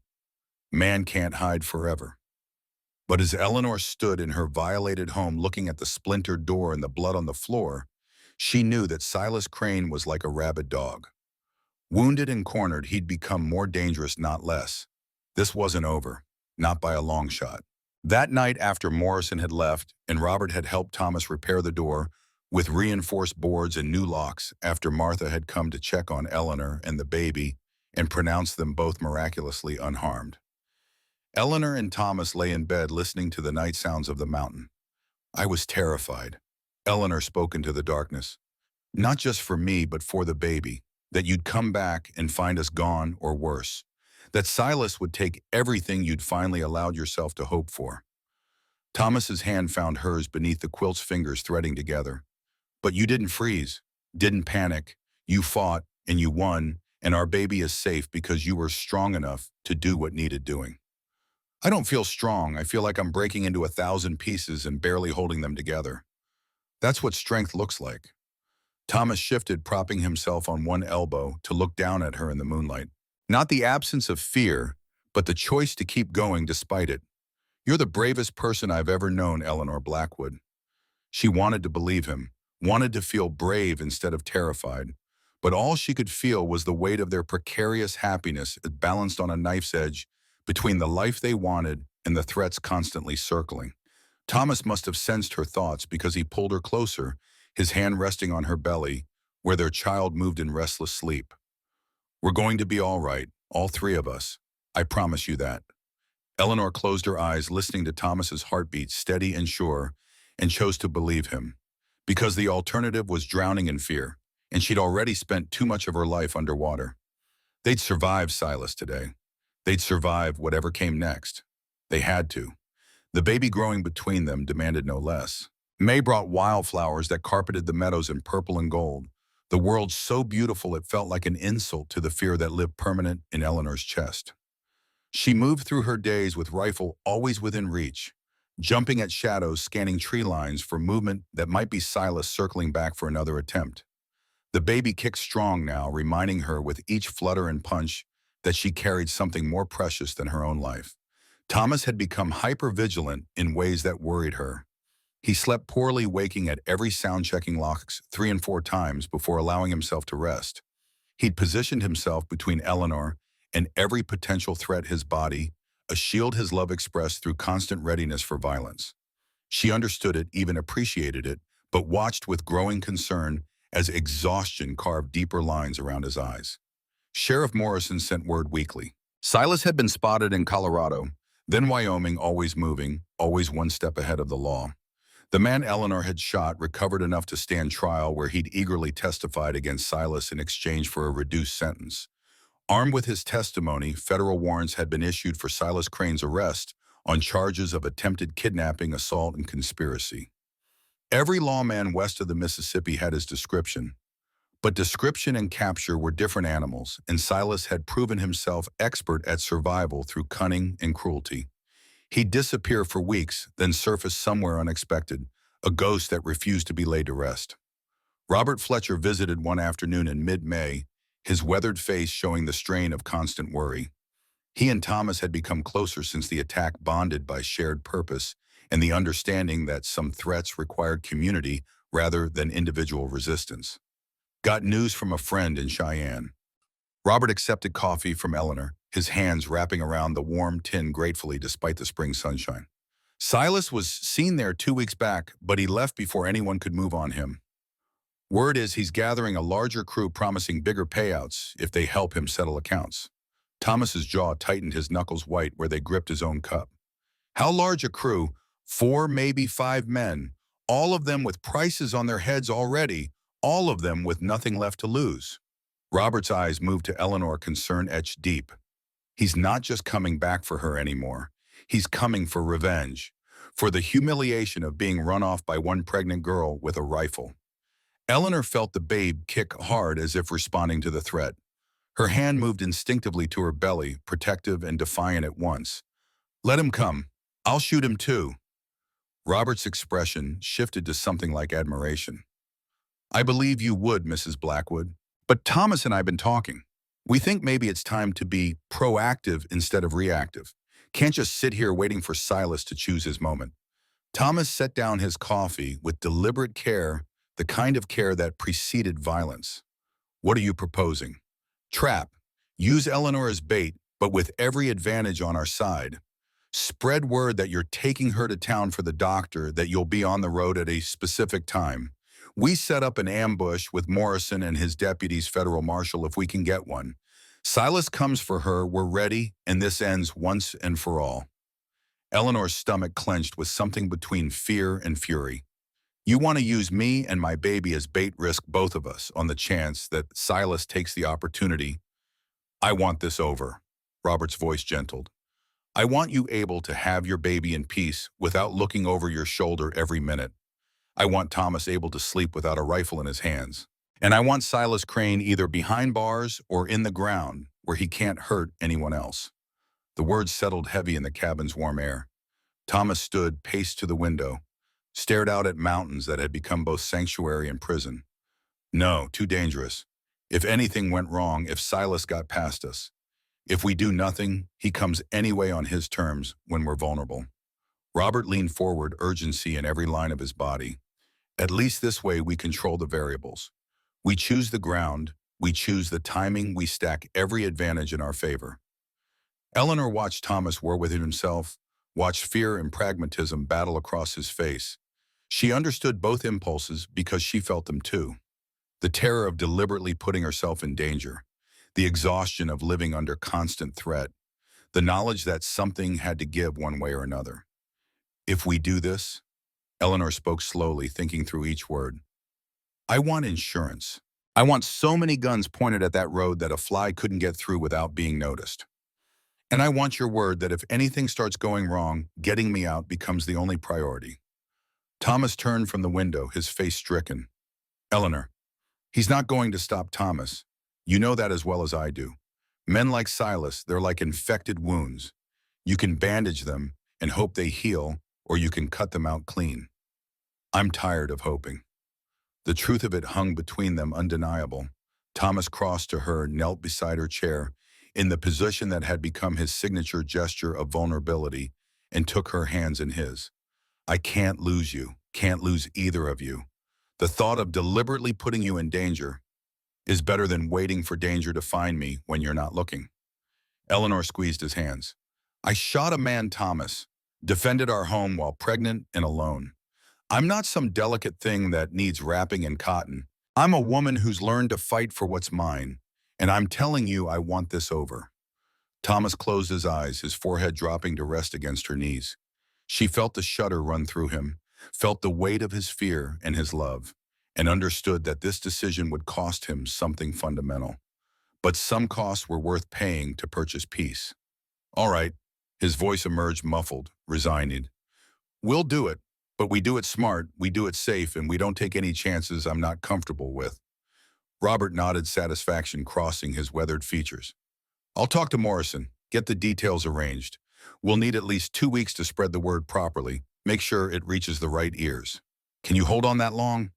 Man can't hide forever." But as Eleanor stood in her violated home looking at the splintered door and the blood on the floor, she knew that Silas Crane was like a rabid dog. Wounded and cornered, he'd become more dangerous, not less. This wasn't over, not by a long shot. That night, after Morrison had left and Robert had helped Thomas repair the door with reinforced boards and new locks, after Martha had come to check on Eleanor and the baby and pronounced them both miraculously unharmed, Eleanor and Thomas lay in bed listening to the night sounds of the mountain. "I was terrified," Eleanor spoke into the darkness. "Not just for me, but for the baby. That you'd come back and find us gone, or worse. That Silas would take everything you'd finally allowed yourself to hope for." Thomas's hand found hers beneath the quilt's fingers threading together. "But you didn't freeze, didn't panic. You fought, and you won, and our baby is safe because you were strong enough to do what needed doing." "I don't feel strong. I feel like I'm breaking into 1,000 pieces and barely holding them together." "That's what strength looks like." Thomas shifted, propping himself on one elbow to look down at her in the moonlight. "Not the absence of fear, but the choice to keep going despite it. You're the bravest person I've ever known, Eleanor Blackwood." She wanted to believe him, wanted to feel brave instead of terrified, but all she could feel was the weight of their precarious happiness balanced on a knife's edge between the life they wanted and the threats constantly circling. Thomas must have sensed her thoughts because he pulled her closer, his hand resting on her belly, where their child moved in restless sleep. "We're going to be all right, all 3 of us. I promise you that." Eleanor closed her eyes, listening to Thomas's heartbeat, steady and sure, and chose to believe him. Because the alternative was drowning in fear, and she'd already spent too much of her life underwater. They'd survive Silas today. They'd survive whatever came next. They had to. The baby growing between them demanded no less. May brought wildflowers that carpeted the meadows in purple and gold, the world so beautiful it felt like an insult to the fear that lived permanent in Eleanor's chest. She moved through her days with rifle always within reach, jumping at shadows, scanning tree lines for movement that might be Silas circling back for another attempt. The baby kicked strong now, reminding her with each flutter and punch that she carried something more precious than her own life. Thomas had become hyper-vigilant in ways that worried her. He slept poorly, waking at every sound-checking locks 3 and 4 times before allowing himself to rest. He'd positioned himself between Eleanor and every potential threat, his body, a shield his love expressed through constant readiness for violence. She understood it, even appreciated it, but watched with growing concern as exhaustion carved deeper lines around his eyes. Sheriff Morrison sent word weekly. Silas had been spotted in Colorado, then Wyoming, always moving, always one step ahead of the law. The man Eleanor had shot recovered enough to stand trial, where he'd eagerly testified against Silas in exchange for a reduced sentence. Armed with his testimony, federal warrants had been issued for Silas Crane's arrest on charges of attempted kidnapping, assault, and conspiracy. Every lawman west of the Mississippi had his description, but description and capture were different animals, and Silas had proven himself expert at survival through cunning and cruelty. He'd disappear for weeks, then surface somewhere unexpected, a ghost that refused to be laid to rest. Robert Fletcher visited one afternoon in mid-May, his weathered face showing the strain of constant worry. He and Thomas had become closer since the attack, bonded by shared purpose and the understanding that some threats required community rather than individual resistance. "Got news from a friend in Cheyenne." Robert accepted coffee from Eleanor, his hands wrapping around the warm tin gratefully despite the spring sunshine. "Silas was seen there 2 weeks back, but he left before anyone could move on him. Word is he's gathering a larger crew, promising bigger payouts if they help him settle accounts." Thomas's jaw tightened, his knuckles white where they gripped his own cup. "How large a crew?" 4, maybe 5 men, all of them with prices on their heads already, all of them with nothing left to lose. Robert's eyes moved to Eleanor, concern etched deep. He's not just coming back for her anymore. He's coming for revenge, for the humiliation of being run off by one pregnant girl with a rifle. Eleanor felt the babe kick hard as if responding to the threat. Her hand moved instinctively to her belly, protective and defiant at once. "Let him come. I'll shoot him too." Robert's expression shifted to something like admiration. "I believe you would, Mrs. Blackwood. But Thomas and I have been talking. We think maybe it's time to be proactive instead of reactive. Can't just sit here waiting for Silas to choose his moment." Thomas set down his coffee with deliberate care, the kind of care that preceded violence. "What are you proposing?" "Trap. Use Eleanor as bait, but with every advantage on our side. Spread word that you're taking her to town for the doctor, that you'll be on the road at a specific time. We set up an ambush with Morrison and his deputies, federal marshal, if we can get one. Silas comes for her, we're ready, and this ends once and for all." Eleanor's stomach clenched with something between fear and fury. "You want to use me and my baby as bait, risk both of us on the chance that Silas takes the opportunity. I want this over." Robert's voice gentled. "I want you able to have your baby in peace without looking over your shoulder every minute. I want Thomas able to sleep without a rifle in his hands. And I want Silas Crane either behind bars or in the ground where he can't hurt anyone else." The words settled heavy in the cabin's warm air. Thomas stood, paced to the window, stared out at mountains that had become both sanctuary and prison. "No, too dangerous. If anything went wrong, if Silas got past us. If we do nothing, he comes anyway on his terms when we're vulnerable." Robert leaned forward, urgency in every line of his body. "At least this way we control the variables. We choose the ground, we choose the timing, we stack every advantage in our favor." Eleanor watched Thomas war within himself, watched fear and pragmatism battle across his face. She understood both impulses because she felt them too. The terror of deliberately putting herself in danger, the exhaustion of living under constant threat, the knowledge that something had to give one way or another. "If we do this," Eleanor spoke slowly, thinking through each word, "I want insurance. I want so many guns pointed at that road that a fly couldn't get through without being noticed. And I want your word that if anything starts going wrong, getting me out becomes the only priority." Thomas turned from the window, his face stricken. "Eleanor, he's not going to stop Thomas. You know that as well as I do. Men like Silas, they're like infected wounds. You can bandage them and hope they heal, or you can cut them out clean. I'm tired of hoping." The truth of it hung between them undeniable. Thomas crossed to her, knelt beside her chair, in the position that had become his signature gesture of vulnerability, and took her hands in his. "I can't lose you, can't lose either of you. The thought of deliberately putting you in danger is better than waiting for danger to find me when you're not looking." Eleanor squeezed his hands. "I shot a man, Thomas, defended our home while pregnant and alone. I'm not some delicate thing that needs wrapping in cotton. I'm a woman who's learned to fight for what's mine, and I'm telling you I want this over." Thomas closed his eyes, his forehead dropping to rest against her knees. She felt the shudder run through him, felt the weight of his fear and his love, and understood that this decision would cost him something fundamental. But some costs were worth paying to purchase peace. "All right," his voice emerged muffled, resigned. "We'll do it, but we do it smart, we do it safe, and we don't take any chances I'm not comfortable with." Robert nodded, satisfaction crossing his weathered features. "I'll talk to Morrison, get the details arranged. We'll need at least 2 weeks to spread the word properly, make sure it reaches the right ears. Can you hold on that long?"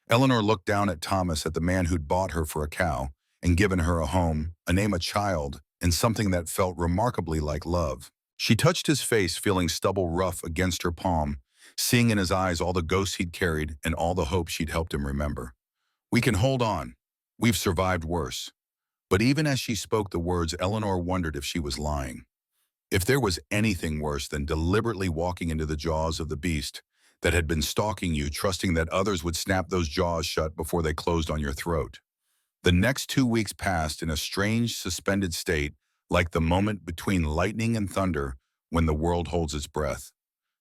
Eleanor looked down at Thomas, at the man who'd bought her for a cow and given her a home, a name, a child, and something that felt remarkably like love. She touched his face, feeling stubble rough against her palm, seeing in his eyes all the ghosts he'd carried and all the hope she'd helped him remember. "We can hold on. We've survived worse." But even as she spoke the words, Eleanor wondered if she was lying. If there was anything worse than deliberately walking into the jaws of the beast that had been stalking you, trusting that others would snap those jaws shut before they closed on your throat. The next 2 weeks passed in a strange, suspended state, like the moment between lightning and thunder when the world holds its breath.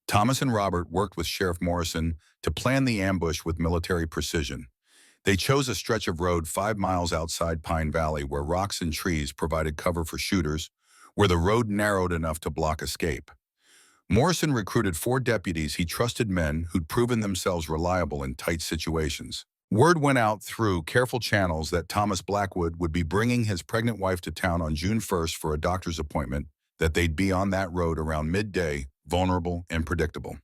Thomas and Robert worked with Sheriff Morrison to plan the ambush with military precision. They chose a stretch of road 5 miles outside Pine Valley where rocks and trees provided cover for shooters, where the road narrowed enough to block escape. Morrison recruited 4 deputies he trusted, men who'd proven themselves reliable in tight situations. Word went out through careful channels that Thomas Blackwood would be bringing his pregnant wife to town on June 1st for a doctor's appointment, that they'd be on that road around midday, vulnerable and predictable.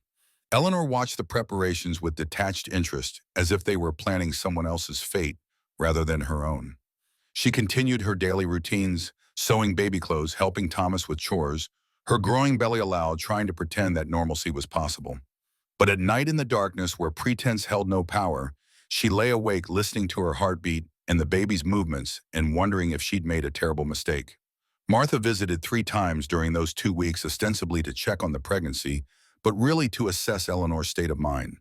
Eleanor watched the preparations with detached interest, as if they were planning someone else's fate rather than her own. She continued her daily routines, sewing baby clothes, helping Thomas with chores, her growing belly aloud, trying to pretend that normalcy was possible. But at night, in the darkness where pretense held no power, she lay awake listening to her heartbeat and the baby's movements and wondering if she'd made a terrible mistake. Martha visited 3 times during those 2 weeks, ostensibly to check on the pregnancy, but really to assess Eleanor's state of mind.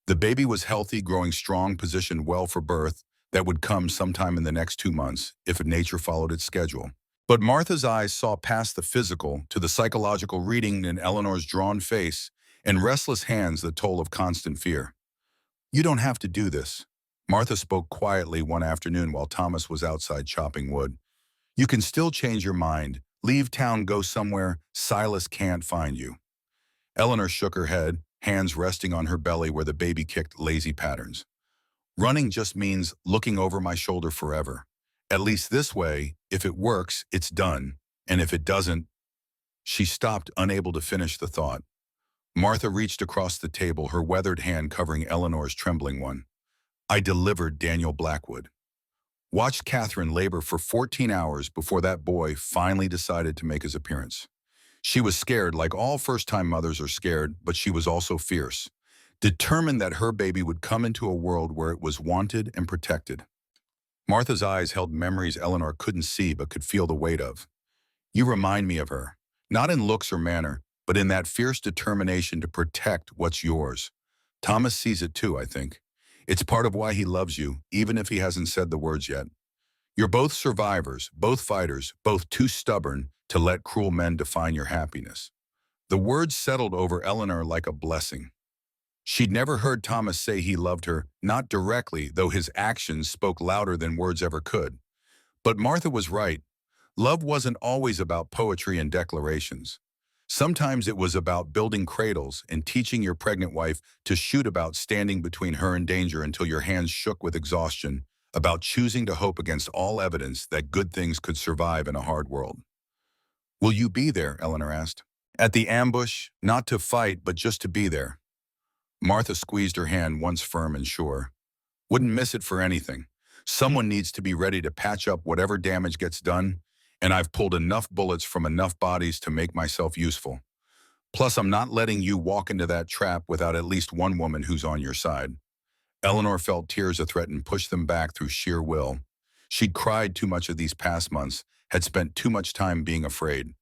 The baby was healthy, growing strong, positioned well for birth that would come sometime in the next 2 months if nature followed its schedule. But Martha's eyes saw past the physical to the psychological, reading in Eleanor's drawn face and restless hands the toll of constant fear. "You don't have to do this," Martha spoke quietly one afternoon while Thomas was outside chopping wood. "You can still change your mind, leave town, go somewhere Silas can't find you." Eleanor shook her head, hands resting on her belly where the baby kicked lazy patterns. "Running just means looking over my shoulder forever. At least this way, if it works, it's done, and if it doesn't—" She stopped, unable to finish the thought. Martha reached across the table, her weathered hand covering Eleanor's trembling one. "I delivered Daniel Blackwood." Watched Catherine labor for 14 hours before that boy finally decided to make his appearance. She was scared, like all first-time mothers are scared, but she was also fierce, determined that her baby would come into a world where it was wanted and protected. Martha's eyes held memories Eleanor couldn't see but could feel the weight of. "You remind me of her, not in looks or manner, but in that fierce determination to protect what's yours. Thomas sees it too, I think. It's part of why he loves you, even if he hasn't said the words yet. You're both survivors, both fighters, both too stubborn to let cruel men define your happiness." The words settled over Eleanor like a blessing. She'd never heard Thomas say he loved her, not directly, though his actions spoke louder than words ever could. But Martha was right. Love wasn't always about poetry and declarations. Sometimes it was about building cradles and teaching your pregnant wife to shoot, about standing between her and danger until your hands shook with exhaustion, about choosing to hope against all evidence that good things could survive in a hard world. "Will you be there?" Eleanor asked. "At the ambush, not to fight, but just to be there." Martha squeezed her hand, once firm and sure. "Wouldn't miss it for anything. Someone needs to be ready to patch up whatever damage gets done, and I've pulled enough bullets from enough bodies to make myself useful. Plus, I'm not letting you walk into that trap without at least one woman who's on your side." Eleanor felt tears of threat and pushed them back through sheer will. She'd cried too much of these past months, had spent too much time being afraid.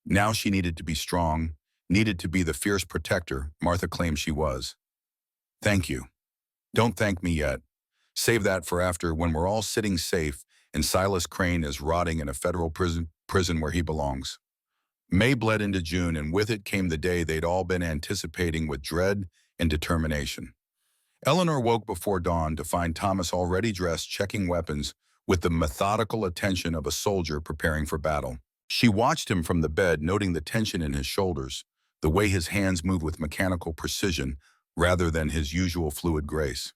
Now she needed to be strong, needed to be the fierce protector Martha claimed she was. "Thank you. Don't thank me yet. Save that for after, when we're all sitting safe and Silas Crane is rotting in a federal prison where he belongs." May bled into June, and with it came the day they'd all been anticipating with dread and determination. Eleanor woke before dawn to find Thomas already dressed, checking weapons with the methodical attention of a soldier preparing for battle. She watched him from the bed, noting the tension in his shoulders, the way his hands moved with mechanical precision rather than his usual fluid grace.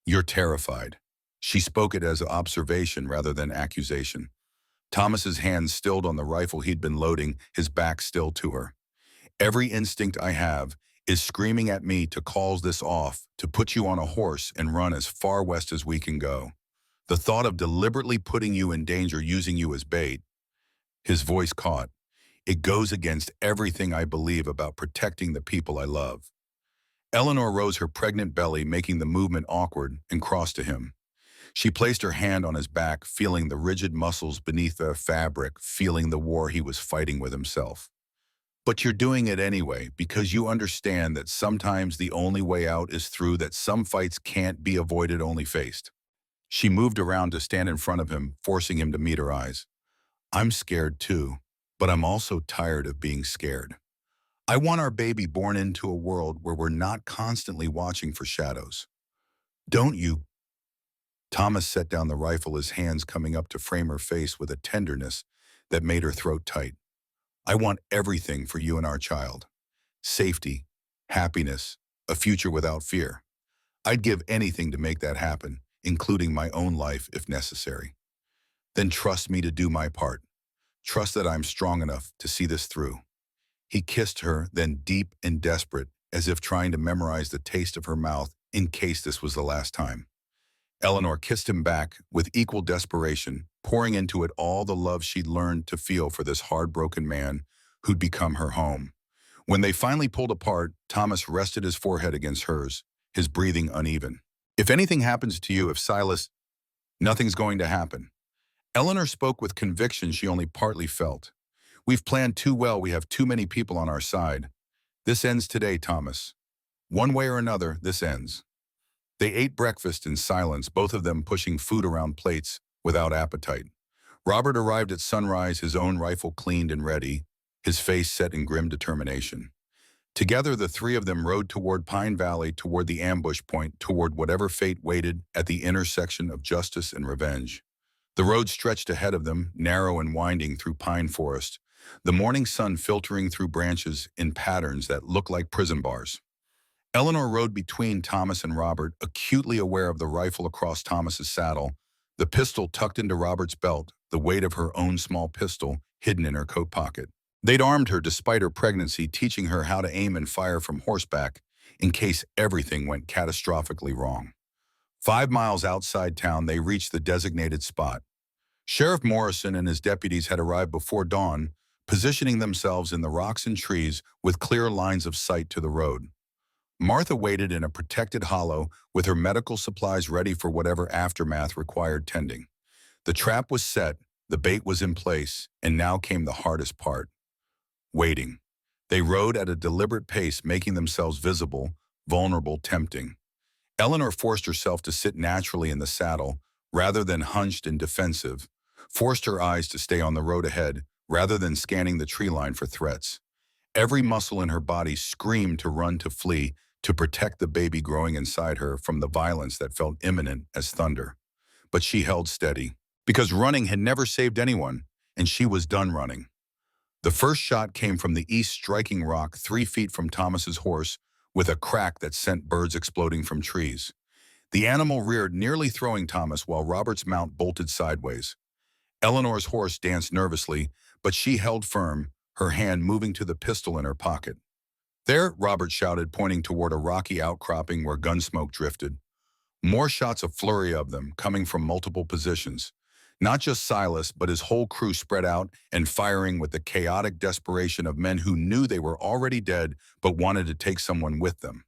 "You're terrified." She spoke it as observation rather than accusation. Thomas's hands stilled on the rifle he'd been loading, his back still to her. "Every instinct I have is screaming at me to call this off, to put you on a horse and run as far west as we can go. The thought of deliberately putting you in danger, using you as bait—" His voice caught. "It goes against everything I believe about protecting the people I love." Eleanor rose, her pregnant belly making the movement awkward, and crossed to him. She placed her hand on his back, feeling the rigid muscles beneath the fabric, feeling the war he was fighting with himself. "But you're doing it anyway, because you understand that sometimes the only way out is through, that some fights can't be avoided, only faced." She moved around to stand in front of him, forcing him to meet her eyes. "I'm scared too, but I'm also tired of being scared. I want our baby born into a world where we're not constantly watching for shadows. Don't you?" Thomas set down the rifle, his hands coming up to frame her face with a tenderness that made her throat tight. "I want everything for you and our child. safety, happiness, a future without fear. I'd give anything to make that happen, including my own life if necessary. Then trust me to do my part. Trust that I'm strong enough to see this through. He kissed her, then deep and desperate, as if trying to memorize the taste of her mouth in case this was the last time. Eleanor kissed him back with equal desperation, pouring into it all the love she'd learned to feel for this heartbroken man who'd become her home. When they finally pulled apart, Thomas rested his forehead against hers, his breathing uneven. If anything happens to you, if Silas, nothing's going to happen. Eleanor spoke with conviction she only partly felt. We've planned too well, we have too many people on our side. This ends today, Thomas. One way or another, this ends. They ate breakfast in silence, both of them pushing food around plates without appetite. Robert arrived at sunrise, his own rifle cleaned and ready, his face set in grim determination. Together, the three of them rode toward Pine Valley, toward the ambush point, toward whatever fate waited at the intersection of justice and revenge. The road stretched ahead of them, narrow and winding through pine forest, the morning sun filtering through branches in patterns that looked like prison bars. Eleanor rode between Thomas and Robert, acutely aware of the rifle across Thomas's saddle, the pistol tucked into Robert's belt, the weight of her own small pistol hidden in her coat pocket. They'd armed her despite her pregnancy, teaching her how to aim and fire from horseback in case everything went catastrophically wrong. 5 miles outside town, they reached the designated spot. Sheriff Morrison and his deputies had arrived before dawn, positioning themselves in the rocks and trees with clear lines of sight to the road. Martha waited in a protected hollow with her medical supplies ready for whatever aftermath required tending. The trap was set, the bait was in place, and now came the hardest part. Waiting. They rode at a deliberate pace, making themselves visible, vulnerable, tempting. Eleanor forced herself to sit naturally in the saddle, rather than hunched and defensive, forced her eyes to stay on the road ahead, rather than scanning the tree line for threats. Every muscle in her body screamed to run, to flee, to protect the baby growing inside her from the violence that felt imminent as thunder. But she held steady, because running had never saved anyone, and she was done running. The first shot came from the east, striking rock 3 feet from Thomas's horse with a crack that sent birds exploding from trees. The animal reared, nearly throwing Thomas, while Robert's mount bolted sideways. Eleanor's horse danced nervously, but she held firm, her hand moving to the pistol in her pocket. "There," Robert shouted, pointing toward a rocky outcropping where gun smoke drifted. More shots, a flurry of them, coming from multiple positions. Not just Silas, but his whole crew spread out and firing with the chaotic desperation of men who knew they were already dead but wanted to take someone with them.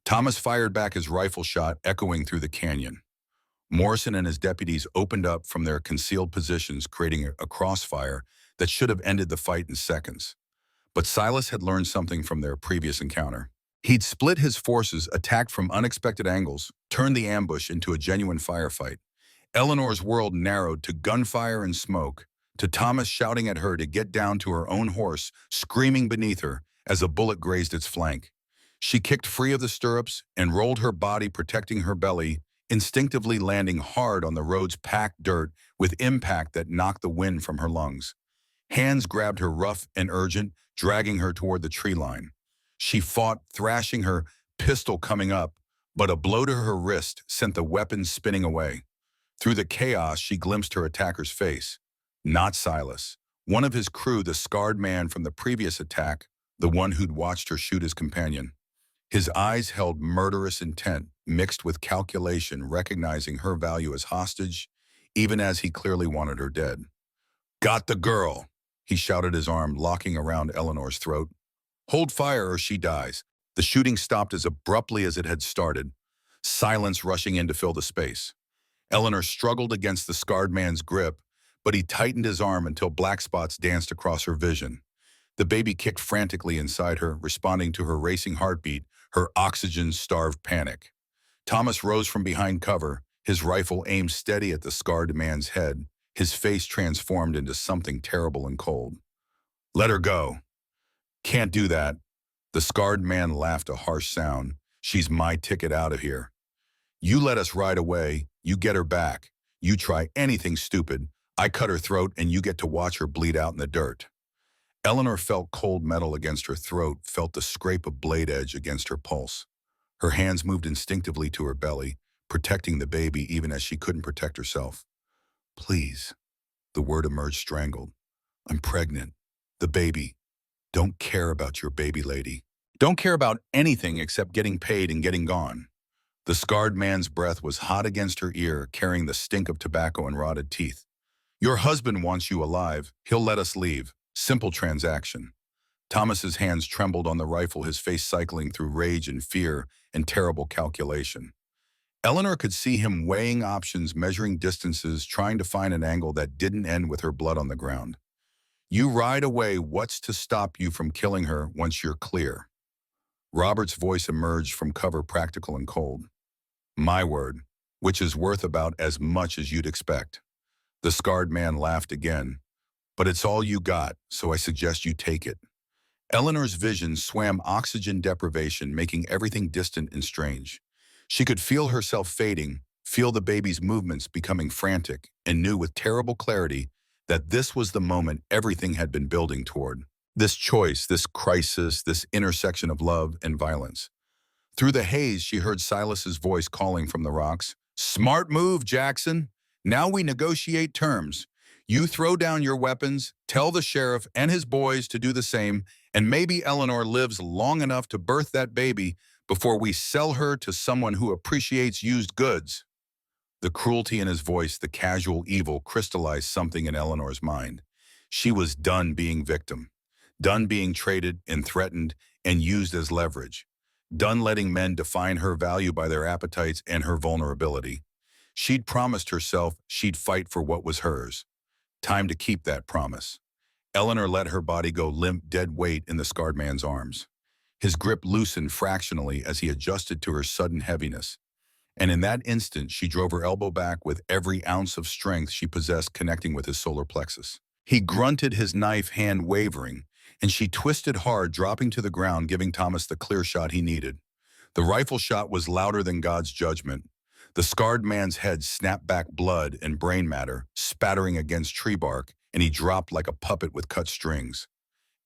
Thomas fired back his rifle shot, echoing through the canyon. Morrison and his deputies opened up from their concealed positions, creating a crossfire that should have ended the fight in seconds. But Silas had learned something from their previous encounter. He'd split his forces, attacked from unexpected angles, turned the ambush into a genuine firefight. Eleanor's world narrowed to gunfire and smoke, to Thomas shouting at her to get down to her own horse, screaming beneath her as a bullet grazed its flank. She kicked free of the stirrups and rolled her body, protecting her belly, instinctively landing hard on the road's packed dirt with impact that knocked the wind from her lungs. Hands grabbed her rough and urgent, dragging her toward the tree line. She fought, thrashing, her pistol coming up, but a blow to her wrist sent the weapon spinning away. Through the chaos, she glimpsed her attacker's face. Not Silas. One of his crew, the scarred man from the previous attack, the one who'd watched her shoot his companion. His eyes held murderous intent, mixed with calculation, recognizing her value as hostage, even as he clearly wanted her dead. "Got the girl!" He shouted, his arm locking around Eleanor's throat. "Hold fire or she dies." The shooting stopped as abruptly as it had started, silence rushing in to fill the space. Eleanor struggled against the scarred man's grip, but he tightened his arm until black spots danced across her vision. The baby kicked frantically inside her, responding to her racing heartbeat, her oxygen-starved panic. Thomas rose from behind cover, his rifle aimed steady at the scarred man's head, his face transformed into something terrible and cold. "Let her go." "Can't do that." The scarred man laughed a harsh sound. "She's my ticket out of here. You let us ride away, you get her back. You try anything stupid, I cut her throat and you get to watch her bleed out in the dirt." Eleanor felt cold metal against her throat, felt the scrape of blade edge against her pulse. Her hands moved instinctively to her belly, protecting the baby even as she couldn't protect herself. Please, the word emerged strangled. I'm pregnant. The baby. Don't care about your baby, lady. Don't care about anything except getting paid and getting gone. The scarred man's breath was hot against her ear, carrying the stink of tobacco and rotted teeth. Your husband wants you alive. He'll let us leave. Simple transaction. Thomas's hands trembled on the rifle, his face cycling through rage and fear and terrible calculation. Eleanor could see him weighing options, measuring distances, trying to find an angle that didn't end with her blood on the ground. You ride away. What's to stop you from killing her once you're clear? Robert's voice emerged from cover, practical and cold. My word, which is worth about as much as you'd expect. The scarred man laughed again. But it's all you got, so I suggest you take it. Eleanor's vision swam oxygen deprivation, making everything distant and strange. She could feel herself fading, feel the baby's movements becoming frantic, and knew with terrible clarity that this was the moment everything had been building toward. This choice, this crisis, this intersection of love and violence. Through the haze, she heard Silas's voice calling from the rocks. Smart move, Jackson. Now we negotiate terms. You throw down your weapons, tell the sheriff and his boys to do the same, and maybe Eleanor lives long enough to birth that baby before we sell her to someone who appreciates used goods. The cruelty in his voice, the casual evil, crystallized something in Eleanor's mind. She was done being victim, done being traded and threatened and used as leverage, done letting men define her value by their appetites and her vulnerability. She'd promised herself she'd fight for what was hers. Time to keep that promise. Eleanor let her body go limp, dead weight in the scarred man's arms. His grip loosened fractionally as he adjusted to her sudden heaviness. And in that instant, she drove her elbow back with every ounce of strength she possessed, connecting with his solar plexus. He grunted, his knife hand wavering, and she twisted hard, dropping to the ground, giving Thomas the clear shot he needed. The rifle shot was louder than God's judgment. The scarred man's head snapped back, blood and brain matter spattering against tree bark, and he dropped like a puppet with cut strings.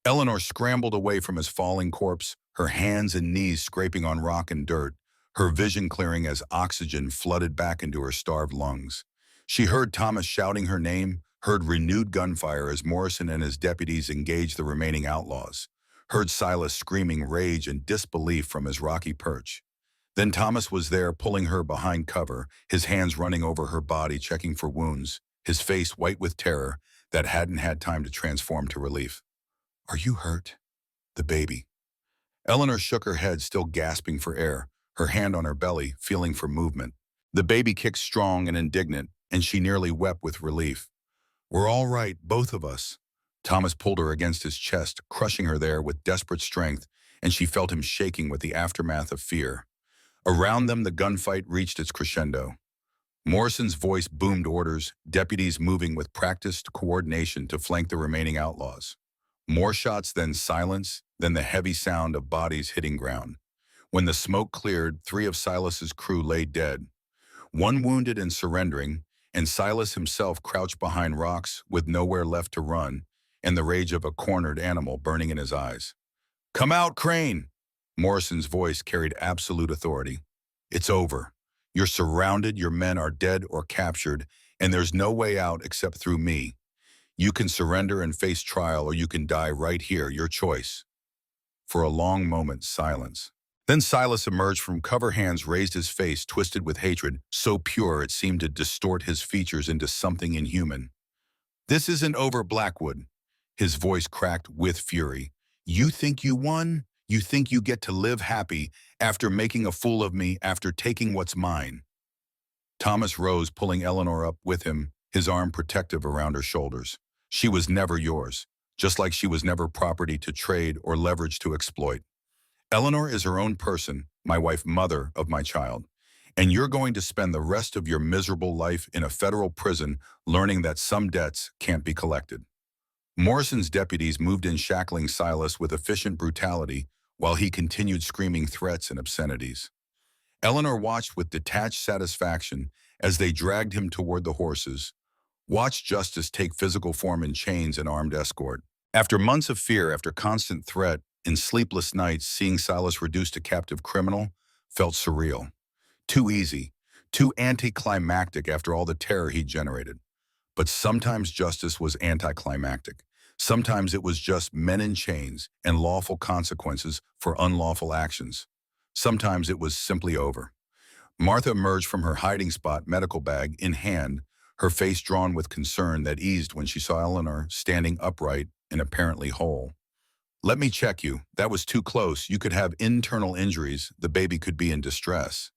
Eleanor scrambled away from his falling corpse, her hands and knees scraping on rock and dirt, her vision clearing as oxygen flooded back into her starved lungs. She heard Thomas shouting her name, heard renewed gunfire as Morrison and his deputies engaged the remaining outlaws, heard Silas screaming rage and disbelief from his rocky perch. Then Thomas was there, pulling her behind cover, his hands running over her body, checking for wounds, his face white with terror that hadn't had time to transform to relief. Are you hurt? The baby. Eleanor shook her head, still gasping for air, her hand on her belly, feeling for movement. The baby kicked strong and indignant, and she nearly wept with relief. We're all right, both of us. Thomas pulled her against his chest, crushing her there with desperate strength, and she felt him shaking with the aftermath of fear. Around them, the gunfight reached its crescendo. Morrison's voice boomed orders, deputies moving with practiced coordination to flank the remaining outlaws. More shots, then silence, then the heavy sound of bodies hitting ground. When the smoke cleared, 3 of Silas's crew lay dead, one wounded and surrendering, and Silas himself crouched behind rocks with nowhere left to run, and the rage of a cornered animal burning in his eyes. Come out, Crane! Morrison's voice carried absolute authority. It's over. You're surrounded, your men are dead or captured, and there's no way out except through me. You can surrender and face trial, or you can die right here, your choice. For a long moment, silence. Then Silas emerged from cover, hands raised, his face twisted with hatred, so pure it seemed to distort his features into something inhuman. This isn't over, Blackwood. His voice cracked with fury. You think you won? You think you get to live happy after making a fool of me, after taking what's mine? Thomas rose, pulling Eleanor up with him, his arm protective around her shoulders. She was never yours, just like she was never property to trade or leverage to exploit. Eleanor is her own person, my wife, mother of my child, and you're going to spend the rest of your miserable life in a federal prison learning that some debts can't be collected. Morrison's deputies moved in, shackling Silas with efficient brutality while he continued screaming threats and obscenities. Eleanor watched with detached satisfaction as they dragged him toward the horses, watched justice take physical form in chains and armed escort. After months of fear, after constant threat, and sleepless nights, seeing Silas reduced a captive criminal felt surreal. Too easy, too anticlimactic after all the terror he generated. But sometimes justice was anticlimactic. Sometimes it was just men in chains and lawful consequences for unlawful actions. Sometimes it was simply over. Martha emerged from her hiding spot, medical bag in hand, her face drawn with concern that eased when she saw Eleanor standing upright and apparently whole. "Let me check you. That was too close. You could have internal injuries. The baby could be in distress."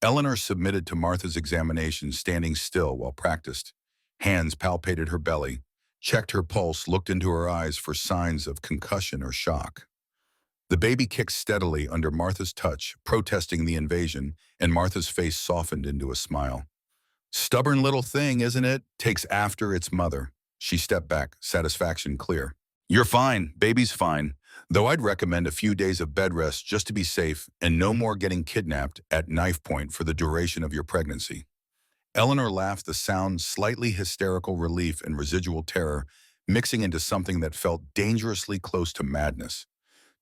Eleanor submitted to Martha's examination, standing still while practiced. Hands palpated her belly, checked her pulse, looked into her eyes for signs of concussion or shock. The baby kicked steadily under Martha's touch, protesting the invasion, and Martha's face softened into a smile. "Stubborn little thing, isn't it? Takes after its mother." She stepped back, satisfaction clear. "You're fine. Baby's fine. Though I'd recommend a few days of bed rest just to be safe and no more getting kidnapped at knife point for the duration of your pregnancy." Eleanor laughed, the sound slightly hysterical relief and residual terror mixing into something that felt dangerously close to madness.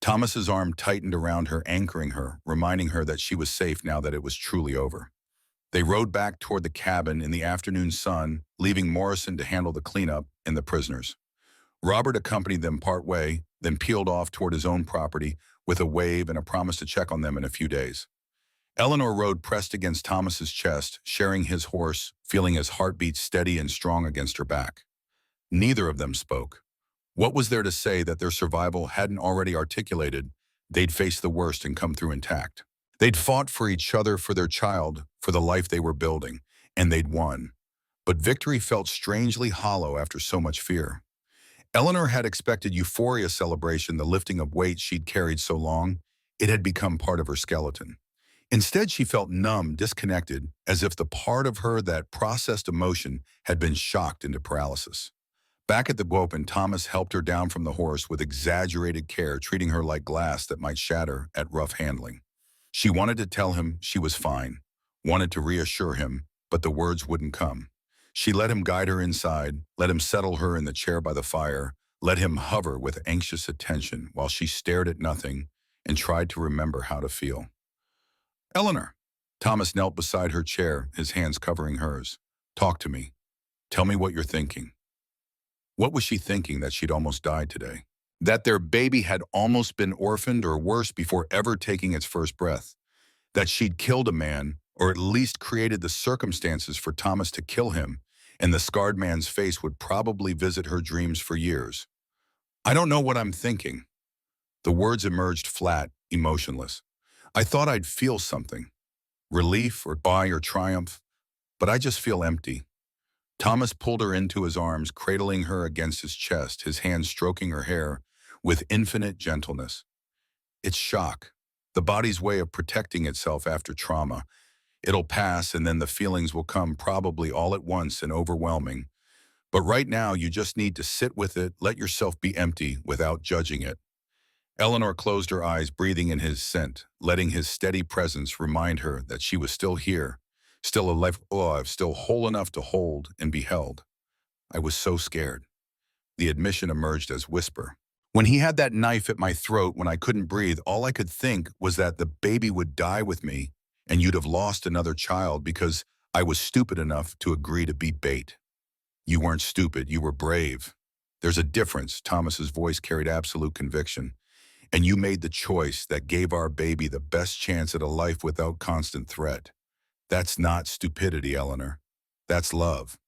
Thomas's arm tightened around her, anchoring her, reminding her that she was safe now that it was truly over. They rode back toward the cabin in the afternoon sun, leaving Morrison to handle the cleanup and the prisoners. Robert accompanied them part way, then peeled off toward his own property with a wave and a promise to check on them in a few days. Eleanor rode pressed against Thomas's chest, sharing his horse, feeling his heartbeat steady and strong against her back. Neither of them spoke. What was there to say that their survival hadn't already articulated? They'd faced the worst and come through intact. They'd fought for each other, for their child, for the life they were building, and they'd won. But victory felt strangely hollow after so much fear. Eleanor had expected euphoria celebration, the lifting of weights she'd carried so long. It had become part of her skeleton. Instead, she felt numb, disconnected, as if the part of her that processed emotion had been shocked into paralysis. Back at the Guopen, Thomas helped her down from the horse with exaggerated care, treating her like glass that might shatter at rough handling. She wanted to tell him she was fine, wanted to reassure him, but the words wouldn't come. She let him guide her inside, let him settle her in the chair by the fire, let him hover with anxious attention while she stared at nothing and tried to remember how to feel. "Eleanor." Thomas knelt beside her chair, his hands covering hers. "Talk to me. Tell me what you're thinking." What was she thinking? That she'd almost died today? That their baby had almost been orphaned or worse before ever taking its first breath? That she'd killed a man, or at least created the circumstances for Thomas to kill him, and the scarred man's face would probably visit her dreams for years? "I don't know what I'm thinking." The words emerged flat, emotionless. "I thought I'd feel something. Relief or joy or triumph. But I just feel empty." Thomas pulled her into his arms, cradling her against his chest, his hands stroking her hair with infinite gentleness. "It's shock. The body's way of protecting itself after trauma. It'll pass and then the feelings will come, probably all at once and overwhelming. But right now you just need to sit with it, let yourself be empty without judging it." Eleanor closed her eyes, breathing in his scent, letting his steady presence remind her that she was still here, still alive, still whole enough to hold and be held. "I was so scared." The admission emerged as whisper. "When he had that knife at my throat, when I couldn't breathe, all I could think was that the baby would die with me and you'd have lost another child because I was stupid enough to agree to be bait." "You weren't stupid, you were brave. There's a difference." Thomas's voice carried absolute conviction. "And you made the choice that gave our baby the best chance at a life without constant threat. That's not stupidity, Eleanor. That's love."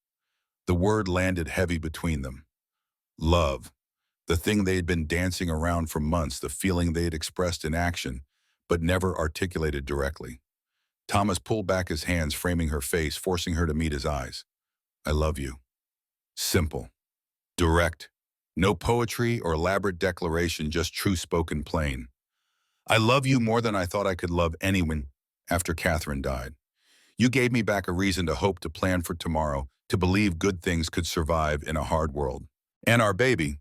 The word landed heavy between them. Love. The thing they had been dancing around for months, the feeling they had expressed in action, but never articulated directly. Thomas pulled back his hands, framing her face, forcing her to meet his eyes. "I love you." Simple. Direct. No poetry or elaborate declaration, just true spoken plain. "I love you more than I thought I could love anyone after Catherine died. You gave me back a reason to hope, to plan for tomorrow, to believe good things could survive in a hard world. And our baby."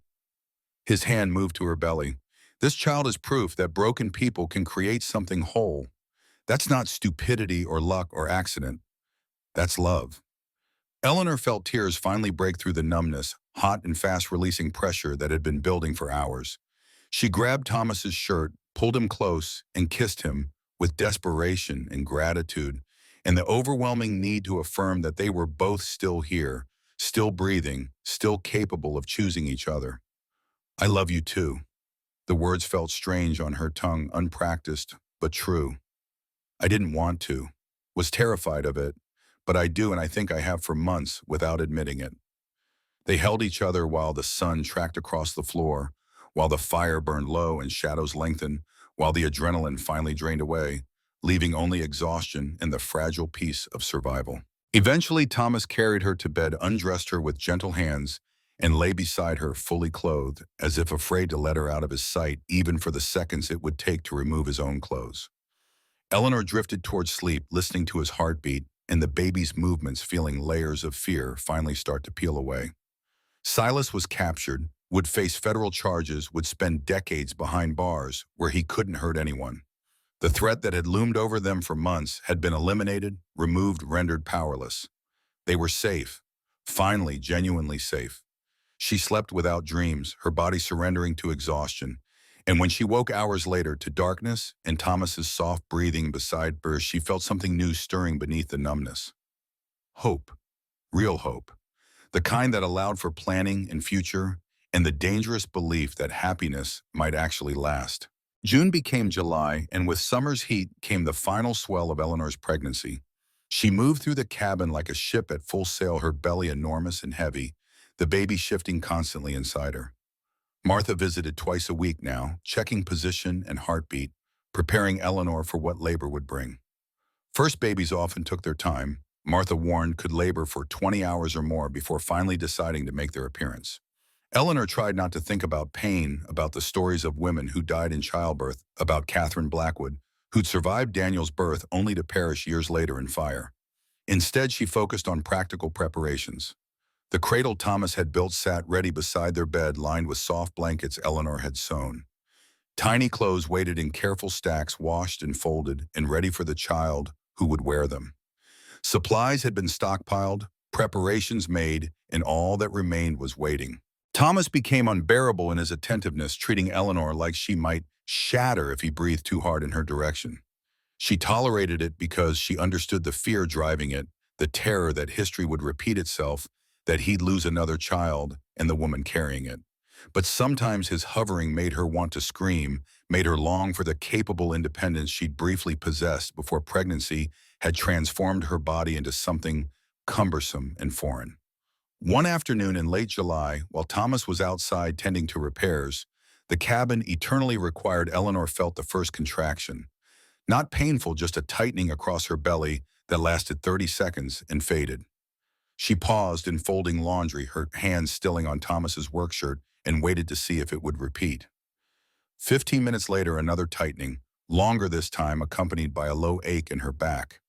His hand moved to her belly. "This child is proof that broken people can create something whole. That's not stupidity or luck or accident. That's love." Eleanor felt tears finally break through the numbness, hot and fast-releasing pressure that had been building for hours. She grabbed Thomas's shirt, pulled him close, and kissed him with desperation and gratitude, and the overwhelming need to affirm that they were both still here, still breathing, still capable of choosing each other. "I love you too." The words felt strange on her tongue, unpracticed, but true. "I didn't want to, was terrified of it, but I do, and I think I have for months without admitting it." They held each other while the sun tracked across the floor, while the fire burned low and shadows lengthened, while the adrenaline finally drained away, leaving only exhaustion and the fragile peace of survival. Eventually, Thomas carried her to bed, undressed her with gentle hands, and lay beside her fully clothed, as if afraid to let her out of his sight even for the seconds it would take to remove his own clothes. Eleanor drifted toward sleep, listening to his heartbeat and the baby's movements, feeling layers of fear finally start to peel away. Silas was captured, would face federal charges, would spend decades behind bars where he couldn't hurt anyone. The threat that had loomed over them for months had been eliminated, removed, rendered powerless. They were safe, finally genuinely safe. She slept without dreams, her body surrendering to exhaustion. And when she woke hours later to darkness and Thomas's soft breathing beside her, she felt something new stirring beneath the numbness. Hope. Real hope. The kind that allowed for planning and future, and the dangerous belief that happiness might actually last. June became July, and with summer's heat came the final swell of Eleanor's pregnancy. She moved through the cabin like a ship at full sail, her belly enormous and heavy, the baby shifting constantly inside her. Martha visited twice a week now, checking position and heartbeat, preparing Eleanor for what labor would bring. First babies often took their time. Martha warned could labor for 20 hours or more before finally deciding to make their appearance. Eleanor tried not to think about pain, about the stories of women who died in childbirth, about Catherine Blackwood, who'd survived Daniel's birth only to perish years later in fire. Instead, she focused on practical preparations. The cradle Thomas had built sat ready beside their bed, lined with soft blankets Eleanor had sewn. Tiny clothes waited in careful stacks, washed and folded, and ready for the child who would wear them. Supplies had been stockpiled, preparations made, and all that remained was waiting. Thomas became unbearable in his attentiveness, treating Eleanor like she might shatter if he breathed too hard in her direction. She tolerated it because she understood the fear driving it, the terror that history would repeat itself, that he'd lose another child and the woman carrying it. But sometimes his hovering made her want to scream, made her long for the capable independence she'd briefly possessed before pregnancy had transformed her body into something cumbersome and foreign. One afternoon in late July, while Thomas was outside tending to repairs, the cabin eternally required Eleanor felt the first contraction. Not painful, just a tightening across her belly that lasted 30 seconds and faded. She paused in folding laundry, her hands stilling on Thomas's work shirt, and waited to see if it would repeat. 15 minutes later, another tightening, longer this time, accompanied by a low ache in her back.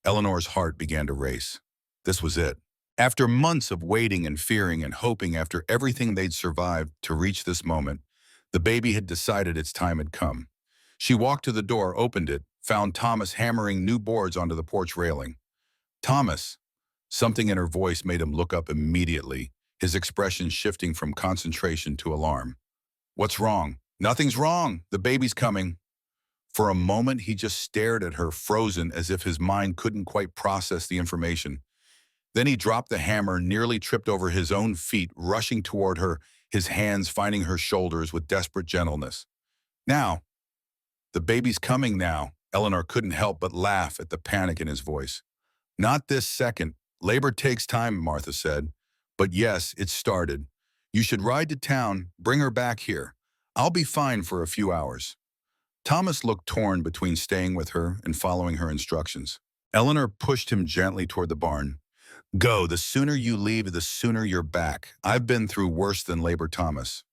Eleanor's heart began to race. This was it. After months of waiting and fearing and hoping, after everything they'd survived to reach this moment, the baby had decided its time had come. She walked to the door, opened it, found Thomas hammering new boards onto the porch railing. "Thomas." Something in her voice made him look up immediately, his expression shifting from concentration to alarm. "What's wrong?" "Nothing's wrong. The baby's coming." For a moment, he just stared at her, frozen, as if his mind couldn't quite process the information. Then he dropped the hammer, nearly tripped over his own feet, rushing toward her, his hands finding her shoulders with desperate gentleness. "Now. The baby's coming now." Eleanor couldn't help but laugh at the panic in his voice. "Not this second. Labor takes time," Martha said. "But yes, it's started. You should ride to town, bring her back here. I'll be fine for a few hours." Thomas looked torn between staying with her and following her instructions. Eleanor pushed him gently toward the barn. "Go. The sooner you leave, the sooner you're back. I've been through worse than labor, Thomas.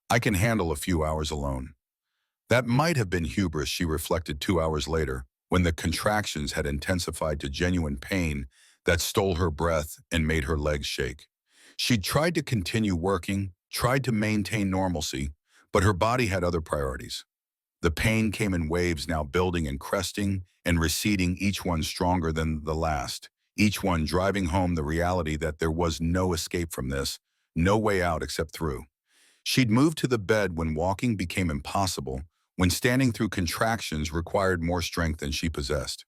I can handle a few hours alone." That might have been hubris, she reflected 2 hours later, when the contractions had intensified to genuine pain that stole her breath and made her legs shake. She'd tried to continue working, tried to maintain normalcy, but her body had other priorities. The pain came in waves, now building and cresting and receding, each one stronger than the last, each one driving home the reality that there was no escape from this, no way out except through. She'd moved to the bed when walking became impossible, when standing through contractions required more strength than she possessed.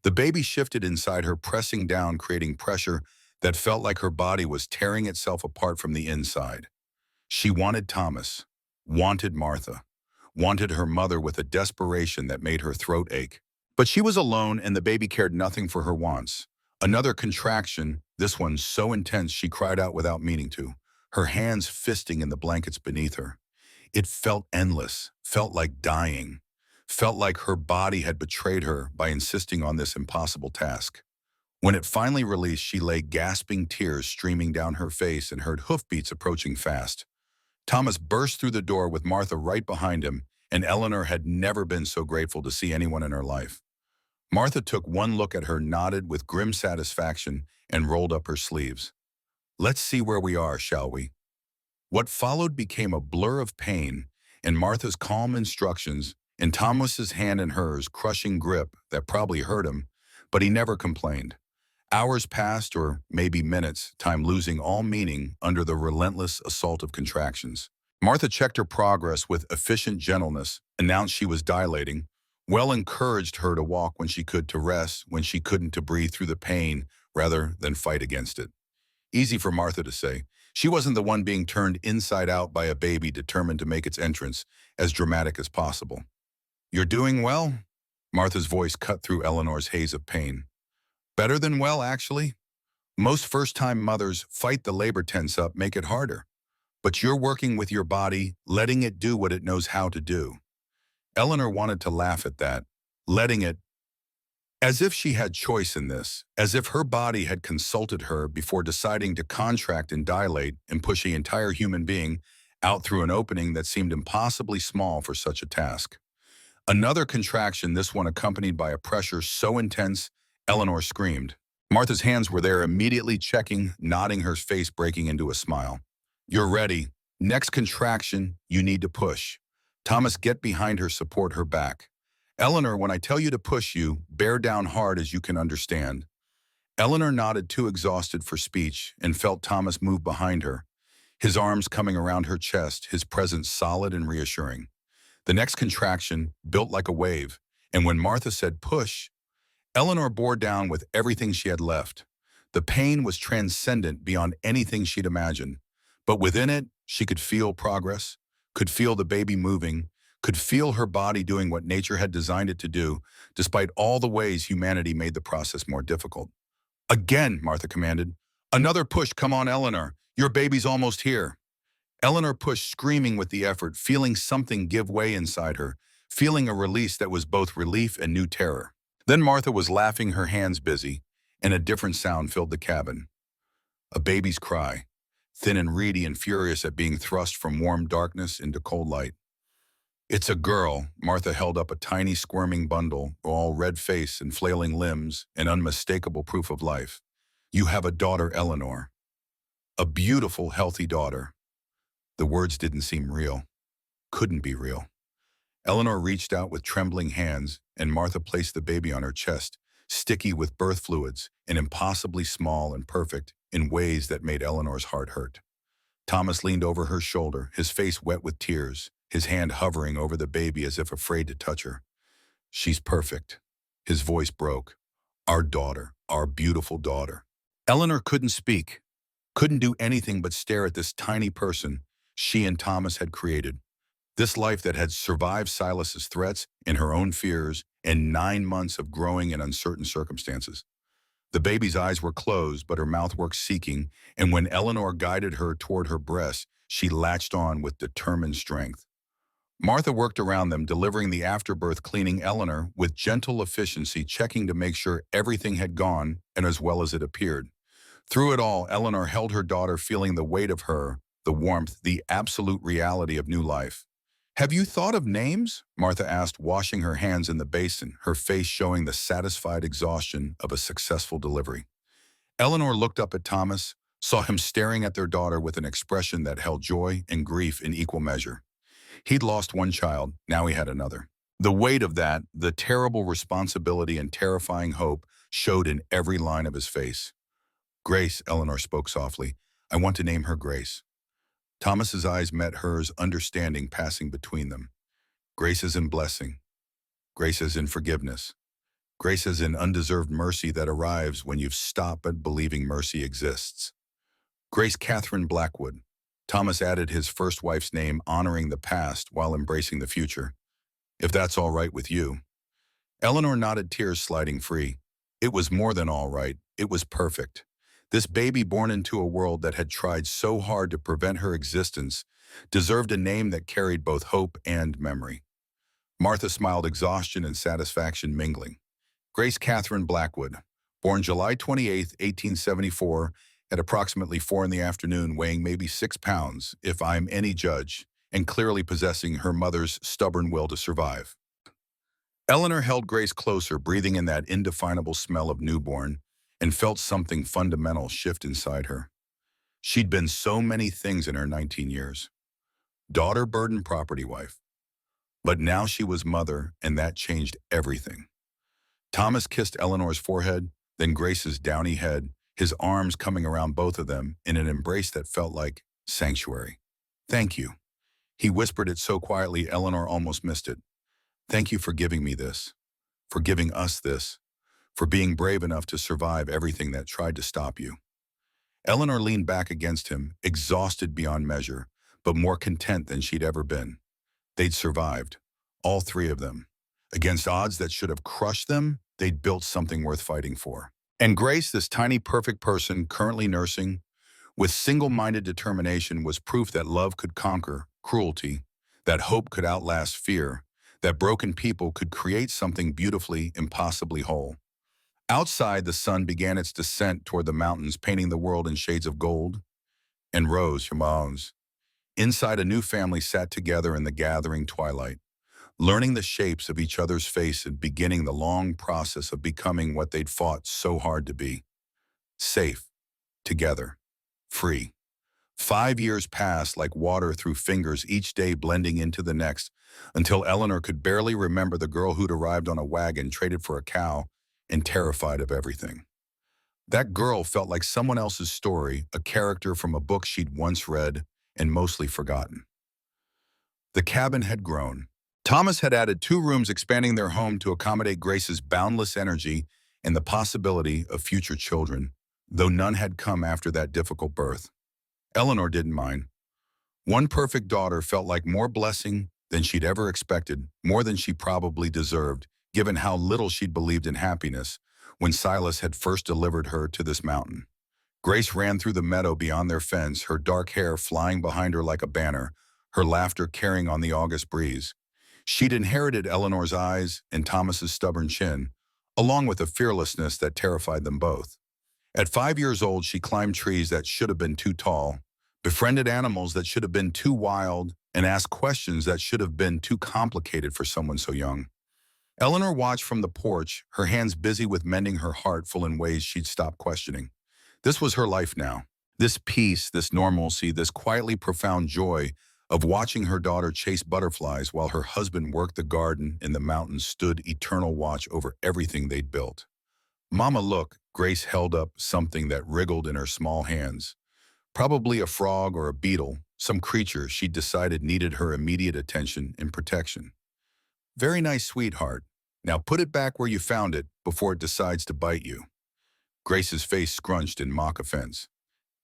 The baby shifted inside her, pressing down, creating pressure that felt like her body was tearing itself apart from the inside. She wanted Thomas, wanted Martha, wanted her mother with a desperation that made her throat ache. But she was alone and the baby cared nothing for her wants. Another contraction, this one so intense she cried out without meaning to, her hands fisting in the blankets beneath her. It felt endless, felt like dying, felt like her body had betrayed her by insisting on this impossible task. When it finally released, she lay gasping, tears streaming down her face, and heard hoofbeats approaching fast. Thomas burst through the door with Martha right behind him, and Eleanor had never been so grateful to see anyone in her life. Martha took one look at her, nodded with grim satisfaction, and rolled up her sleeves. "Let's see where we are, shall we?" What followed became a blur of pain, and Martha's calm instructions, and Thomas's hand in hers, crushing grip that probably hurt him, but he never complained. Hours passed, or maybe minutes, time losing all meaning under the relentless assault of contractions. Martha checked her progress with efficient gentleness, announced she was dilating, well encouraged her to walk when she could, to rest when she couldn't, to breathe through the pain rather than fight against it. Easy for Martha to say. She wasn't the one being turned inside out by a baby determined to make its entrance as dramatic as possible. "You're doing well?" Martha's voice cut through Eleanor's haze of pain. "Better than well, actually. Most first-time mothers fight the labor tense up, make it harder. But you're working with your body, letting it do what it knows how to do." Eleanor wanted to laugh at that, letting it, as if she had choice in this, as if her body had consulted her before deciding to contract and dilate and push the entire human being out through an opening that seemed impossibly small for such a task. Another contraction, this one accompanied by a pressure so intense, Eleanor screamed. Martha's hands were there, immediately checking, nodding, her face breaking into a smile. "You're ready. Next contraction, you need to push." Thomas, get behind her, support her back. "Eleanor, when I tell you to push, you bear down hard as you can understand." Eleanor nodded, too exhausted for speech, and felt Thomas move behind her, his arms coming around her chest, his presence solid and reassuring. The next contraction built like a wave, and when Martha said push, Eleanor bore down with everything she had left. The pain was transcendent beyond anything she'd imagined, but within it, she could feel progress, could feel the baby moving, could feel her body doing what nature had designed it to do, despite all the ways humanity made the process more difficult. "Again," Martha commanded. "Another push, come on, Eleanor. Your baby's almost here." Eleanor pushed, screaming with the effort, feeling something give way inside her, feeling a release that was both relief and new terror. Then Martha was laughing, her hands busy, and a different sound filled the cabin. A baby's cry, thin and reedy and furious at being thrust from warm darkness into cold light. "It's a girl." Martha held up a tiny squirming bundle, all red face and flailing limbs, and unmistakable proof of life. "You have a daughter, Eleanor. A beautiful, healthy daughter." The words didn't seem real. Couldn't be real. Eleanor reached out with trembling hands, and Martha placed the baby on her chest, sticky with birth fluids, and impossibly small and perfect in ways that made Eleanor's heart hurt. Thomas leaned over her shoulder, his face wet with tears, his hand hovering over the baby as if afraid to touch her. "She's perfect." His voice broke. "Our daughter, our beautiful daughter." Eleanor couldn't speak, couldn't do anything but stare at this tiny person she and Thomas had created. This life that had survived Silas's threats and her own fears and 9 months of growing in uncertain circumstances. The baby's eyes were closed, but her mouth worked, seeking, and when Eleanor guided her toward her breast, she latched on with determined strength. Martha worked around them, delivering the afterbirth, cleaning Eleanor with gentle efficiency, checking to make sure everything had gone and as well as it appeared. Through it all, Eleanor held her daughter, feeling the weight of her, the warmth, the absolute reality of new life. "Have you thought of names?" Martha asked, washing her hands in the basin, her face showing the satisfied exhaustion of a successful delivery. Eleanor looked up at Thomas, saw him staring at their daughter with an expression that held joy and grief in equal measure. He'd lost one child, now he had another. The weight of that, the terrible responsibility and terrifying hope, showed in every line of his face. "Grace," Eleanor spoke softly, I want to name her Grace. Thomas's eyes met hers, understanding passing between them. Grace is in blessing. Grace is in forgiveness. Grace is in undeserved mercy that arrives when you've stopped at believing mercy exists. Grace Catherine Blackwood. Thomas added his first wife's name, honoring the past while embracing the future. If that's all right with you. Eleanor nodded, tears sliding free. It was more than all right. It was perfect. This baby born into a world that had tried so hard to prevent her existence deserved a name that carried both hope and memory. Martha smiled, exhaustion and satisfaction mingling. Grace Catherine Blackwood, born July 28, 1874, at approximately 4 in the afternoon, weighing maybe 6 pounds, if I'm any judge, and clearly possessing her mother's stubborn will to survive. Eleanor held Grace closer, breathing in that indefinable smell of newborn, and felt something fundamental shift inside her. She'd been so many things in her 19 years. Daughter, burden, property wife. But now she was mother, and that changed everything. Thomas kissed Eleanor's forehead, then Grace's downy head, his arms coming around both of them in an embrace that felt like sanctuary. Thank you. He whispered it so quietly Eleanor almost missed it. Thank you for giving me this, for giving us this, for being brave enough to survive everything that tried to stop you. Eleanor leaned back against him, exhausted beyond measure, but more content than she'd ever been. They'd survived, all three of them. Against odds that should have crushed them, they'd built something worth fighting for. And Grace, this tiny perfect person currently nursing, with single-minded determination, was proof that love could conquer cruelty, that hope could outlast fear, that broken people could create something beautifully, impossibly whole. Outside, the sun began its descent toward the mountains, painting the world in shades of gold and rose. Inside, a new family sat together in the gathering twilight, learning the shapes of each other's face and beginning the long process of becoming what they'd fought so hard to be. Safe, together, free. 5 years passed like water through fingers, each day blending into the next, until Eleanor could barely remember the girl who'd arrived on a wagon, traded for a cow, and terrified of everything. That girl felt like someone else's story, a character from a book she'd once read and mostly forgotten. The cabin had grown. Thomas had added 2 rooms, expanding their home to accommodate Grace's boundless energy and the possibility of future children, though none had come after that difficult birth. Eleanor didn't mind. One perfect daughter felt like more blessing than she'd ever expected, more than she probably deserved, given how little she'd believed in happiness when Silas had first delivered her to this mountain. Grace ran through the meadow beyond their fence, her dark hair flying behind her like a banner, her laughter carrying on the August breeze. She'd inherited Eleanor's eyes and Thomas's stubborn chin, along with a fearlessness that terrified them both. At 5 years old, she climbed trees that should have been too tall, befriended animals that should have been too wild, and asked questions that should have been too complicated for someone so young. Eleanor watched from the porch, her hands busy with mending her heart full in ways she'd stopped questioning. This was her life now. This peace, this normalcy, this quietly profound joy of watching her daughter chase butterflies while her husband worked the garden in the mountains stood eternal watch over everything they'd built. Mama, look, Grace held up something that wriggled in her small hands. Probably a frog or a beetle, some creature she'd decided needed her immediate attention and protection. Very nice, sweetheart. Now put it back where you found it before it decides to bite you. Grace's face scrunched in mock offense.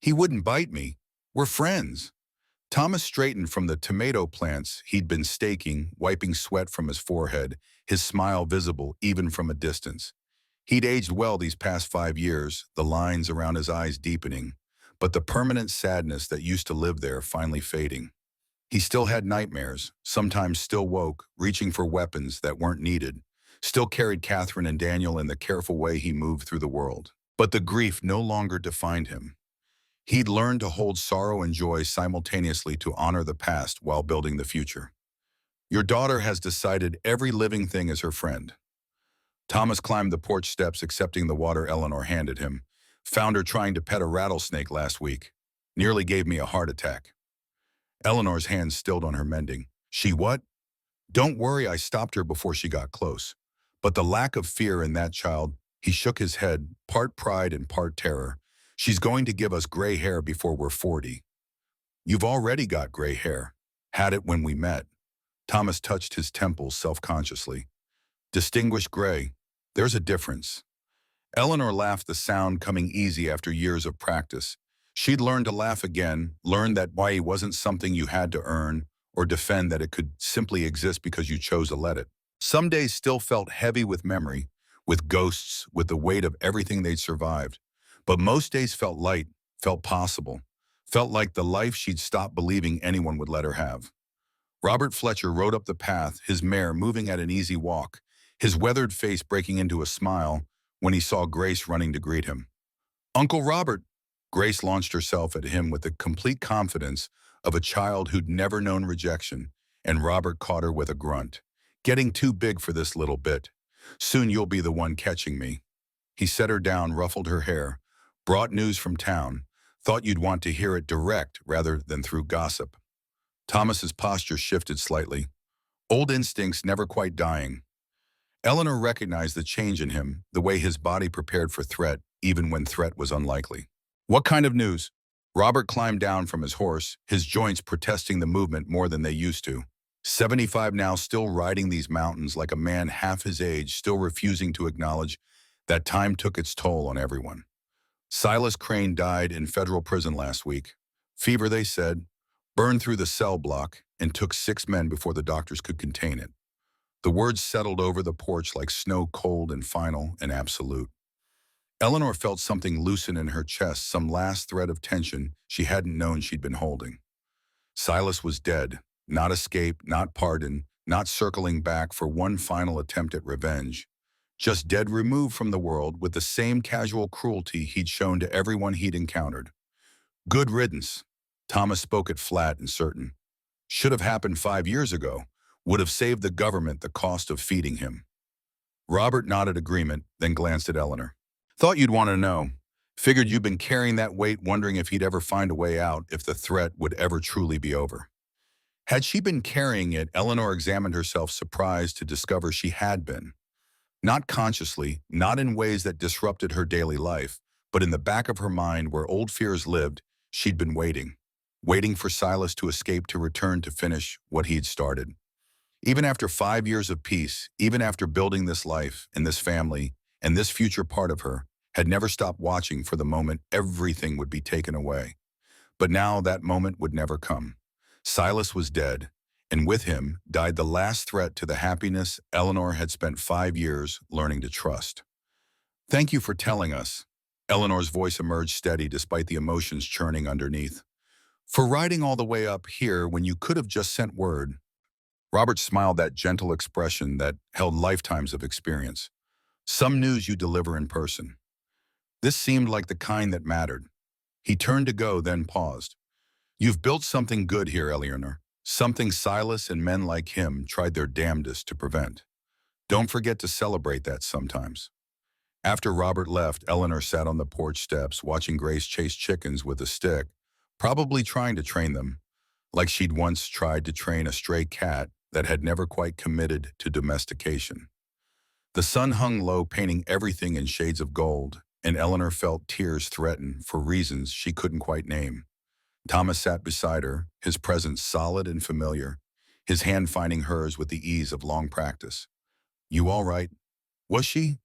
He wouldn't bite me. We're friends. Thomas straightened from the tomato plants he'd been staking, wiping sweat from his forehead, his smile visible even from a distance. He'd aged well these past 5 years, the lines around his eyes deepening, but the permanent sadness that used to live there finally fading. He still had nightmares, sometimes still woke, reaching for weapons that weren't needed, still carried Catherine and Daniel in the careful way he moved through the world. But the grief no longer defined him. He'd learned to hold sorrow and joy simultaneously, to honor the past while building the future. Your daughter has decided every living thing is her friend. Thomas climbed the porch steps, accepting the water Eleanor handed him. Found her trying to pet a rattlesnake last week. Nearly gave me a heart attack. Eleanor's hands stilled on her mending. She what? Don't worry, I stopped her before she got close. But the lack of fear in that child, he shook his head, part pride and part terror, She's going to give us gray hair before we're 40. You've already got gray hair. Had it when we met. Thomas touched his temples self-consciously. Distinguished gray. There's a difference. Eleanor laughed, the sound coming easy after years of practice. She'd learned to laugh again, learned that why wasn't something you had to earn or defend, that it could simply exist because you chose to let it. Some days still felt heavy with memory, with ghosts, with the weight of everything they'd survived. But most days felt light, felt possible, felt like the life she'd stopped believing anyone would let her have. Robert Fletcher rode up the path, his mare moving at an easy walk, his weathered face breaking into a smile when he saw Grace running to greet him. "Uncle Robert!" Grace launched herself at him with the complete confidence of a child who'd never known rejection, and Robert caught her with a grunt. "Getting too big for this little bit. Soon you'll be the one catching me." He set her down, ruffled her hair, brought news from town, thought you'd want to hear it direct rather than through gossip. Thomas's posture shifted slightly. Old instincts never quite dying. Eleanor recognized the change in him, the way his body prepared for threat, even when threat was unlikely. "What kind of news?" Robert climbed down from his horse, his joints protesting the movement more than they used to. 75 now, still riding these mountains like a man half his age, still refusing to acknowledge that time took its toll on everyone. Silas Crane died in federal prison last week. Fever, they said, burned through the cell block, and took 6 men before the doctors could contain it. The words settled over the porch like snow, cold and final and absolute. Eleanor felt something loosen in her chest, some last thread of tension she hadn't known she'd been holding. Silas was dead, not escape, not pardon, not circling back for one final attempt at revenge. Just dead, removed from the world with the same casual cruelty he'd shown to everyone he'd encountered. Good riddance. Thomas spoke it flat and certain. Should have happened 5 years ago. Would have saved the government the cost of feeding him. Robert nodded agreement, then glanced at Eleanor. "Thought you'd want to know. Figured you'd been carrying that weight, wondering if he'd ever find a way out, if the threat would ever truly be over." Had she been carrying it, Eleanor examined herself, surprised to discover she had been. Not consciously, not in ways that disrupted her daily life, but in the back of her mind where old fears lived, she'd been waiting. Waiting for Silas to escape, to return, to finish what he'd started. Even after 5 years of peace, even after building this life and this family and this future part of her, had never stopped watching for the moment everything would be taken away. But now that moment would never come. Silas was dead, and with him died the last threat to the happiness Eleanor had spent 5 years learning to trust. "Thank you for telling us." Eleanor's voice emerged steady despite the emotions churning underneath. "For riding all the way up here when you could have just sent word." Robert smiled, that gentle expression that held lifetimes of experience. "Some news you deliver in person." This seemed like the kind that mattered. He turned to go, then paused. "You've built something good here, Eleanor. Something Silas and men like him tried their damnedest to prevent. Don't forget to celebrate that sometimes." After Robert left, Eleanor sat on the porch steps, watching Grace chase chickens with a stick, probably trying to train them, like she'd once tried to train a stray cat that had never quite committed to domestication. The sun hung low, painting everything in shades of gold, and Eleanor felt tears threaten for reasons she couldn't quite name. Thomas sat beside her, his presence solid and familiar, his hand finding hers with the ease of long practice. "You all right?" "Was she?"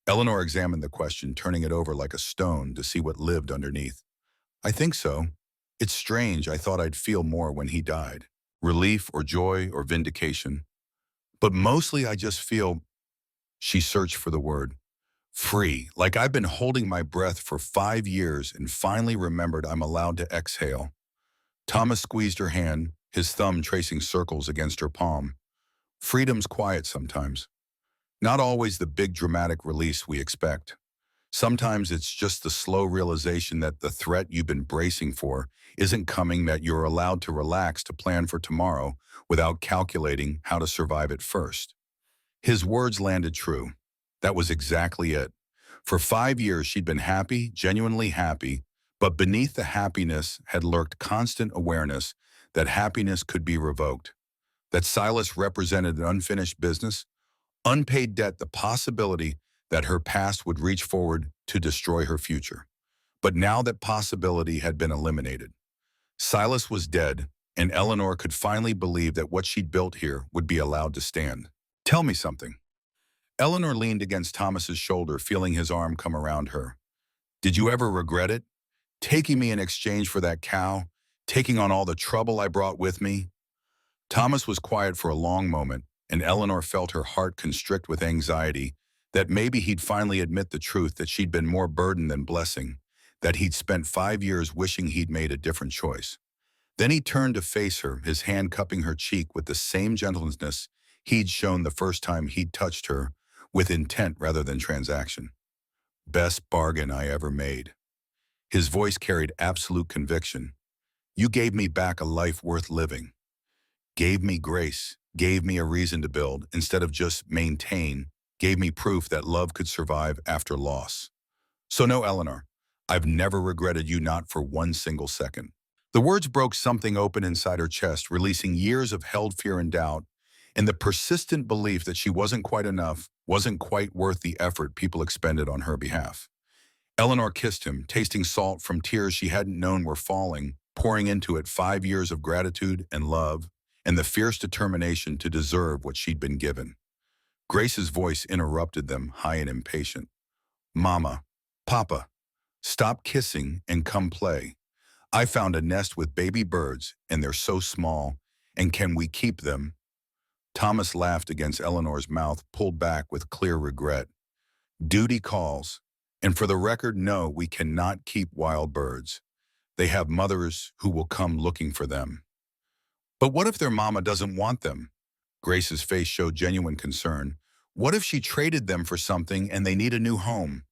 Eleanor examined the question, turning it over like a stone to see what lived underneath. "I think so. It's strange, I thought I'd feel more when he died. Relief or joy or vindication. But mostly I just feel," she searched for the word, "free, like I've been holding my breath for 5 years and finally remembered I'm allowed to exhale." Thomas squeezed her hand, his thumb tracing circles against her palm. "Freedom's quiet sometimes. Not always the big dramatic release we expect. Sometimes it's just the slow realization that the threat you've been bracing for isn't coming, that you're allowed to relax, to plan for tomorrow without calculating how to survive it first." His words landed true. That was exactly it. For 5 years she'd been happy, genuinely happy, but beneath the happiness had lurked constant awareness that happiness could be revoked. That Silas represented an unfinished business, unpaid debt, the possibility that her past would reach forward to destroy her future. But now that possibility had been eliminated. Silas was dead, and Eleanor could finally believe that what she'd built here would be allowed to stand. Tell me something. Eleanor leaned against Thomas's shoulder, feeling his arm come around her. Did you ever regret it? Taking me in exchange for that cow? Taking on all the trouble I brought with me? Thomas was quiet for a long moment, and Eleanor felt her heart constrict with anxiety that maybe he'd finally admit the truth that she'd been more burden than blessing, that he'd spent 5 years wishing he'd made a different choice. Then he turned to face her, his hand cupping her cheek with the same gentleness he'd shown the first time he'd touched her, with intent rather than transaction. Best bargain I ever made. His voice carried absolute conviction. You gave me back a life worth living. Gave me grace, gave me a reason to build instead of just maintain, gave me proof that love could survive after loss. So no, Eleanor, I've never regretted you, not for one single second. The words broke something open inside her chest, releasing years of held fear and doubt, and the persistent belief that she wasn't quite enough, wasn't quite worth the effort people expended on her behalf. Eleanor kissed him, tasting salt from tears she hadn't known were falling, pouring into it 5 years of gratitude and love, and the fierce determination to deserve what she'd been given. Grace's voice interrupted them, high and impatient. Mama, Papa, stop kissing and come play. I found a nest with baby birds, and they're so small, and can we keep them? Thomas laughed against Eleanor's mouth, pulled back with clear regret. Duty calls, and for the record, no, we cannot keep wild birds. They have mothers who will come looking for them. But what if their mama doesn't want them? Grace's face showed genuine concern. What if she traded them for something and they need a new home?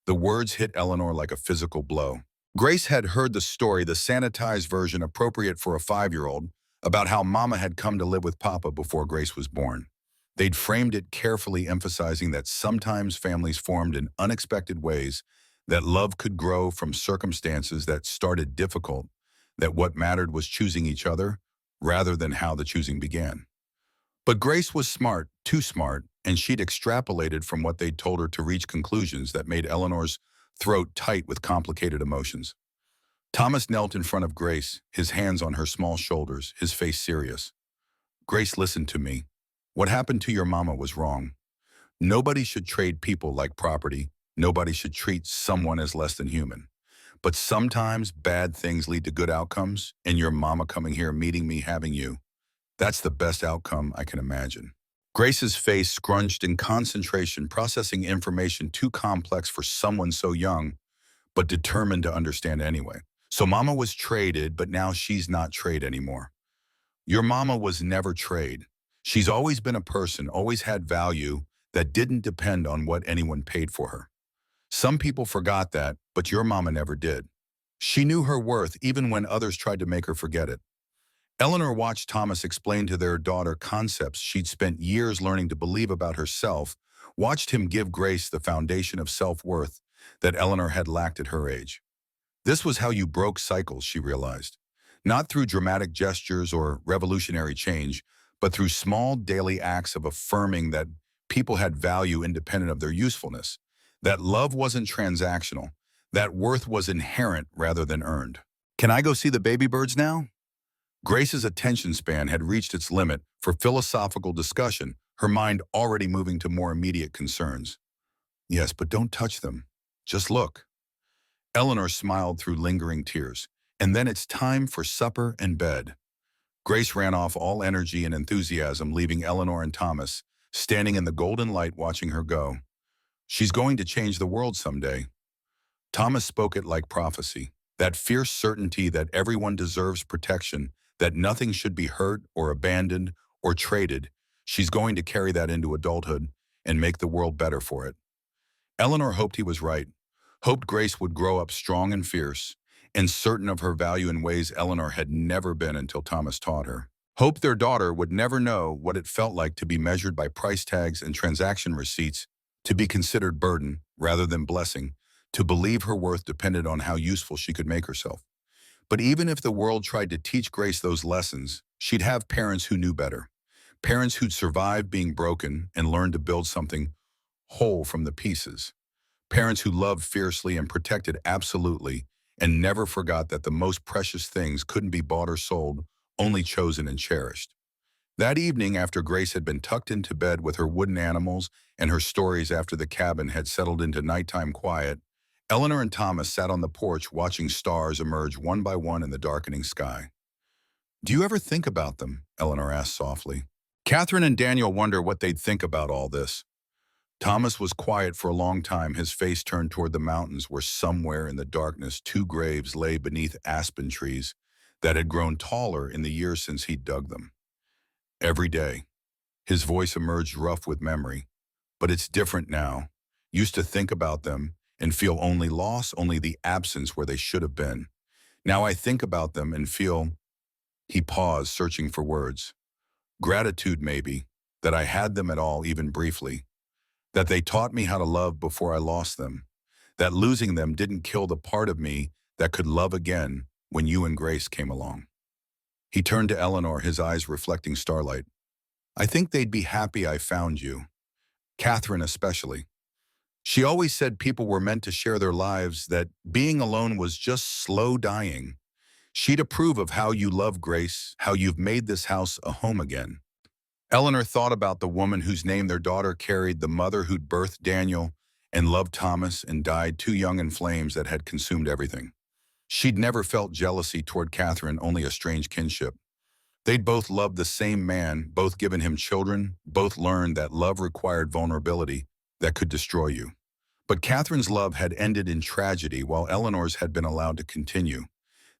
The words hit Eleanor like a physical blow. Grace had heard the story, the sanitized version appropriate for a 5-year-old, about how Mama had come to live with Papa before Grace was born. They'd framed it carefully, emphasizing that sometimes families formed in unexpected ways, that love could grow from circumstances that started difficult, that what mattered was choosing each other rather than how the choosing began. But Grace was smart, too smart, and she'd extrapolated from what they'd told her to reach conclusions that made Eleanor's throat tight with complicated emotions. Thomas knelt in front of Grace, his hands on her small shoulders, his face serious. Grace, listen to me. What happened to your mama was wrong. Nobody should trade people like property. Nobody should treat someone as less than human. But sometimes bad things lead to good outcomes, and your mama coming here, meeting me, having you, that's the best outcome I can imagine. Grace's face scrunched in concentration, processing information too complex for someone so young, but determined to understand anyway. So Mama was traded, but now she's not trade anymore. Your mama was never trade. She's always been a person, always had value that didn't depend on what anyone paid for her. Some people forgot that, but your mama never did. She knew her worth even when others tried to make her forget it. Eleanor watched Thomas explain to their daughter concepts she'd spent years learning to believe about herself, watched him give Grace the foundation of self-worth that Eleanor had lacked at her age. This was how you broke cycles, she realized. Not through dramatic gestures or revolutionary change, but through small daily acts of affirming that people had value independent of their usefulness, that love wasn't transactional, that worth was inherent rather than earned. Can I go see the baby birds now? Grace's attention span had reached its limit for philosophical discussion, her mind already moving to more immediate concerns. Yes, but don't touch them. Just look. Eleanor smiled through lingering tears. And then it's time for supper and bed. Grace ran off all energy and enthusiasm, leaving Eleanor and Thomas standing in the golden light watching her go. She's going to change the world someday. Thomas spoke it like prophecy, that fierce certainty that everyone deserves protection, that nothing should be hurt or abandoned or traded. She's going to carry that into adulthood and make the world better for it. Eleanor hoped he was right, hoped Grace would grow up strong and fierce, and certain of her value in ways Eleanor had never been until Thomas taught her. Hoped their daughter would never know what it felt like to be measured by price tags and transaction receipts, to be considered burden rather than blessing, to believe her worth depended on how useful she could make herself. But even if the world tried to teach Grace those lessons, she'd have parents who knew better. Parents who'd survived being broken and learned to build something whole from the pieces. Parents who loved fiercely and protected absolutely and never forgot that the most precious things couldn't be bought or sold, only chosen and cherished. That evening, after Grace had been tucked into bed with her wooden animals and her stories after the cabin had settled into nighttime quiet, Eleanor and Thomas sat on the porch watching stars emerge one by one in the darkening sky. "Do you ever think about them?" Eleanor asked softly. Catherine and Daniel wonder what they'd think about all this. Thomas was quiet for a long time, his face turned toward the mountains where somewhere in the darkness 2 graves lay beneath aspen trees that had grown taller in the years since he'd dug them. Every day, his voice emerged rough with memory. But it's different now. Used to think about them and feel only loss, only the absence where they should have been. Now I think about them and feel, he paused, searching for words. Gratitude, maybe, that I had them at all, even briefly. That they taught me how to love before I lost them. That losing them didn't kill the part of me that could love again when you and Grace came along. He turned to Eleanor, his eyes reflecting starlight. I think they'd be happy I found you. Catherine especially. She always said people were meant to share their lives, that being alone was just slow dying. She'd approve of how you love Grace, how you've made this house a home again. Eleanor thought about the woman whose name their daughter carried, the mother who'd birthed Daniel and loved Thomas and died too young in flames that had consumed everything. She'd never felt jealousy toward Catherine, only a strange kinship. They'd both loved the same man, both given him children, both learned that love required vulnerability that could destroy you. But Catherine's love had ended in tragedy while Eleanor's had been allowed to continue.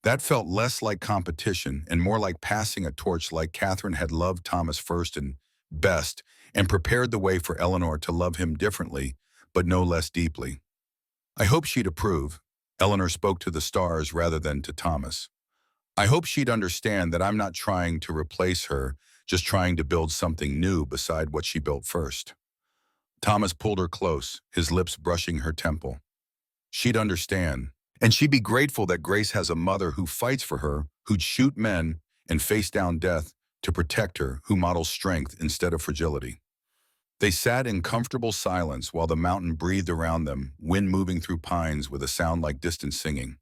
That felt less like competition and more like passing a torch, like Catherine had loved Thomas first and best and prepared the way for Eleanor to love him differently, but no less deeply. I hope she'd approve. Eleanor spoke to the stars rather than to Thomas. I hope she'd understand that I'm not trying to replace her, just trying to build something new beside what she built first. Thomas pulled her close, his lips brushing her temple. She'd understand, and she'd be grateful that Grace has a mother who fights for her, who'd shoot men and face down death to protect her, who models strength instead of fragility. They sat in comfortable silence while the mountain breathed around them, wind moving through pines with a sound like distant singing.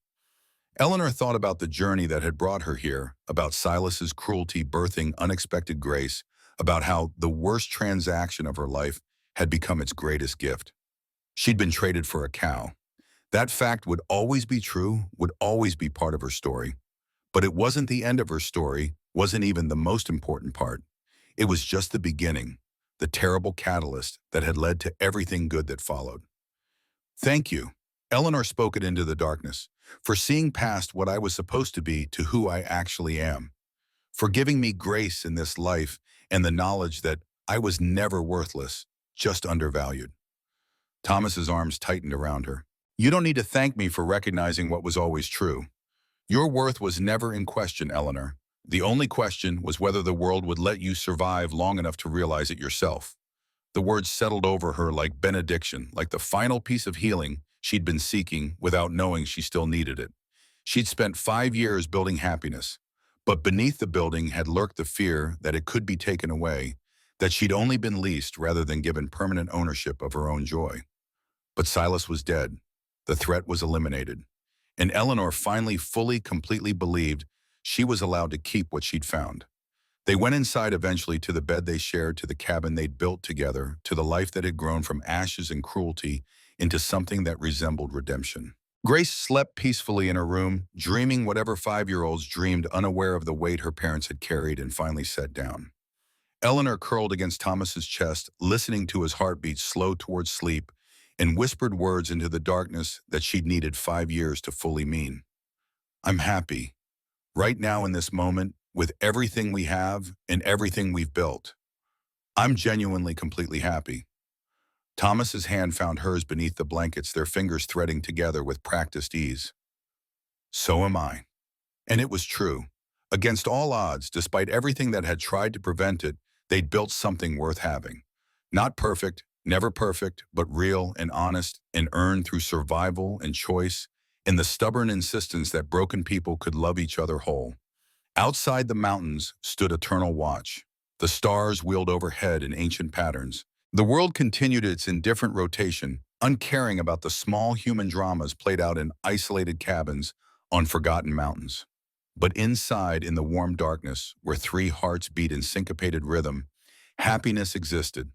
Eleanor thought about the journey that had brought her here, about Silas's cruelty birthing unexpected grace, about how the worst transaction of her life had become its greatest gift. She'd been traded for a cow. That fact would always be true, would always be part of her story. But it wasn't the end of her story, wasn't even the most important part. It was just the beginning, the terrible catalyst that had led to everything good that followed. Thank you, Eleanor spoke it into the darkness, for seeing past what I was supposed to be to who I actually am, for giving me grace in this life and the knowledge that I was never worthless, just undervalued. Thomas's arms tightened around her. You don't need to thank me for recognizing what was always true. Your worth was never in question, Eleanor. The only question was whether the world would let you survive long enough to realize it yourself. The words settled over her like benediction, like the final piece of healing she'd been seeking without knowing she still needed it. She'd spent 5 years building happiness, but beneath the building had lurked the fear that it could be taken away, that she'd only been leased rather than given permanent ownership of her own joy. But Silas was dead. The threat was eliminated. And Eleanor finally completely believed she was allowed to keep what she'd found. They went inside eventually, to the bed they shared, to the cabin they'd built together, to the life that had grown from ashes and cruelty into something that resembled redemption. Grace slept peacefully in her room, dreaming whatever 5-year-olds dreamed, unaware of the weight her parents had carried, and finally sat down. Eleanor curled against Thomas's chest, listening to his heartbeat slow towards sleep, and whispered words into the darkness that she'd needed 5 years to fully mean. I'm happy. Right now in this moment, with everything we have and everything we've built. I'm genuinely completely happy. Thomas's hand found hers beneath the blankets, their fingers threading together with practiced ease. So am I. And it was true. Against all odds, despite everything that had tried to prevent it, they'd built something worth having. Not perfect, never perfect, but real and honest and earned through survival and choice and the stubborn insistence that broken people could love each other whole. Outside the mountains stood eternal watch. The stars wheeled overhead in ancient patterns. The world continued its indifferent rotation, uncaring about the small human dramas played out in isolated cabins on forgotten mountains. But inside, in the warm darkness, where three hearts beat in syncopated rhythm, happiness existed,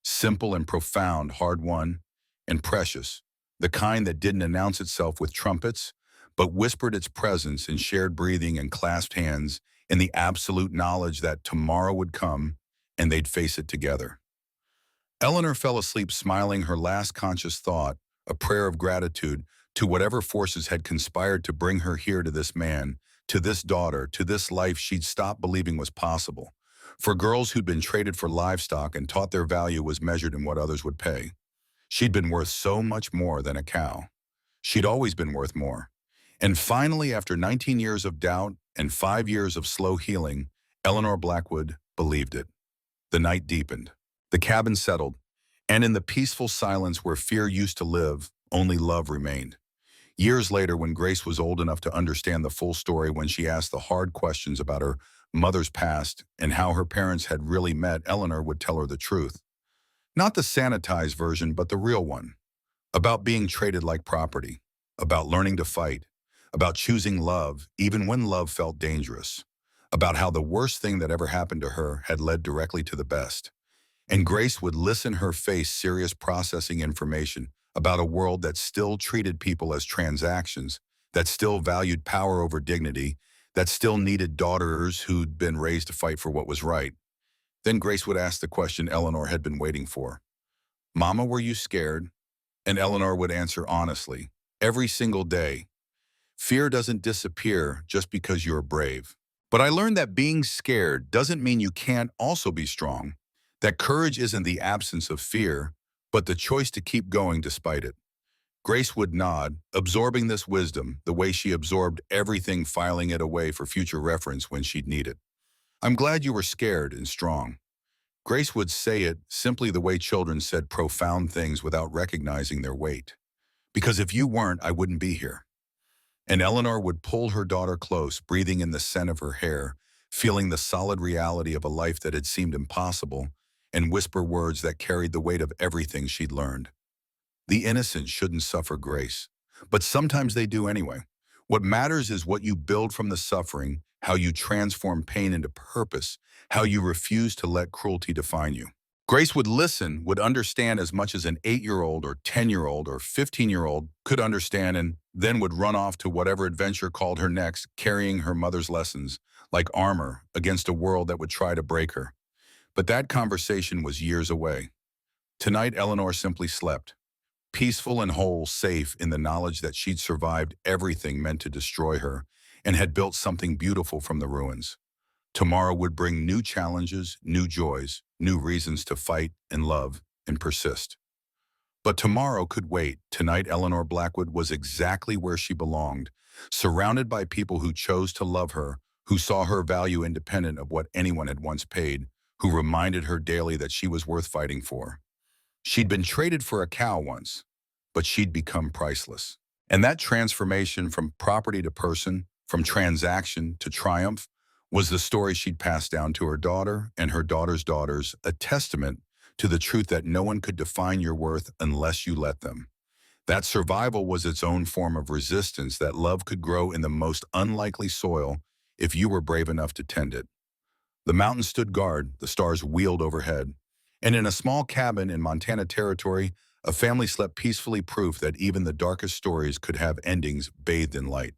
simple and profound, hard-won and precious, the kind that didn't announce itself with trumpets, but whispered its presence in shared breathing and clasped hands, in the absolute knowledge that tomorrow would come and they'd face it together. Eleanor fell asleep smiling, her last conscious thought, a prayer of gratitude to whatever forces had conspired to bring her here, to this man, to this daughter, to this life she'd stopped believing was possible. For girls who'd been traded for livestock and taught their value was measured in what others would pay. She'd been worth so much more than a cow. She'd always been worth more. And finally, after 19 years of doubt and 5 years of slow healing, Eleanor Blackwood believed it. The night deepened. The cabin settled, and in the peaceful silence where fear used to live, only love remained. Years later, when Grace was old enough to understand the full story, when she asked the hard questions about her mother's past and how her parents had really met, Eleanor would tell her the truth. Not the sanitized version, but the real one. About being traded like property, about learning to fight, about choosing love even when love felt dangerous, about how the worst thing that ever happened to her had led directly to the best. And Grace would listen, her face serious, processing information about a world that still treated people as transactions, that still valued power over dignity, that still needed daughters who'd been raised to fight for what was right. Then Grace would ask the question Eleanor had been waiting for. "Mama, were you scared?" And Eleanor would answer honestly, every single day, "Fear doesn't disappear just because you're brave." But I learned that being scared doesn't mean you can't also be strong. That courage isn't the absence of fear, but the choice to keep going despite it. Grace would nod, absorbing this wisdom the way she absorbed everything, filing it away for future reference when she'd need it. "I'm glad you were scared and strong." Grace would say it simply the way children said profound things without recognizing their weight. "Because if you weren't, I wouldn't be here." And Eleanor would pull her daughter close, breathing in the scent of her hair, feeling the solid reality of a life that had seemed impossible, and whisper words that carried the weight of everything she'd learned. The innocent shouldn't suffer, Grace, but sometimes they do anyway. What matters is what you build from the suffering, how you transform pain into purpose, how you refuse to let cruelty define you. Grace would listen, would understand as much as an 8-year-old or 10-year-old or 15-year-old could understand, and then would run off to whatever adventure called her next, carrying her mother's lessons like armor against a world that would try to break her. But that conversation was years away. Tonight, Eleanor simply slept, peaceful and whole, safe in the knowledge that she'd survived everything meant to destroy her and had built something beautiful from the ruins. Tomorrow would bring new challenges, new joys, new reasons to fight and love and persist. But tomorrow could wait. Tonight, Eleanor Blackwood was exactly where she belonged, surrounded by people who chose to love her, who saw her value independent of what anyone had once paid, who reminded her daily that she was worth fighting for. She'd been traded for a cow once, but she'd become priceless. And that transformation from property to person, from transaction to triumph, was the story she'd pass down to her daughter and her daughter's daughters, a testament to the truth that no one could define your worth unless you let them. That survival was its own form of resistance, that love could grow in the most unlikely soil if you were brave enough to tend it. The mountains stood guard, the stars wheeled overhead, and in a small cabin in Montana Territory, a family slept peacefully, proof that even the darkest stories could have endings bathed in light.